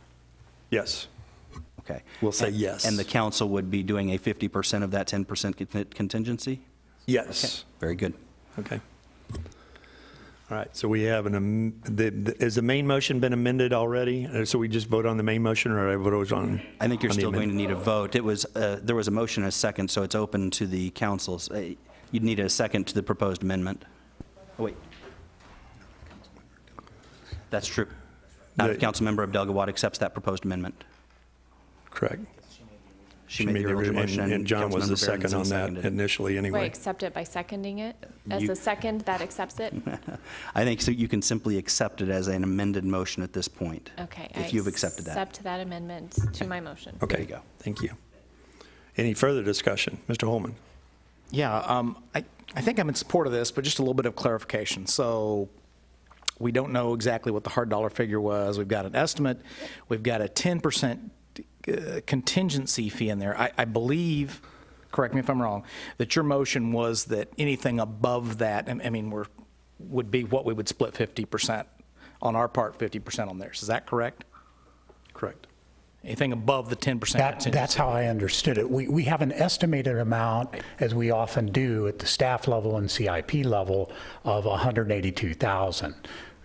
Yes. Okay. We'll say yes. And the council would be doing a 50% of that 10% contingency? Yes. Okay. Very good. Okay. All right, so we have has the main motion been amended already? So we just vote on the main motion, or I vote on? I think you're on the still going to amendment? need a vote. It was, there was a motion and a second, so it's open to the councils. You'd need a second to the proposed amendment. Oh, wait. That's true. Now, if Councilmember Abdel Gawad accepts that proposed amendment. Correct. She made the original motion, and John was the Councilmember second on Berenson that seconded it. initially We anyway. accept it by seconding it? As a second, that accepts it? I think so. You can simply accept it as an amended motion at this point. Okay. If you've accepted that. Accept that amendment to my motion. Okay, There you go. thank you. Any further discussion? Mr. Holman? Yeah, I think I'm in support of this, but just a little bit of clarification. So we don't know exactly what the hard dollar figure was. We've got an estimate. We've got a 10% contingency fee in there. I believe, correct me if I'm wrong, that your motion was that anything above that, I mean, would be what we would split 50% on our part, 50% on theirs. Is that correct? Correct. Anything above the 10% contingency? That's how I understood it. We have an estimated amount, as we often do at the staff level and CIP level, of $182,000.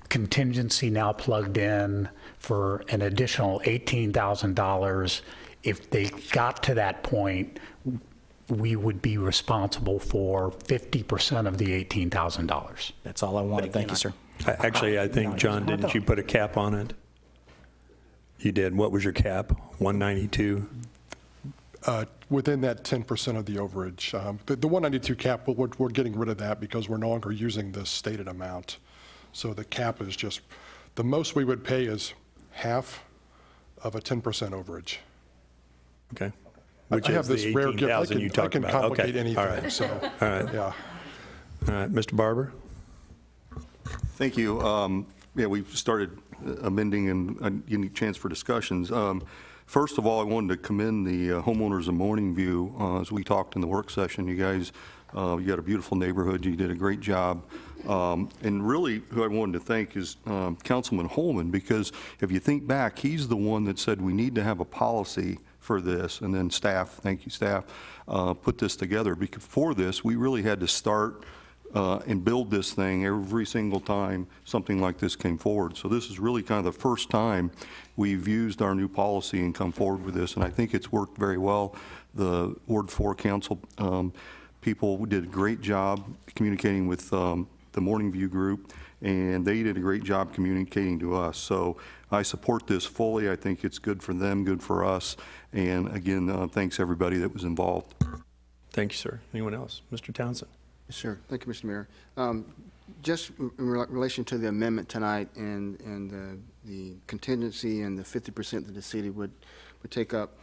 Contingency now plugged in for an additional $18,000. If they got to that point, we would be responsible for 50% of the $18,000. That's all I wanted. Thank you, sir. Actually, I think, John, didn't you put a cap on it? You did. What was your cap? 192? Within that 10% of the overage. The 192 cap, we're getting rid of that because we're no longer using the stated amount. So the cap is just, the most we would pay is half of a 10% overage. Okay. I Which have is this the rare gift. 18,000 you I talked can about. complicate Okay. anything. All right. So, All right. yeah. All right, Mr. Barber? Thank you. Yeah, we've started amending and getting a chance for discussions. First of all, I wanted to commend the homeowners of Morning View. As we talked in the work session, you guys, you got a beautiful neighborhood. You did a great job. And really, who I wanted to thank is Councilman Holman, because if you think back, he's the one that said we need to have a policy for this, and then staff, thank you, staff, put this together. Because for this, we really had to start and build this thing every single time something like this came forward. So this is really kind of the first time we've used our new policy and come forward with this, and I think it's worked very well. The Ward 4 Council people did a great job communicating with the Morning View group, and they did a great job communicating to us. So I support this fully. I think it's good for them, good for us, and again, thanks everybody that was involved. Thank you, sir. Anyone else? Mr. Townsend? Yes, sir. Thank you, Mr. Mayor. Just in relation to the amendment tonight and the contingency and the 50% that the city would take up,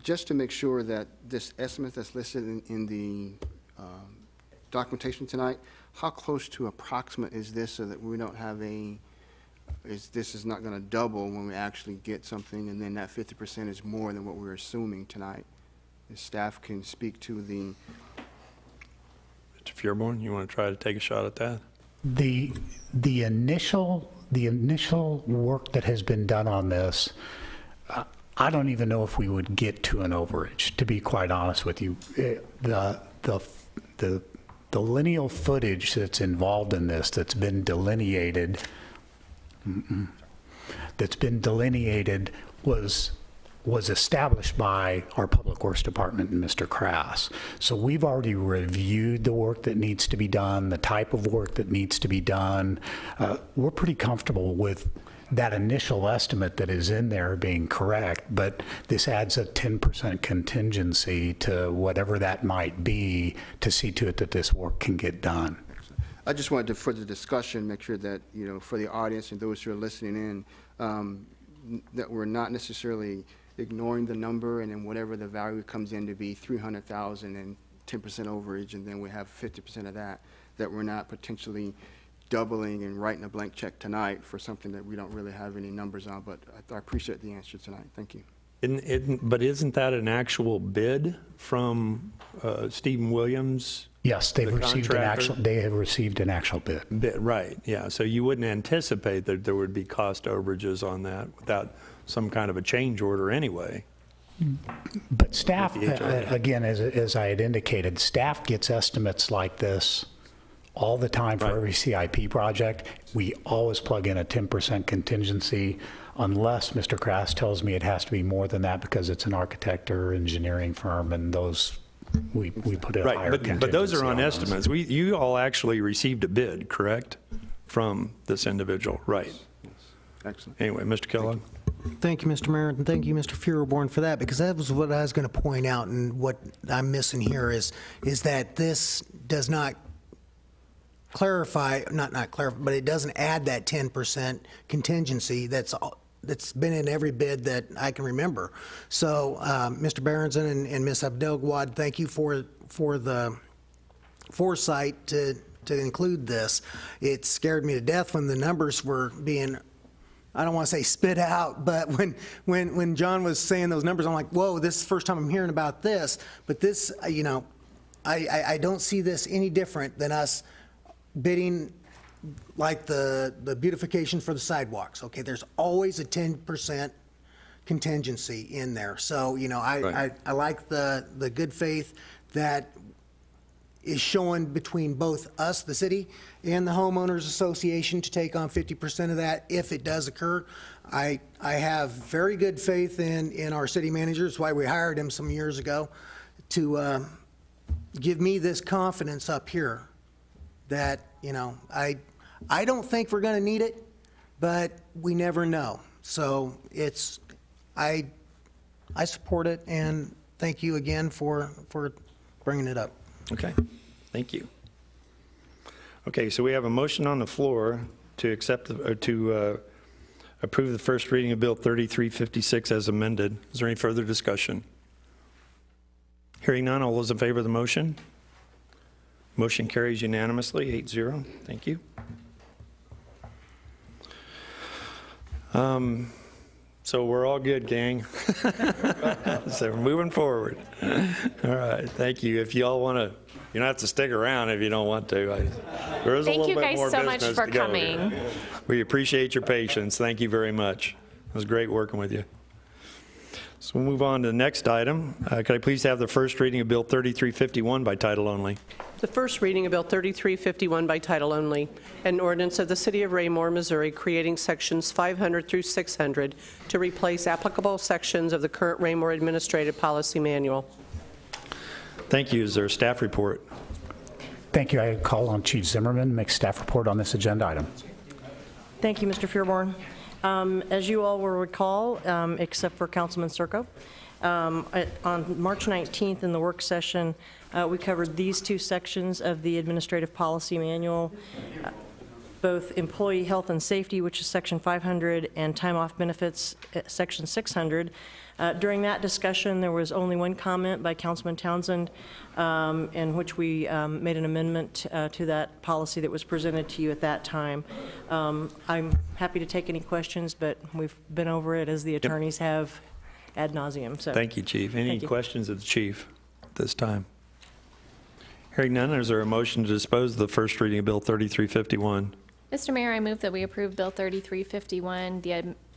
just to make sure that this estimate that's listed in the documentation tonight, how close to approximate is this so that we don't have this is not going to double when we actually get something, and then that 50% is more than what we're assuming tonight? If staff can speak to the... Mr. Feuerborn, you want to try to take a shot at that? The initial work that has been done on this, I don't even know if we would get to an overage, to be quite honest with you. The lineal footage that's involved in this, that's been delineated, was established by our Public Works Department and Mr. Crass. So we've already reviewed the work that needs to be done, the type of work that needs to be done. We're pretty comfortable with that initial estimate that is in there being correct, but this adds a 10% contingency to whatever that might be to see to it that this work can get done. I just wanted to, for the discussion, make sure that, for the audience and those who are listening in, that we're not necessarily ignoring the number, and then whatever the value comes in to be 300,000 and 10% overage, and then we have 50% of that we're not potentially doubling and writing a blank check tonight for something that we don't really have any numbers on. But I appreciate the answer tonight. Thank you. But isn't that an actual bid from Stephen Williams? Yes, they have received an actual bid. Right, yeah. So you wouldn't anticipate that there would be cost overages on that without some kind of a change order anyway. But staff, again, as I had indicated, staff gets estimates like this all the time for every CIP project. We always plug in a 10% contingency unless Mr. Crass tells me it has to be more than that because it's an architect or engineering firm, and those we put a higher contingency. But those are on those. estimates. You all actually received a bid, correct, from this individual, right? Excellent. Anyway, Mr. Kellogg. Thank you, Mr. Mayor, and thank you, Mr. Feuerborn, for that, because that was what I was going to point out, and what I'm missing here is that this does not clarify, not clarify, but it doesn't add that 10% contingency that's been in every bid that I can remember. So, Mr. Berenson and Ms. Abdelgawad, thank you for the foresight to include this. It scared me to death when the numbers were being, I don't want to say spit out, but when John was saying those numbers, I'm like, whoa, this is the first time I'm hearing about this. But this, you know, I don't see this any different than us bidding like the beautification for the sidewalks. Okay, there's always a 10% contingency in there. So, you know, I like the good faith that is shown between both us, the city, and the homeowners association to take on 50% of that if it does occur. I have very good faith in our city manager. That's why we hired him some years ago to give me this confidence up here that, you know, I don't think we're going to need it, but we never know. So it's, I support it, and thank you again for bringing it up. Okay, thank you. Okay, so we have a motion on the floor to accept or to approve the first reading of Bill 3356 as amended. Is there any further discussion? Hearing none, all those in favor of the motion? Motion carries unanimously, 8-0. Thank you. So we're all good, gang. So we're moving forward. All right, thank you. If you all want to, you don't have to stick around if you don't want to. There is a little bit more business to go. Thank you guys so much for coming. We appreciate your patience. Thank you very much. It was great working with you. So we'll move on to the next item. Could I please have the first reading of Bill 3351 by title only? The first reading of Bill 3351 by title only, an ordinance of the City of Raymore, Missouri, creating sections 500 through 600 to replace applicable sections of the current Raymore Administrative Policy Manual. Thank you. Is there a staff report? Thank you. I call on Chief Zimmerman to make staff report on this agenda item. Thank you, Mr. Feuerborn. As you all will recall, except for Councilman Circo, on March 19th in the work session, we covered these two sections of the Administrative Policy Manual, both Employee Health and Safety, which is Section 500, and Time Off Benefits, Section 600. During that discussion, there was only one comment by Councilman Townsend, in which we made an amendment to that policy that was presented to you at that time. I'm happy to take any questions, but we've been over it as the attorneys have ad nauseum. So thank you, Chief. Any questions of the Chief at this time? Hearing none, is there a motion to dispose of the first reading of Bill 3351? Mr. Mayor, I move that we approve Bill 3351,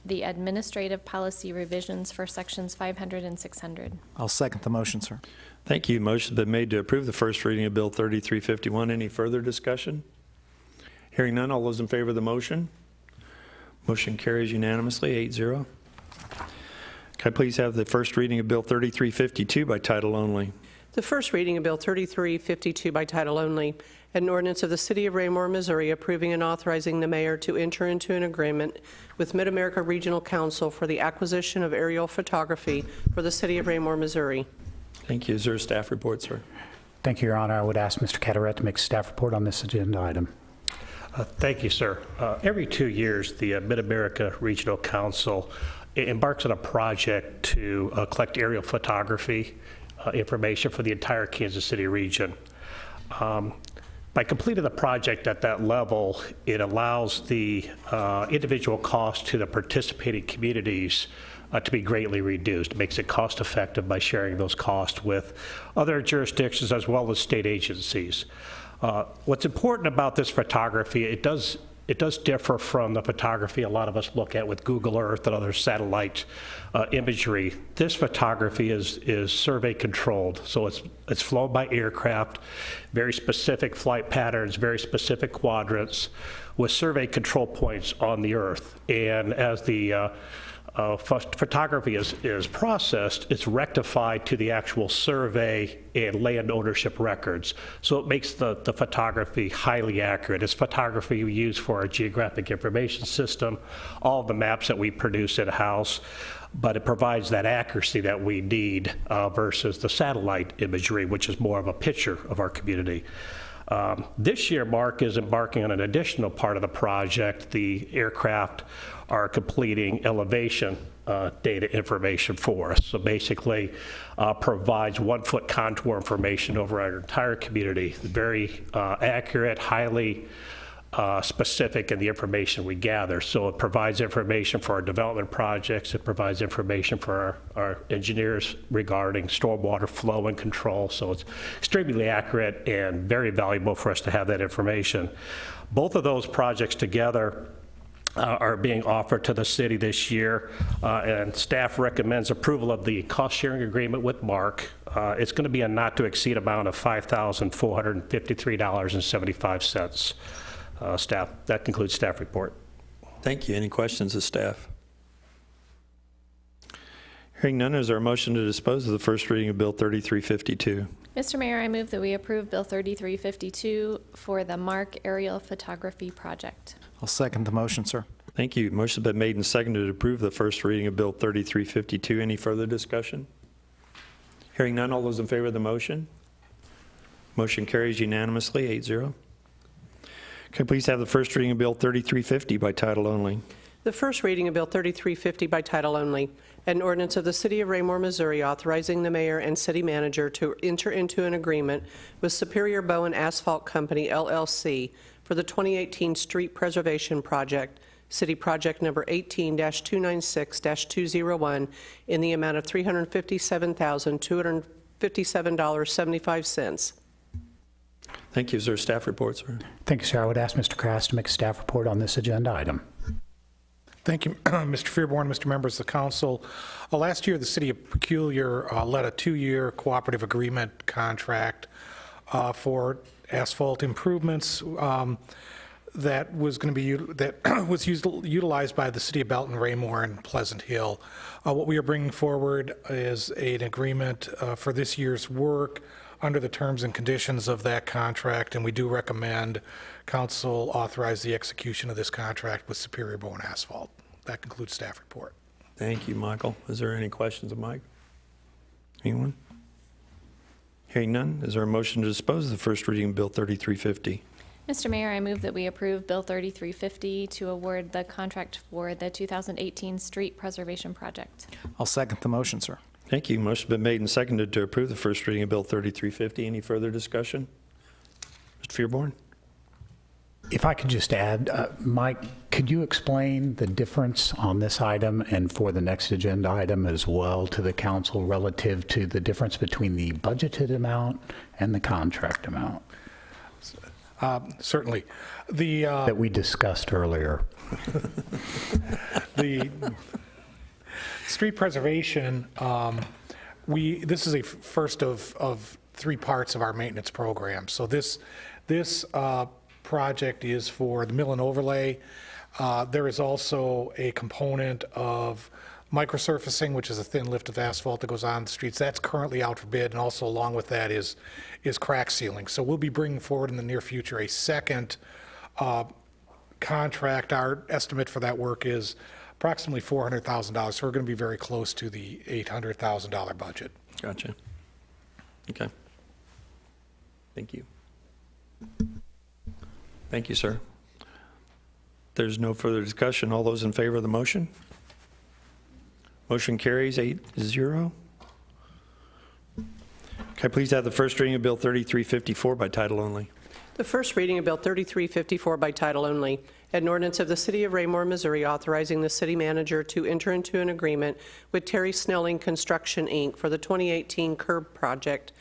the administrative policy revisions for sections 500 and 600. I'll second the motion, sir. Thank you. Motion's been made to approve the first reading of Bill 3351. Any further discussion? Hearing none, all those in favor of the motion? Motion carries unanimously, 8-0. Can I please have the first reading of Bill 3352 by title only? The first reading of Bill 3352 by title only, an ordinance of the City of Raymore, Missouri, approving and authorizing the mayor to enter into an agreement with Mid-America Regional Council for the acquisition of aerial photography for the City of Raymore, Missouri. Thank you. Is there a staff report, sir? Thank you, Your Honor. I would ask Mr. Cataret to make a staff report on this agenda item. Thank you, sir. Every 2 years, the Mid-America Regional Council embarks on a project to collect aerial photography information for the entire Kansas City region. By completing the project at that level, it allows the individual cost to the participating communities to be greatly reduced. It makes it cost effective by sharing those costs with other jurisdictions as well as state agencies. What's important about this photography, it does it does differ from the photography a lot of us look at with Google Earth and other satellite imagery. This photography is survey controlled, so it's flown by aircraft, very specific flight patterns, very specific quadrants, with survey control points on the Earth. And as the photography is processed, it's rectified to the actual survey and land ownership records. So it makes the photography highly accurate. It's photography we use for our geographic information system, all of the maps that we produce in-house, but it provides that accuracy that we need versus the satellite imagery, which is more of a picture of our community. This year, Mark is embarking on an additional part of the project. The aircraft are completing elevation data information for us. So basically provides 1-foot contour information over our entire community. Very accurate, highly specific in the information we gather. So it provides information for our development projects. It provides information for our engineers regarding stormwater flow and control. So it's extremely accurate and very valuable for us to have that information. Both of those projects together are being offered to the city this year, and staff recommends approval of the cost-sharing agreement with Mark. It's going to be a not-to-exceed amount of $5,453.75. Staff, that concludes staff report. Thank you. Any questions of staff? Hearing none, is there a motion to dispose of the first reading of Bill 3352? Mr. Mayor, I move that we approve Bill 3352 for the Mark Aerial Photography Project. I'll second the motion, sir. Thank you. Motion's been made and seconded to approve the first reading of Bill 3352. Any further discussion? Hearing none, all those in favor of the motion? Motion carries unanimously, 8-0. Can I please have the first reading of Bill 3350 by title only? The first reading of Bill 3350 by title only, an ordinance of the City of Raymore, Missouri, authorizing the mayor and city manager to enter into an agreement with Superior Bowen Asphalt Company, LLC, for the 2018 Street Preservation Project, City Project Number 18-296-201, in the amount of $357,257.75. Thank you. Is there a staff report, sir? Thank you, sir. I would ask Mr. Kras to make a staff report on this agenda item. Thank you, Mr. Fearborn, Mr. Members of the Council. Last year, the City of Peculiar led a 2-year cooperative agreement contract for asphalt improvements that was going to be utilized by the City of Belton, Raymore, and Pleasant Hill. What we are bringing forward is an agreement for this year's work under the terms and conditions of that contract, and we do recommend Council authorize the execution of this contract with Superior Bowen Asphalt. That concludes staff report. Thank you, Michael. Is there any questions of Mike? Anyone? Hearing none, is there a motion to dispose of the first reading of Bill 3350? Mr. Mayor, I move that we approve Bill 3350 to award the contract for the 2018 Street Preservation Project. I'll second the motion, sir. Thank you. Motion's been made and seconded to approve the first reading of Bill 3350. Any further discussion? Mr. Fearborn? If I could just add, Mike, could you explain the difference on this item and for the next agenda item as well to the council relative to the difference between the budgeted amount and the contract amount? Certainly. That we discussed earlier. The street preservation, this is a first of 3 parts of our maintenance program. So this project is for the mill and overlay. There is also a component of microsurfacing, which is a thin lift of asphalt that goes on the streets. That's currently out for bid, and also along with that is crack sealing. So we'll be bringing forward in the near future a second contract. Our estimate for that work is approximately $400,000. So we're going to be very close to the $800,000 budget. Gotcha. Okay. Thank you. Thank you, sir. There's no further discussion. All those in favor of the motion? Motion carries 8-0. Can I please have the first reading of Bill 3354 by title only? The first reading of Bill 3354 by title only, an ordinance of the City of Raymore, Missouri, authorizing the city manager to enter into an agreement with Terry Snelling Construction, Inc. for the 2018 curb project,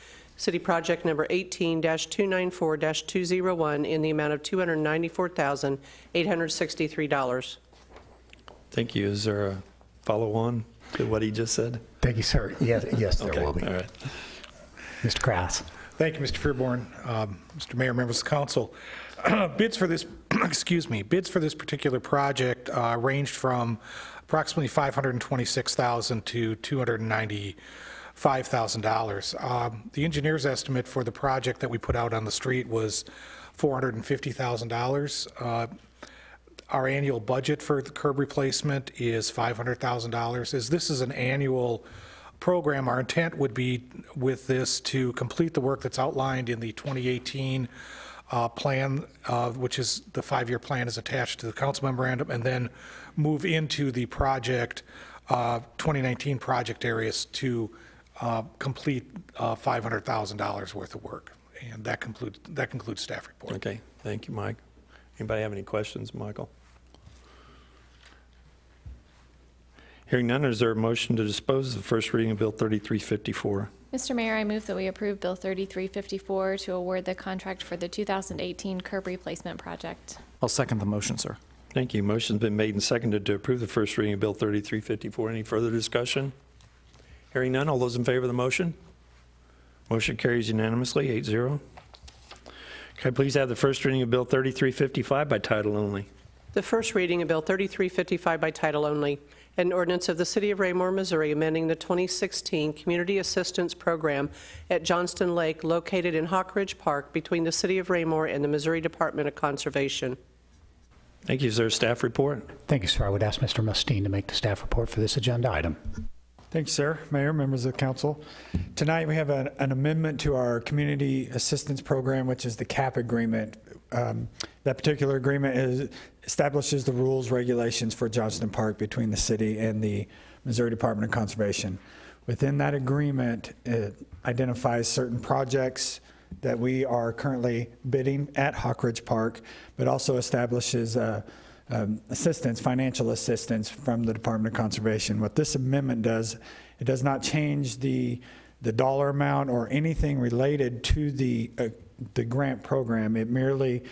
City Project Number 18-294-201 in the amount of $294,863. Thank you. Is there a follow-on to what he just said? Thank you, sir. Yes, there will be. All right. Mr. Krass. Thank you, Mr. Fearborn, Mr. Mayor, members of the council. Bids for this, bids for this particular project ranged from approximately $526,000 to $295,000. The engineer's estimate for the project that we put out on the street was $450,000. Our annual budget for the curb replacement is $500,000. As this is an annual program, our intent would be with this to complete the work that's outlined in the 2018 plan, which is the 5-year plan is attached to the council memorandum, and then move into the project 2019 project areas to complete $500,000 worth of work. And that concludes staff report. Okay, thank you, Mike. Anybody have any questions, Michael? Hearing none, is there a motion to dispose of the first reading of Bill 3354? Mr. Mayor, I move that we approve Bill 3354 to award the contract for the 2018 curb replacement project. I'll second the motion, sir. Thank you. Motion's been made and seconded to approve the first reading of Bill 3354. Any further discussion? Hearing none, all those in favor of the motion? Motion carries unanimously, 8-0. Can I please have the first reading of Bill 3355 by title only? The first reading of Bill 3355 by title only. An ordinance of the City of Raymore, Missouri, amending the 2016 Community Assistance Program at Johnston Lake, located in Hawk Ridge Park, between the City of Raymore and the Missouri Department of Conservation. Thank you. Is there a staff report? Thank you, sir. I would ask Mr. Mustine to make the staff report for this agenda item. Thank you, sir. Mayor, members of the council. Tonight we have an amendment to our Community Assistance Program, which is the CAP agreement. That particular agreement establishes the rules, regulations for Johnston Park between the city and the Missouri Department of Conservation. Within that agreement, it identifies certain projects that we are currently bidding at Hawk Ridge Park, but also establishes assistance, financial assistance from the Department of Conservation. What this amendment does, it does not change the dollar amount or anything related to the grant program. It merely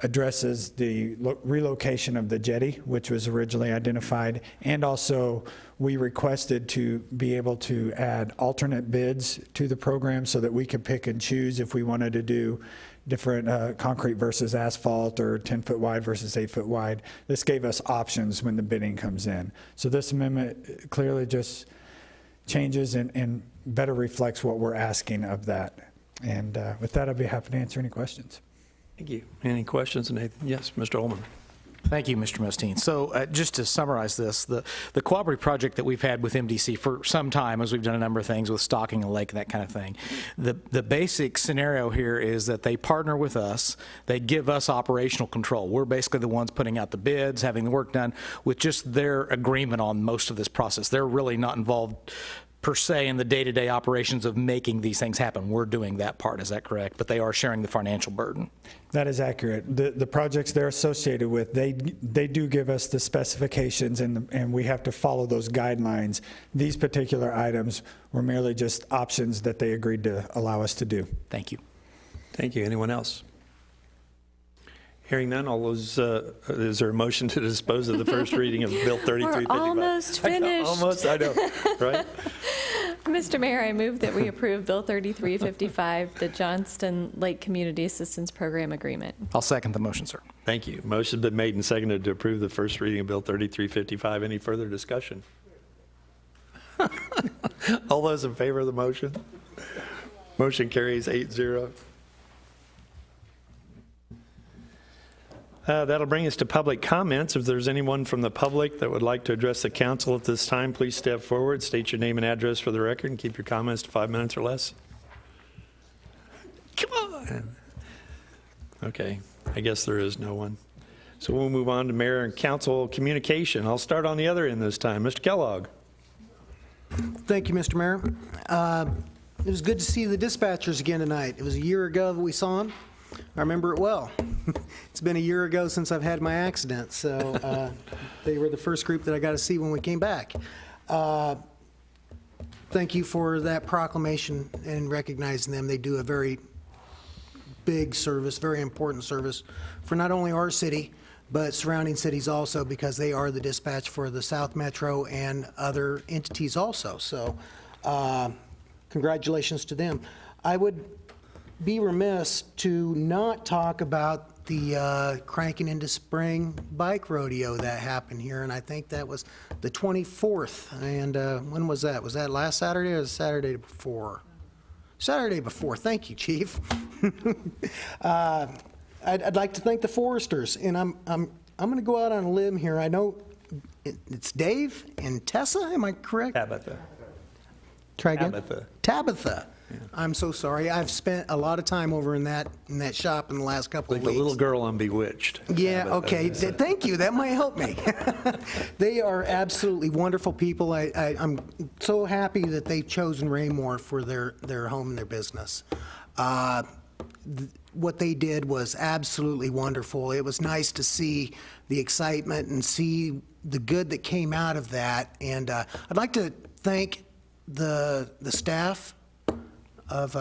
addresses the relocation of the jetty, which was originally identified, and also we requested to be able to add alternate bids to the program so that we could pick and choose if we wanted to do different concrete versus asphalt or 10-foot wide versus 8-foot wide. This gave us options when the bidding comes in. So this amendment clearly just changes and better reflects what we're asking of that. And with that, I'd be happy to answer any questions. Thank you. Any questions, Nathan? Yes, Mr. Ullman. Thank you, Mr. Mustine. So just to summarize this, the cooperative project that we've had with MDC for some time, as we've done a number of things with stocking a lake, that kind of thing, the basic scenario here is that they partner with us, they give us operational control. We're basically the ones putting out the bids, having the work done, with just their agreement on most of this process. They're really not involved per se in the day-to-day operations of making these things happen. We're doing that part, is that correct? But they are sharing the financial burden. That is accurate. The projects they're associated with, they do give us the specifications and we have to follow those guidelines. These particular items were merely just options that they agreed to allow us to do. Thank you. Thank you. Anyone else? Hearing none, all those, is there a motion to dispose of the first reading of Bill 3355? We're almost finished. Almost, I know, right? Mr. Mayor, I move that we approve Bill 3355, the Johnston Lake Community Assistance Program Agreement. I'll second the motion, sir. Thank you. Motion's been made and seconded to approve the first reading of Bill 3355. Any further discussion? All those in favor of the motion? Motion carries 8-0. That'll bring us to public comments. If there's anyone from the public that would like to address the council at this time, please step forward, state your name and address for the record, and keep your comments to 5 minutes or less. Come on. Okay, I guess there is no one. So we'll move on to mayor and council communication. I'll start on the other end this time. Mr. Kellogg. Thank you, Mr. Mayor. It was good to see the dispatchers again tonight. It was a year ago that we saw them. I remember it well. It's been a year ago since I've had my accident, so they were the first group that I got to see when we came back. thank you for that proclamation and recognizing them. They do a very big service, very important service for not only our city, but surrounding cities also, because they are the dispatch for the South Metro and other entities also. So congratulations to them. I would be remiss to not talk about the Cranking into Spring bike rodeo that happened here, and I think that was the 24th. And when was that? Was that last Saturday or the Saturday before? Saturday before. Thank you, Chief. I'd like to thank the Foresters, and I'm going to go out on a limb here. I know it's Dave and Tessa. Am I correct? Tabitha. Try again. Tabitha. Tabitha. I'm so sorry. I've spent a lot of time over in that shop in the last couple of Like weeks. the little girl on Bewitched. Yeah, okay. Thank you. That might help me. They are absolutely wonderful people. I'm so happy that they've chosen Raymore for their home and their business. What they did was absolutely wonderful. It was nice to see the excitement and see the good that came out of that. And I'd like to thank the staff of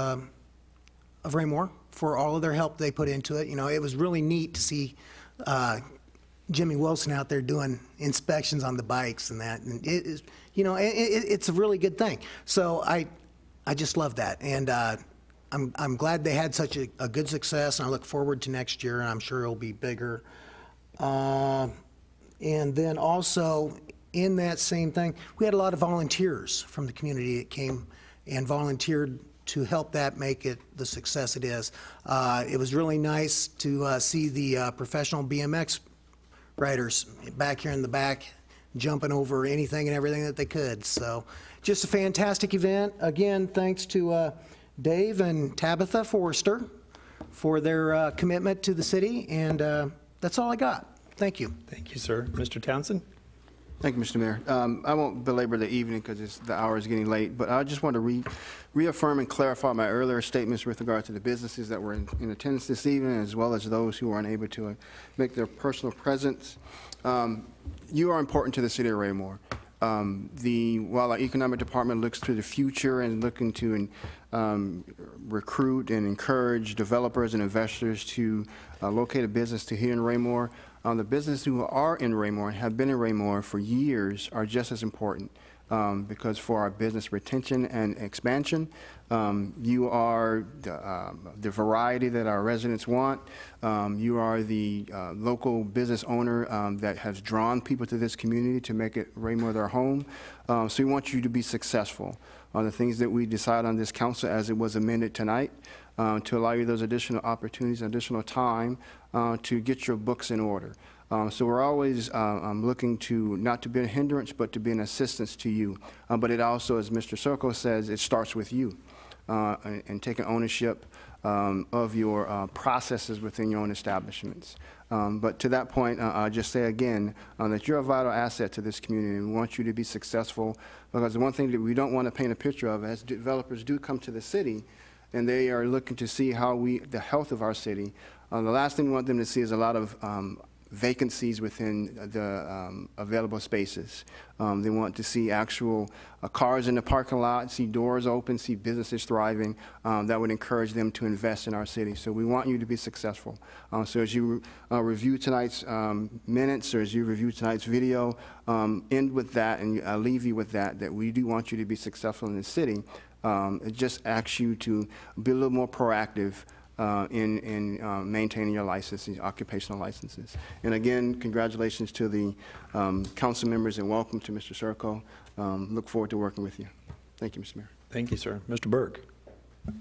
Raymore for all of their help they put into it. You know, it was really neat to see Jimmy Wilson out there doing inspections on the bikes and that. And it is, you know, it's a really good thing. So I just love that. And I'm glad they had such a good success, and I look forward to next year, and I'm sure it'll be bigger. And then also in that same thing, we had a lot of volunteers from the community that came and volunteered to help that make it the success it is. It was really nice to see the professional BMX riders back here in the back jumping over anything and everything that they could. So just a fantastic event. Again, thanks to Dave and Tabitha Forrester for their commitment to the city, and that's all I got. Thank you. Thank you, sir. Mr. Townsend? Thank you, Mr. Mayor. I won't belabor the evening because the hour is getting late, but I just want to reaffirm and clarify my earlier statements with regard to the businesses that were in attendance this evening, as well as those who were unable to make their personal presence. You are important to the city of Raymore. While our economic department looks to the future and looking to recruit and encourage developers and investors to locate a business to here in Raymore, the businesses who are in Raymore and have been in Raymore for years are just as important because for our business retention and expansion, you are the variety that our residents want. You are the local business owner that has drawn people to this community to make it Raymore their home. So we want you to be successful on the things that we decide on this council as it was amended tonight to allow you those additional opportunities, additional time to get your books in order. So we're always looking to not to be a hindrance, but to be an assistance to you. But it also, as Mr. Circo says, it starts with you and taking ownership of your processes within your own establishments. But to that point, I'll just say again that you're a vital asset to this community, and we want you to be successful, because the one thing that we don't want to paint a picture of as developers do come to the city, and they are looking to see how the health of our city. The last thing we want them to see is a lot of vacancies within the available spaces. They want to see actual cars in the parking lot, see doors open, see businesses thriving. That would encourage them to invest in our city. So we want you to be successful. So as you review tonight's minutes, or as you review tonight's video, end with that, and I'll leave you with that we do want you to be successful in the city. It just asks you to be a little more proactive in maintaining your licenses, occupational licenses. And again, congratulations to the council members, and welcome to Mr. Circo. Look forward to working with you. Thank you, Mr. Mayor. Thank you, sir. Mr. Burke.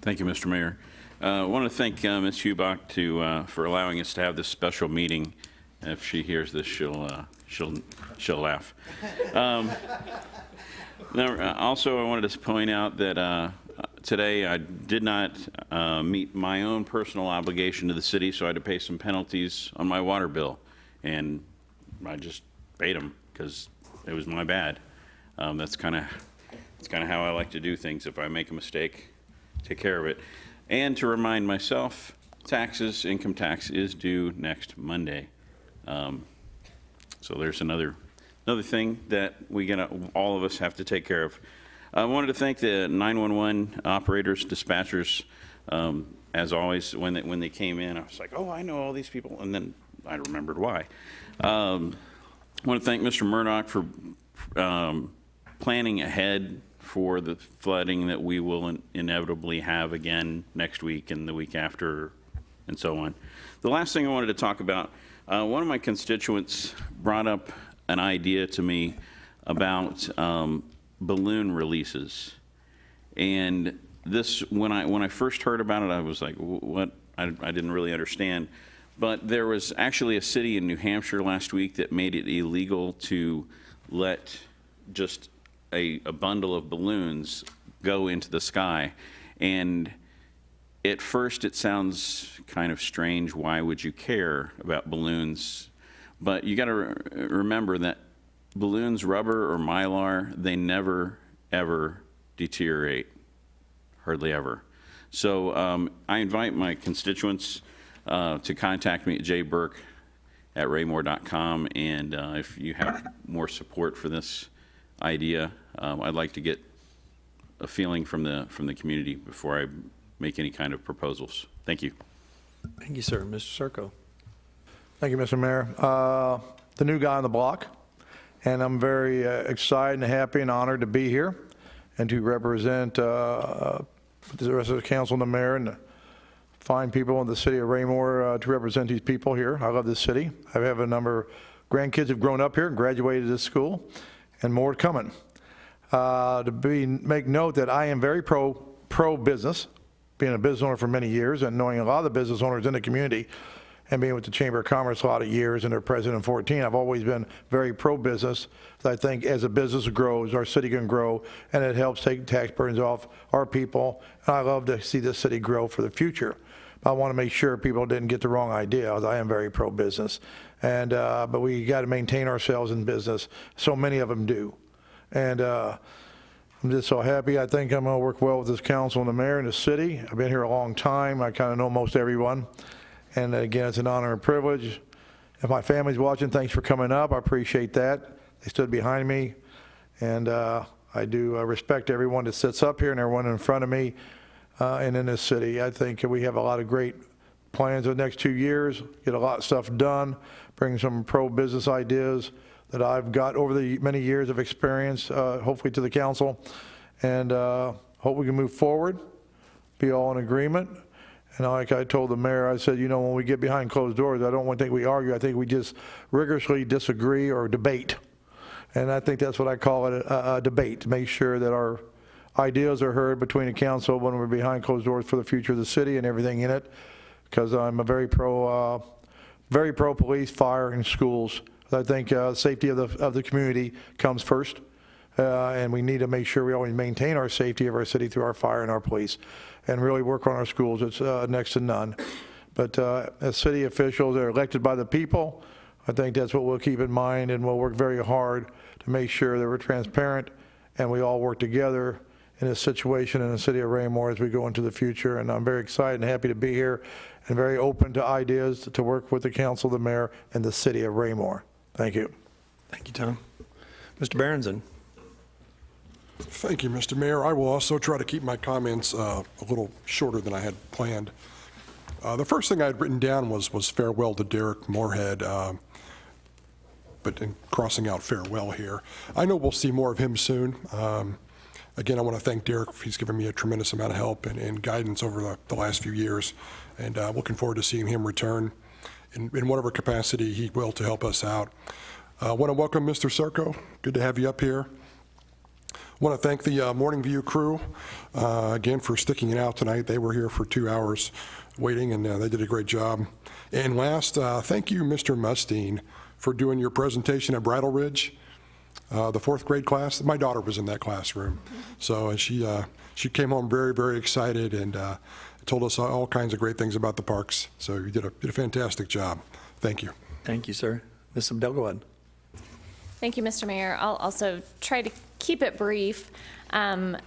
Thank you, Mr. Mayor. I want to thank Ms. Hubach for allowing us to have this special meeting. If she hears this, she'll laugh. Now, also, I wanted to point out that today I did not meet my own personal obligation to the city, so I had to pay some penalties on my water bill, and I just paid them because it was my bad. That's kind of how I like to do things. If I make a mistake, take care of it. And to remind myself, income tax is due next Monday. So there's another thing that all of us have to take care of. I wanted to thank the 911 operators, dispatchers. As always, when they came in, I was like, oh, I know all these people, and then I remembered why. I want to thank Mr. Murdock for planning ahead for the flooding that we will inevitably have again next week and the week after, and so on. The last thing I wanted to talk about, one of my constituents brought up an idea to me about balloon releases. And this, when I first heard about it, I was like, what? I didn't really understand. But there was actually a city in New Hampshire last week that made it illegal to let just a bundle of balloons go into the sky. And at first it sounds kind of strange. Why would you care about balloons? But you got to remember that balloons, rubber or mylar, they never ever deteriorate, hardly ever. So I invite my constituents to contact me at jburke@raymore.com, and if you have more support for this idea, I'd like to get a feeling from the community before I make any kind of proposals. Thank you. Thank you, sir. Mr. Circo. Thank you, Mr. Mayor. The new guy on the block, and I'm very excited and happy and honored to be here and to represent the rest of the council and the mayor and the fine people in the city of Raymore to represent these people here. I love this city. I have a number of grandkids who've grown up here and graduated this school, and more coming. Make note that I am very pro business, being a business owner for many years and knowing a lot of the business owners in the community and being with the Chamber of Commerce a lot of years and their president in 14, I've always been very pro-business. I think as a business grows, our city can grow, and it helps take tax burdens off our people. And I love to see this city grow for the future. I want to make sure people didn't get the wrong idea. I am very pro-business, and but we got to maintain ourselves in business. So many of them do, and I'm just so happy. I think I'm going to work well with this council and the mayor and the city. I've been here a long time. I kind of know most everyone. And again, it's an honor and privilege. If my family's watching, thanks for coming up. I appreciate that. They stood behind me. And I do respect everyone that sits up here and everyone in front of me and in this city. I think we have a lot of great plans in the next 2 years, get a lot of stuff done, bring some pro-business ideas that I've got over the many years of experience, hopefully to the council. And hope we can move forward, be all in agreement. And like I told the mayor, I said, you know, when we get behind closed doors, I don't think we argue. I think we just rigorously disagree or debate. And I think that's what I call it, a debate, to make sure that our ideas are heard between the council when we're behind closed doors for the future of the city and everything in it. Because I'm a very pro police, fire, and schools. I think safety of the community comes first. And we need to make sure we always maintain our safety of our city through our fire and our police, and really work on our schools. It's next to none. But as city officials that are elected by the people, I think that's what we'll keep in mind, and we'll work very hard to make sure that we're transparent and we all work together in this situation in the city of Raymore as we go into the future. And I'm very excited and happy to be here and very open to ideas to work with the council, the mayor, and the city of Raymore. Thank you. Thank you, Tom. Mr. Berenson. Thank you, Mr. Mayor. I will also try to keep my comments a little shorter than I had planned. The first thing I had written down was farewell to Derek Moorhead, but in crossing out farewell here. I know we'll see more of him soon. Again, I want to thank Derek. He's given me a tremendous amount of help and guidance over the last few years, and looking forward to seeing him return in whatever capacity he will to help us out. I want to welcome Mr. Circo. Good to have you up here. I want to thank the Morning View crew, again, for sticking it out tonight. They were here for 2 hours waiting, and they did a great job. And last, thank you, Mr. Mustine, for doing your presentation at Bridle Ridge, the 4th grade class. My daughter was in that classroom. So she came home very, very excited and told us all kinds of great things about the parks. So you did a fantastic job. Thank you. Thank you, sir. Ms. Abdelgawad. Thank you, Mr. Mayor. I'll also try to keep it brief. I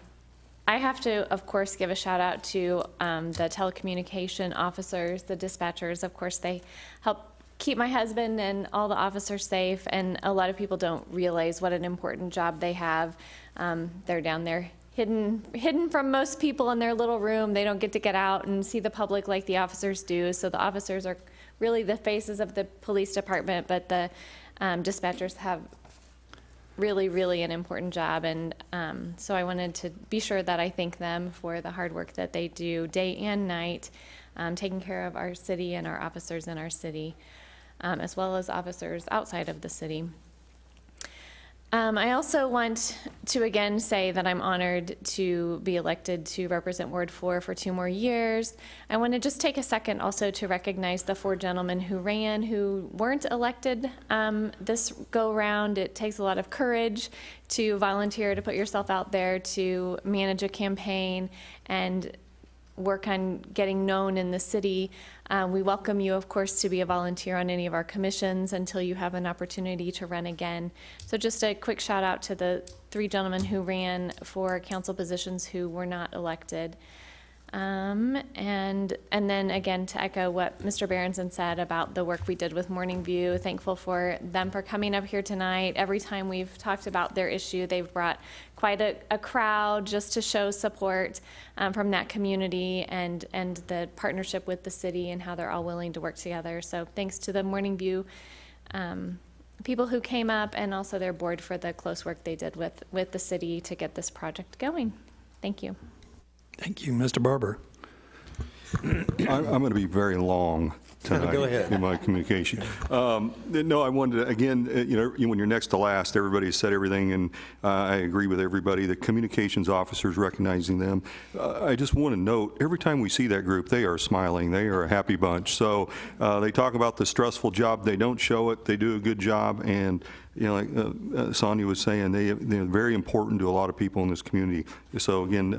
have to, of course, give a shout out to the telecommunication officers, the dispatchers. Of course, they help keep my husband and all the officers safe, and a lot of people don't realize what an important job they have. They're down there hidden from most people in their little room. They don't get to get out and see the public like the officers do. So the officers are really the faces of the police department, but the dispatchers have really an important job. And so I wanted to be sure that I thank them for the hard work that they do day and night, taking care of our city and our officers in our city, as well as officers outside of the city. I also want to again say that I'm honored to be elected to represent Ward 4 for 2 more years. I want to just take a second also to recognize the 4 gentlemen who ran who weren't elected this go round. It takes a lot of courage to volunteer, to put yourself out there, to manage a campaign and work on getting known in the city. We welcome you, of course, to be a volunteer on any of our commissions until you have an opportunity to run again. So just a quick shout out to the 3 gentlemen who ran for council positions who were not elected. And then again, to echo what Mr. Berenson said about the work we did with Morning View, thankful for them for coming up here tonight. Every time we've talked about their issue, they've brought quite a crowd just to show support from that community and the partnership with the city and how they're all willing to work together. So thanks to the Morning View people who came up, and also their board for the close work they did with the city to get this project going. Thank you. Thank you. Mr. Barber. I'm going to be very long tonight. Go ahead. In my communication. No, I wanted to, again, when you're next to last, everybody said everything, and I agree with everybody. The communications officers, recognizing them. I just want to note, every time we see that group, they are smiling. They are a happy bunch. So they talk about the stressful job. They don't show it. They do a good job, and like Sonia was saying, they're very important to a lot of people in this community. So again,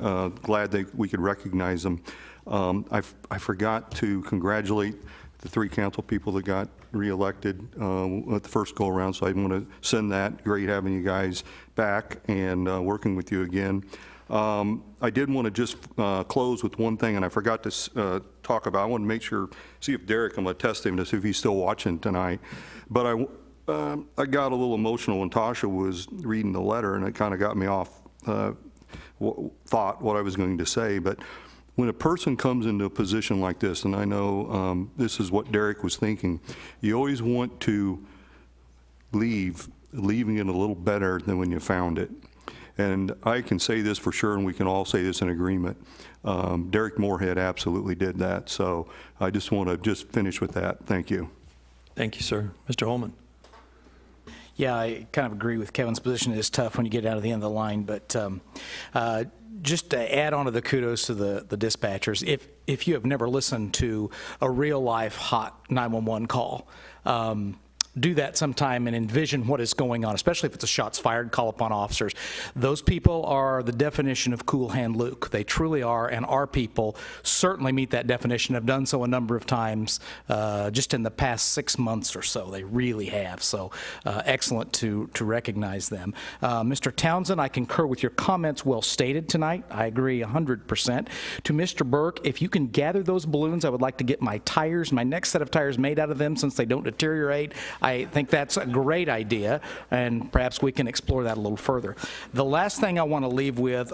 glad that we could recognize them. I forgot to congratulate the 3 council people that got reelected at the first go around, so I want to send that. Great having you guys back and working with you again. I did want to just close with one thing, and I forgot to talk about. I want to make sure, see if Derek, I'm going to test him to see if he's still watching tonight. But I got a little emotional when Tasha was reading the letter, and it kind of got me off thought what I was going to say. But when a person comes into a position like this, and I know this is what Derek was thinking, you always want to leaving it a little better than when you found it. And I can say this for sure, and we can all say this in agreement. Derek Moorhead absolutely did that. So I just want to just finish with that. Thank you. Thank you, sir. Mr. Holman. Yeah, I kind of agree with Kevin's position. It is tough when you get out of the end of the line, but just to add on to the kudos to the dispatchers, if you have never listened to a real-life hot 911 call, do that sometime and envision what is going on, especially if it's a shots fired call upon officers. Those people are the definition of Cool Hand Luke. They truly are, and our people certainly meet that definition. Have done so a number of times just in the past 6 months or so. They really have. So excellent to recognize them. Mr. Townsend, I concur with your comments. Well stated tonight. I agree 100%. To Mr. Burke, if you can gather those balloons, I would like to get my next set of tires made out of them since they don't deteriorate. I think that's a great idea, and perhaps we can explore that a little further. The last thing I want to leave with,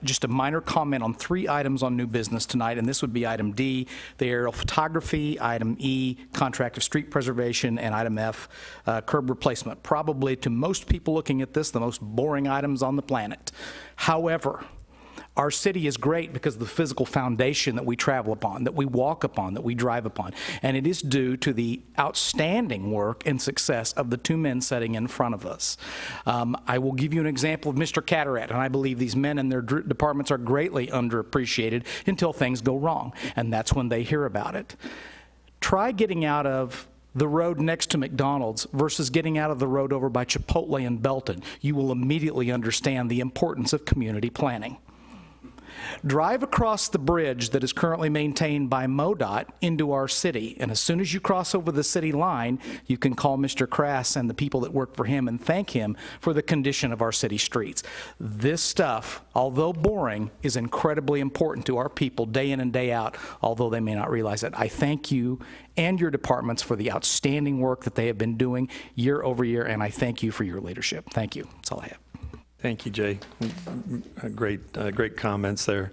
just a minor comment on 3 items on new business tonight, and this would be item D, the aerial photography, item E, contract of street preservation, and item F, curb replacement. Probably to most people looking at this, the most boring items on the planet. However, our city is great because of the physical foundation that we travel upon, that we walk upon, that we drive upon. And it is due to the outstanding work and success of the 2 men sitting in front of us. I will give you an example of Mr. Catterat, and I believe these men and their departments are greatly underappreciated until things go wrong, and that's when they hear about it. Try getting out of the road next to McDonald's versus getting out of the road over by Chipotle and Belton. You will immediately understand the importance of community planning. Drive across the bridge that is currently maintained by MoDOT into our city, and as soon as you cross over the city line, you can call Mr. Crass and the people that work for him and thank him for the condition of our city streets. This stuff, although boring, is incredibly important to our people day in and day out, although they may not realize it. I thank you and your departments for the outstanding work that they have been doing year over year, and I thank you for your leadership. Thank you. That's all I have. Thank you, Jay. Great comments there.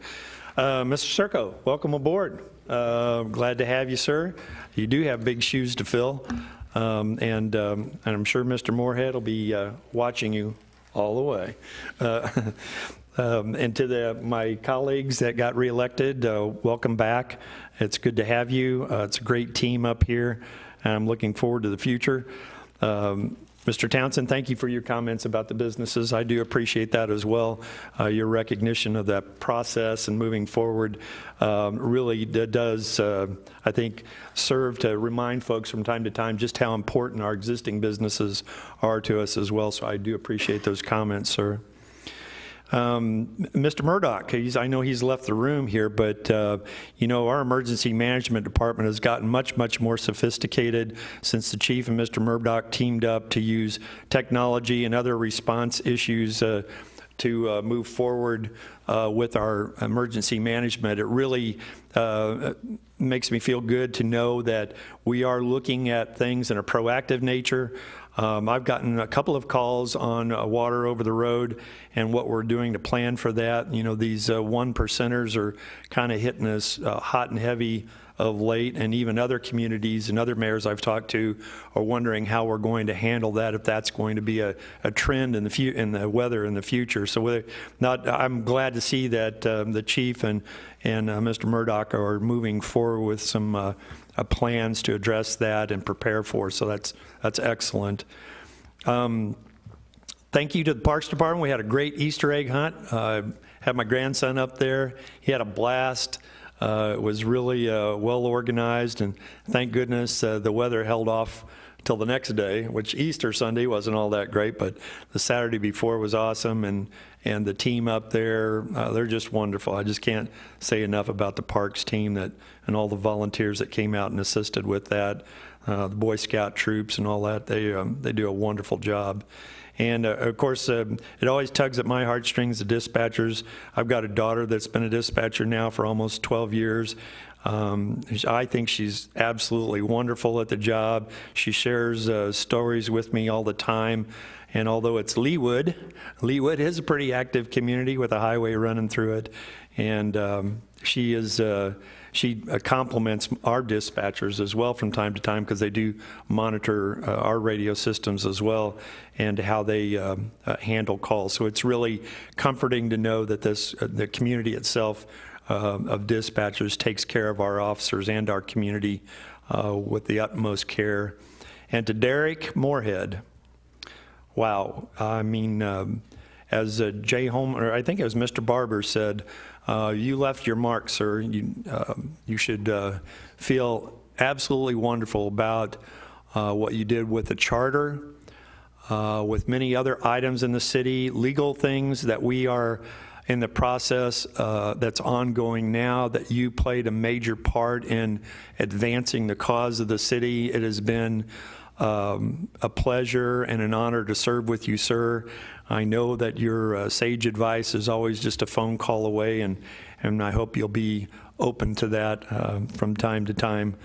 Mr. Circo, welcome aboard. Glad to have you, sir. You do have big shoes to fill, and I'm sure Mr. Moorhead will be watching you all the way. And to my colleagues that got reelected, welcome back. It's good to have you. It's a great team up here, and I'm looking forward to the future. Mr. Townsend, thank you for your comments about the businesses. I do appreciate that as well. Your recognition of that process and moving forward really does, I think, serve to remind folks from time to time just how important our existing businesses are to us as well. So I do appreciate those comments, sir. Mr. Murdoch, I know he's left the room here, but you know, our emergency management department has gotten much more sophisticated since the chief and Mr. Murdoch teamed up to use technology and other response issues to move forward with our emergency management. It really makes me feel good to know that we are looking at things in a proactive nature. I've gotten a couple of calls on water over the road and what we're doing to plan for that. You know, these 1%ers are kind of hitting us hot and heavy of late, and even other communities and other mayors I've talked to are wondering how we're going to handle that, if that's going to be a trend in the weather in the future. So I'm glad to see that the chief and Mr. Murdoch are moving forward with some plans to address that and prepare for. So that's excellent. Thank you to the Parks Department. We had a great Easter egg hunt. Had my grandson up there. He had a blast. It was really well organized, and thank goodness the weather held off till the next day, which Easter Sunday wasn't all that great, but the Saturday before was awesome, and the team up there, they're just wonderful. I just can't say enough about the Parks team and all the volunteers that came out and assisted with that, the Boy Scout troops and all that. They do a wonderful job. And of course, it always tugs at my heartstrings, the dispatchers. I've got a daughter that's been a dispatcher now for almost 12 years. I think she's absolutely wonderful at the job. She shares stories with me all the time. And although it's Leawood is a pretty active community with a highway running through it. And she compliments our dispatchers as well from time to time, because they do monitor our radio systems as well and how they handle calls. So it's really comforting to know that the community itself of dispatchers takes care of our officers and our community with the utmost care. And to Derek Moorhead, wow, I mean, as Jay Homer, I think it was Mr. Barber said, you left your mark, sir. You should feel absolutely wonderful about what you did with the charter, with many other items in the city, legal things that we are in the process that's ongoing now, that you played a major part in advancing the cause of the city. It has been a pleasure and an honor to serve with you, sir. I know that your sage advice is always just a phone call away, and I hope you'll be open to that from time to time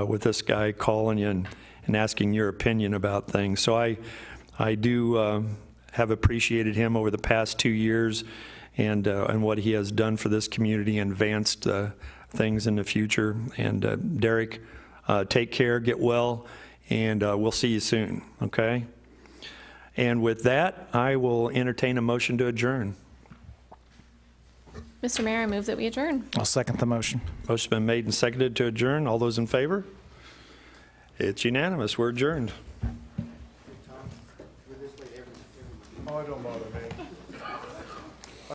with this guy calling you and asking your opinion about things. So I do have appreciated him over the past 2 years and what he has done for this community and advanced things in the future. And Derek, take care, get well, and we'll see you soon, okay? And with that, I will entertain a motion to adjourn. Mr. Mayor, I move that we adjourn. I'll second the motion. Motion's been made and seconded to adjourn. All those in favor? It's unanimous. We're adjourned. Oh, it don't bother me.